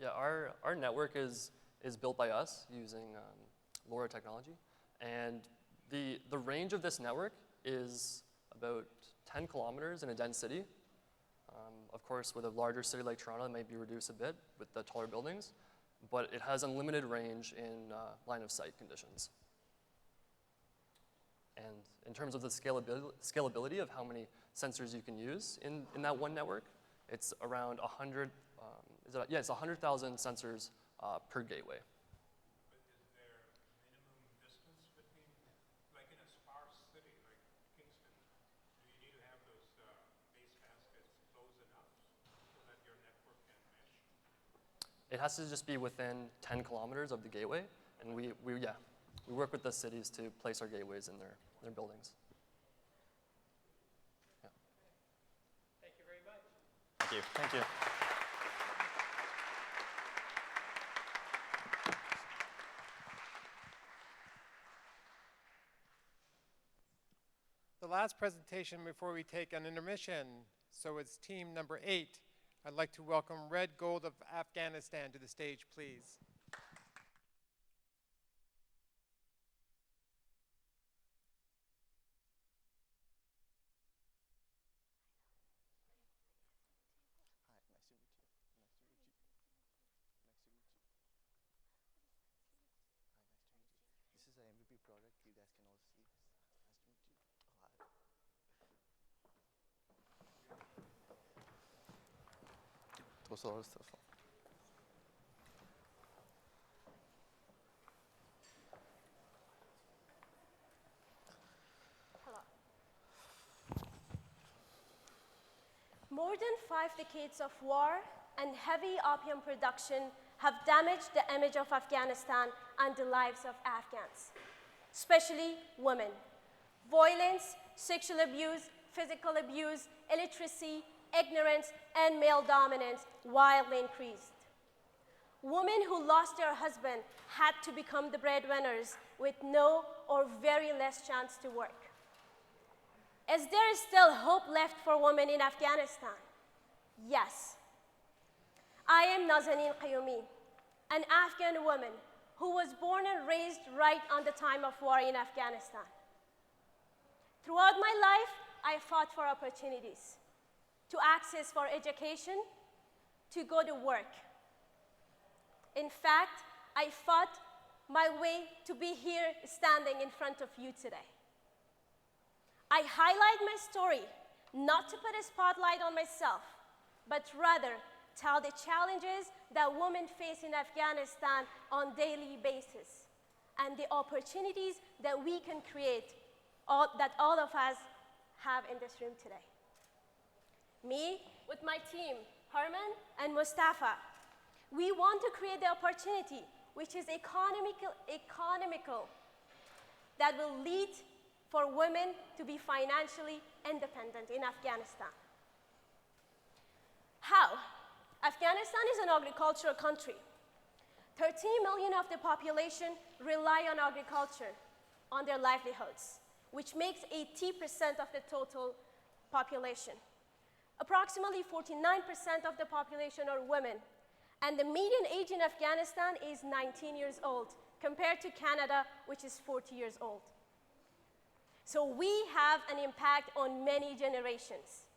Yeah, our network is built by us using LoRa technology. And the range of this network is about 10 kilometers in a dense city. Of course, with a larger city like Toronto, it may be reduced a bit with the taller buildings, but it has unlimited range in line of sight conditions. And in terms of the scalability of how many sensors you can use in that one network, it's around 100, it's 100,000 sensors per gateway. But is there a minimum distance between, like in a sparse city like Kingston, do you need to have those base baskets close enough so that your network can mesh? It has to just be within 10 kilometers of the gateway, and we work with the cities to place our gateways in their buildings. Yeah. Thank you very much. Thank you. Thank you. The last presentation before we take an intermission, so it's team number 8. I'd like to welcome Red Gold of Afghanistan to the stage, please. This is an MVP product you guys can all see. Nice to meet you. Hi. Throws a lot of stuff on. Hello. More than 5 decades of war and heavy opium production have damaged the image of Afghanistan and the lives of Afghans, especially women. Violence, sexual abuse, physical abuse, illiteracy, ignorance, and male dominance wildly increased. Women who lost their husband had to become the breadwinners with no or very less chance to work. Is there still hope left for women in Afghanistan? Yes. I am Nazanin Qayoumi, an Afghan woman who was born and raised right on the time of war in Afghanistan. Throughout my life, I fought for opportunities, to access for education, to go to work. In fact, I fought my way to be here standing in front of you today. I highlight my story not to put a spotlight on myself, but rather tell the challenges that women face in Afghanistan on a daily basis and the opportunities that we can create, that all of us have in this room today. Me, with my team, Herman and Mustafa, we want to create the opportunity which is economical that will lead for women to be financially independent in Afghanistan. How? Afghanistan is an agricultural country. 13 million of the population rely on agriculture on their livelihoods, which makes 80% of the total population. Approximately 49% of the population are women, and the median age in Afghanistan is 19 years old, compared to Canada, which is 40 years old. So we have an impact on many generations.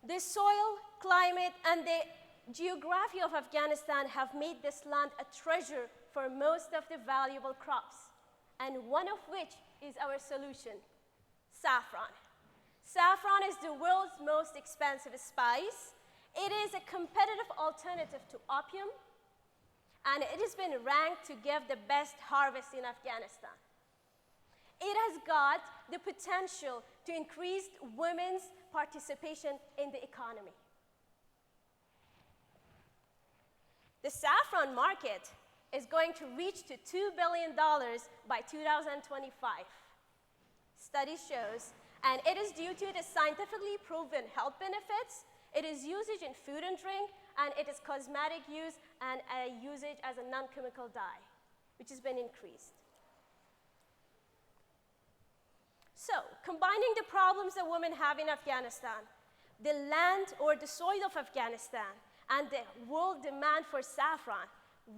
The soil, climate, and the geography of Afghanistan have made this land a treasure for most of the valuable crops, and one of which is our solution, saffron. Saffron is the world's most expensive spice. It is a competitive alternative to opium, and it has been ranked to give the best harvest in Afghanistan. It has got the potential to increase women's participation in the economy. The saffron market is going to reach to $2 billion by 2025. Study shows, and it is due to the scientifically proven health benefits, it is usage in food and drink, and it is cosmetic use and a usage as a non-chemical dye, which has been increased. So, combining the problems that women have in Afghanistan, the land or the soil of Afghanistan, and the world demand for saffron,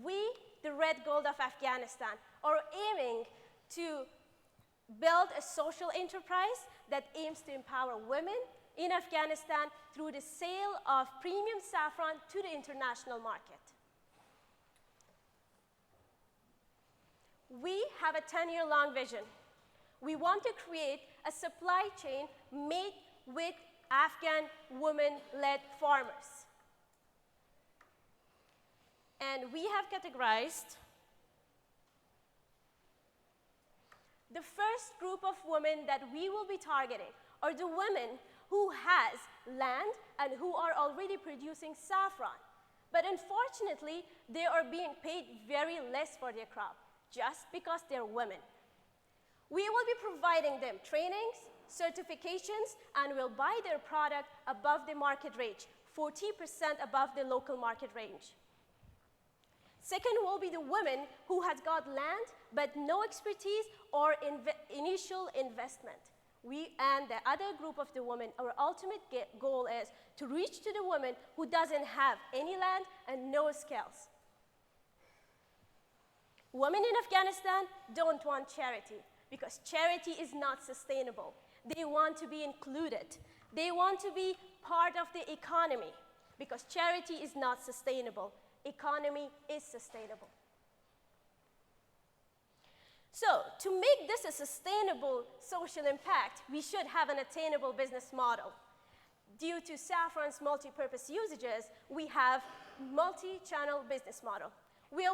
we, the Red Gold of Afghanistan, are aiming to build a social enterprise that aims to empower women in Afghanistan through the sale of premium saffron to the international market. We have a 10-year-long vision. We want to create a supply chain made with Afghan women-led farmers. And we have categorized the first group of women that we will be targeting are the women who has land and who are already producing saffron. But unfortunately, they are being paid very less for their crop, just because they're women. We will be providing them trainings, certifications, and will buy their product above the market range, 40% above the local market range. Second will be the women who has got land but no expertise or initial investment. We and the other group of the women, our ultimate goal is to reach to the woman who doesn't have any land and no skills. Women in Afghanistan don't want charity because charity is not sustainable. They want to be included. They want to be part of the economy because charity is not sustainable. Economy is sustainable. So, to make this a sustainable social impact, we should have an attainable business model. Due to saffron's multi-purpose usages, we have multi-channel business model. We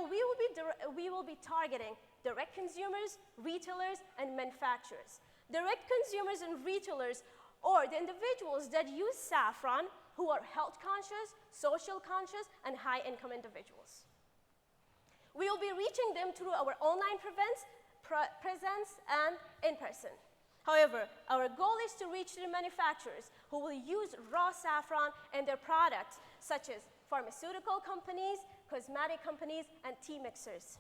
will be targeting direct consumers, retailers, and manufacturers. Direct consumers and retailers are the individuals that use saffron who are health conscious, social conscious, and high-income individuals. We will be reaching them through our online presence and in person. However, our goal is to reach the manufacturers who will use raw saffron in their products, such as pharmaceutical companies, cosmetic companies, and tea mixers.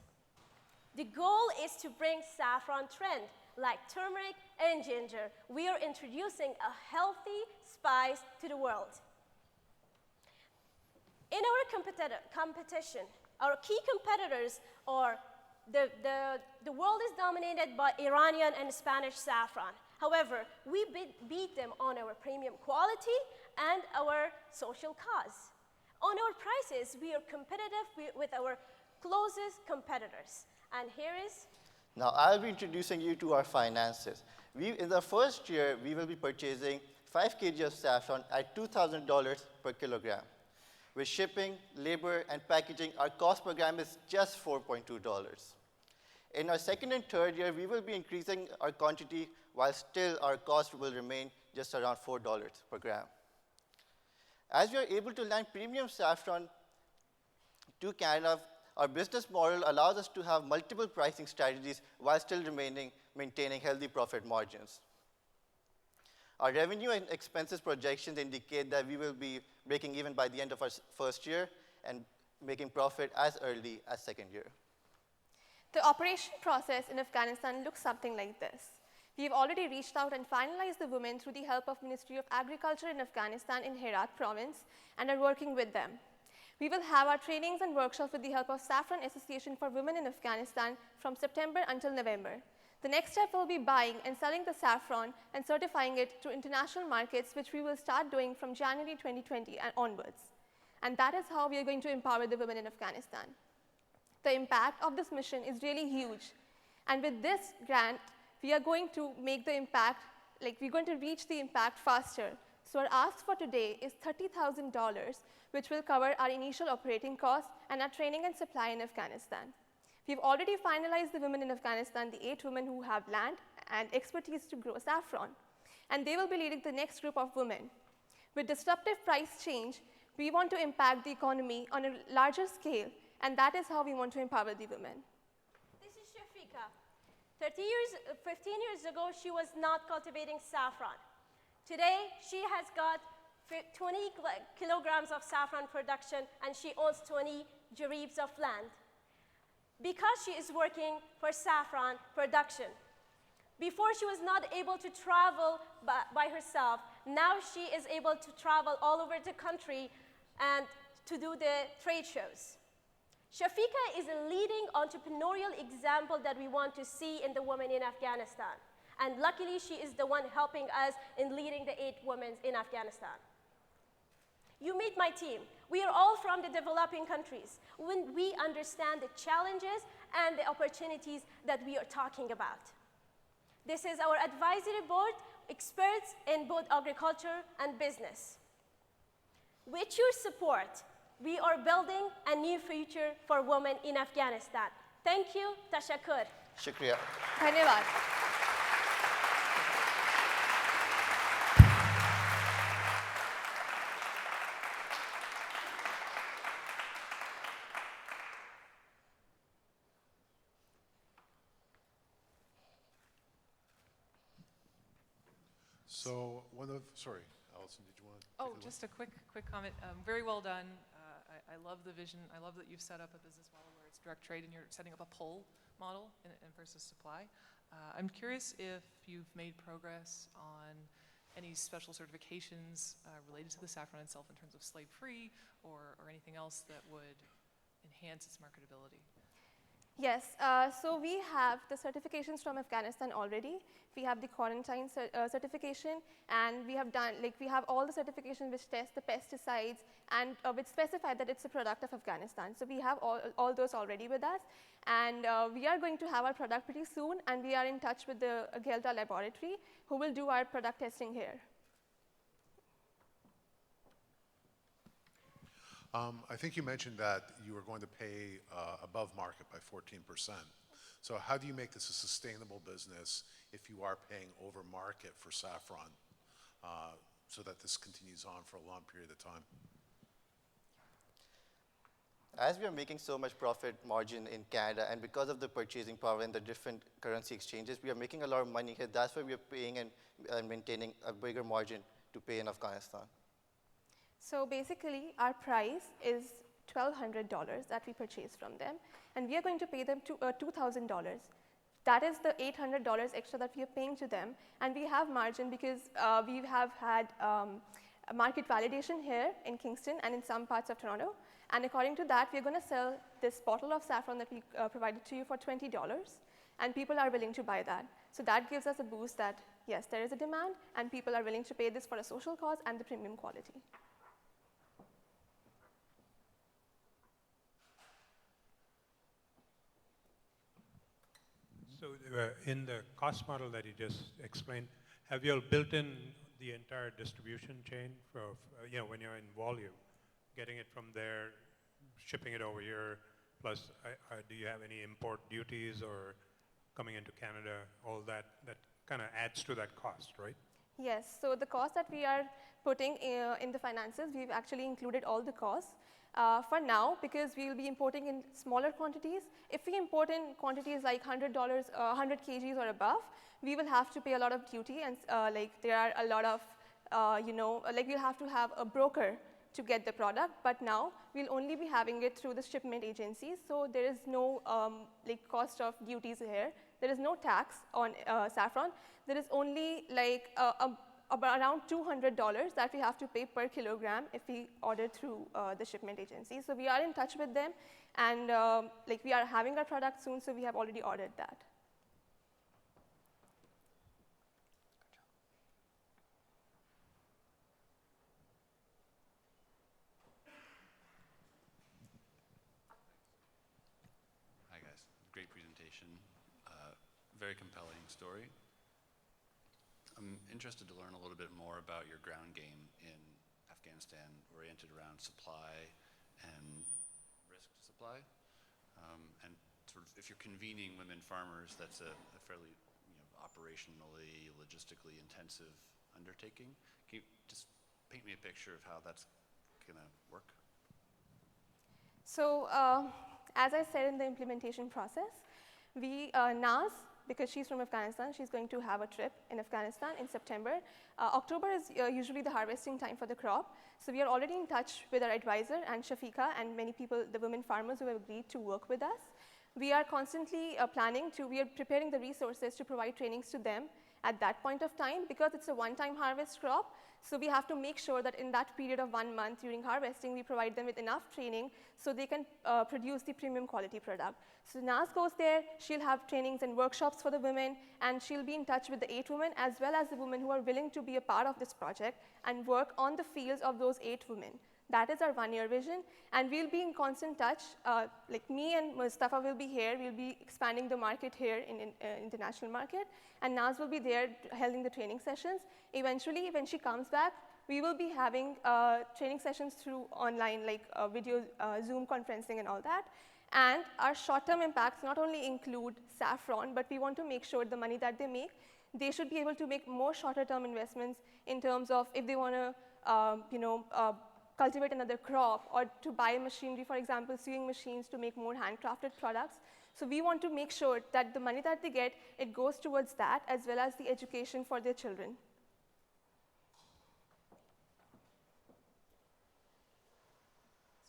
The goal is to bring saffron trend, like turmeric and ginger. We are introducing a healthy spice to the world. In our competition, our key competitors are the world is dominated by Iranian and Spanish saffron. However, we beat them on our premium quality and our social cause. On our prices, we are competitive with our closest competitors. And here is... Now, I'll be introducing you to our finances. In the first year, we will be purchasing 5 kg of saffron at $2,000 per kilogram. With shipping, labor, and packaging, our cost per gram is just $4.2. In our second and third year, we will be increasing our quantity, while still our cost will remain just around $4 per gram. As we are able to land premium saffron to Canada, our business model allows us to have multiple pricing strategies while still maintaining healthy profit margins. Our revenue and expenses projections indicate that we will be breaking even by the end of our first year and making profit as early as second year. The operation process in Afghanistan looks something like this. We have already reached out and finalized the women through the help of Ministry of Agriculture in Afghanistan in Herat province and are working with them. We will have our trainings and workshops with the help of Saffron Association for Women in Afghanistan from September until November. The next step will be buying and selling the saffron and certifying it to international markets, which we will start doing from January 2020 and onwards. And that is how we are going to empower the women in Afghanistan. The impact of this mission is really huge. And with this grant, we are going to make the impact, like we're going to reach the impact faster. So our ask for today is $30,000, which will cover our initial operating costs and our training and supply in Afghanistan. We've already finalized the women in Afghanistan, the 8 women who have land and expertise to grow saffron. And they will be leading the next group of women. With disruptive price change, we want to impact the economy on a larger scale, and that is how we want to empower the women. This is Shafika. 15 years ago, she was not cultivating saffron. Today, she has got 20 kilograms of saffron production, and she owns 20 jaribs of land. Because she is working for saffron production. Before, she was not able to travel by herself. Now she is able to travel all over the country and to do the trade shows. Shafika is a leading entrepreneurial example that we want to see in the women in Afghanistan. And luckily, she is the one helping us in leading the 8 women in Afghanistan. You meet my team. We are all from the developing countries. When we understand the challenges and the opportunities that we are talking about. This is our advisory board, experts in both agriculture and business. With your support, we are building a new future for women in Afghanistan. Thank you. Tashakkur. Shukriya. Dhanyavad. So sorry, Alison, did you want to? Oh, just a quick comment. Very well done. I love the vision. I love that you've set up a business model where it's direct trade and you're setting up a pull model versus supply. I'm curious if you've made progress on any special certifications related to the saffron itself in terms of slave-free or anything else that would enhance its marketability. Yes, so we have the certifications from Afghanistan already. We have the quarantine certification, and we have done, we have all the certifications which test the pesticides and which specify that it's a product of Afghanistan. So we have all those already with us, and we are going to have our product pretty soon, and we are in touch with the Gelta laboratory who will do our product testing here. I think you mentioned that you were going to pay above market by 14%. So how do you make this a sustainable business if you are paying over market for saffron so that this continues on for a long period of time? As we are making so much profit margin in Canada, and because of the purchasing power and the different currency exchanges, we are making a lot of money here. That's why we are paying and maintaining a bigger margin to pay in Afghanistan. So basically, our price is $1,200 that we purchase from them, and we are going to pay them $2,000. That is the $800 extra that we are paying to them, and we have margin because we have had a market validation here in Kingston and in some parts of Toronto, and according to that, we are going to sell this bottle of saffron that we provided to you for $20, and people are willing to buy that. So that gives us a boost that, yes, there is a demand, and people are willing to pay this for a social cause and the premium quality. So in the cost model that you just explained, have you all built in the entire distribution chain for, when you're in volume, getting it from there, shipping it over here, plus do you have any import duties or coming into Canada, all that kind of adds to that cost, right? Yes, so the cost that we are putting in the finances, we've actually included all the costs. For now, because we will be importing in smaller quantities, if we import in quantities like $100 kgs or above, we will have to pay a lot of duty, and there are a lot of, we'll have to have a broker to get the product, but now we'll only be having it through the shipment agencies, so there is no cost of duties here. There is no tax on saffron. There is only around $200 that we have to pay per kilogram if we order through the shipment agency. So we are in touch with them, and we are having our product soon, so we have already ordered that. great presentation, very compelling story. I'm interested to learn a little bit more about your ground game in Afghanistan, oriented around supply and risk to supply. And sort of if you're convening women farmers, that's a fairly operationally, logistically intensive undertaking. Can you just paint me a picture of how that's going to work? So as I said in the implementation process, Naz, because she's from Afghanistan, she's going to have a trip in Afghanistan in September. October is usually the harvesting time for the crop. So we are already in touch with our advisor and Shafiqa and many people, the women farmers who have agreed to work with us. We are constantly we are preparing the resources to provide trainings to them at that point of time because it's a one-time harvest crop. So we have to make sure that in that period of 1 month during harvesting, we provide them with enough training so they can produce the premium quality product. So Naz goes there, she'll have trainings and workshops for the women, and she'll be in touch with the 8 women as well as the women who are willing to be a part of this project and work on the fields of those 8 women. That is our 1-year vision, and we'll be in constant touch. Like me and Mustafa will be here. We'll be expanding the market here in international market, and Naz will be there holding the training sessions. Eventually, when she comes back, we will be having training sessions through online, like video, Zoom conferencing and all that. And our short-term impacts not only include saffron, but we want to make sure the money that they make, they should be able to make more shorter-term investments in terms of if they want to, cultivate another crop or to buy machinery, for example, sewing machines to make more handcrafted products. So we want to make sure that the money that they get, it goes towards that as well as the education for their children.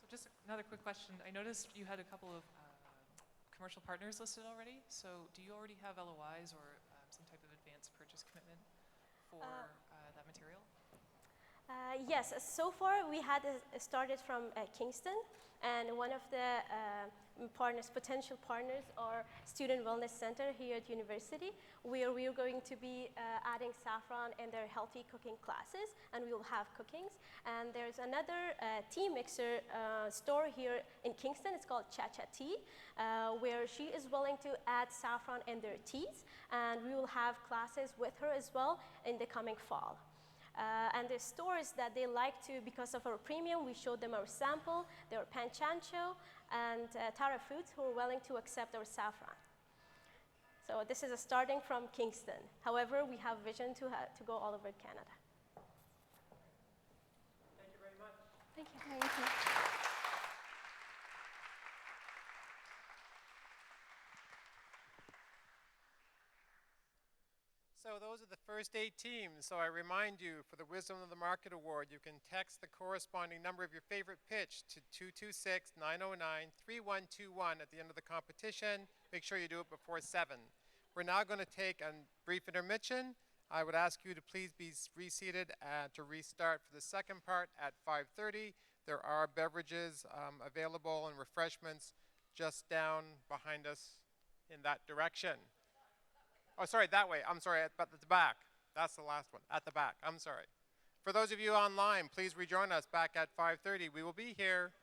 So just another quick question. I noticed you had a couple of commercial partners listed already. So do you already have LOIs or some type of advanced purchase commitment for that material? Yes, so far we had started from Kingston, and one of the potential partners are Student Wellness Center here at university, where we are going to be adding saffron in their healthy cooking classes, and we will have cookings. And there's another tea mixer store here in Kingston. It's called Cha-Cha Tea, where she is willing to add saffron in their teas, and we will have classes with her as well in the coming fall. And the stores that they like to, because of our premium, we showed them our sample. They are Panchancho and Tara Foods, who are willing to accept our saffron. So this is starting from Kingston. However, we have vision to go all over Canada. Thank you very much. Thank you. Thank you. So those are the first 8 teams. So I remind you, for the Wisdom of the Market Award, you can text the corresponding number of your favorite pitch to 226-909-3121 at the end of the competition. Make sure you do it before 7. We're now going to take a brief intermission. I would ask you to please be reseated and to restart for the second part at 5:30. There are beverages available and refreshments just down behind us in that direction. Oh, sorry, that way. I'm sorry, but at the back. That's the last one, at the back. I'm sorry. For those of you online, please rejoin us back at 5:30. We will be here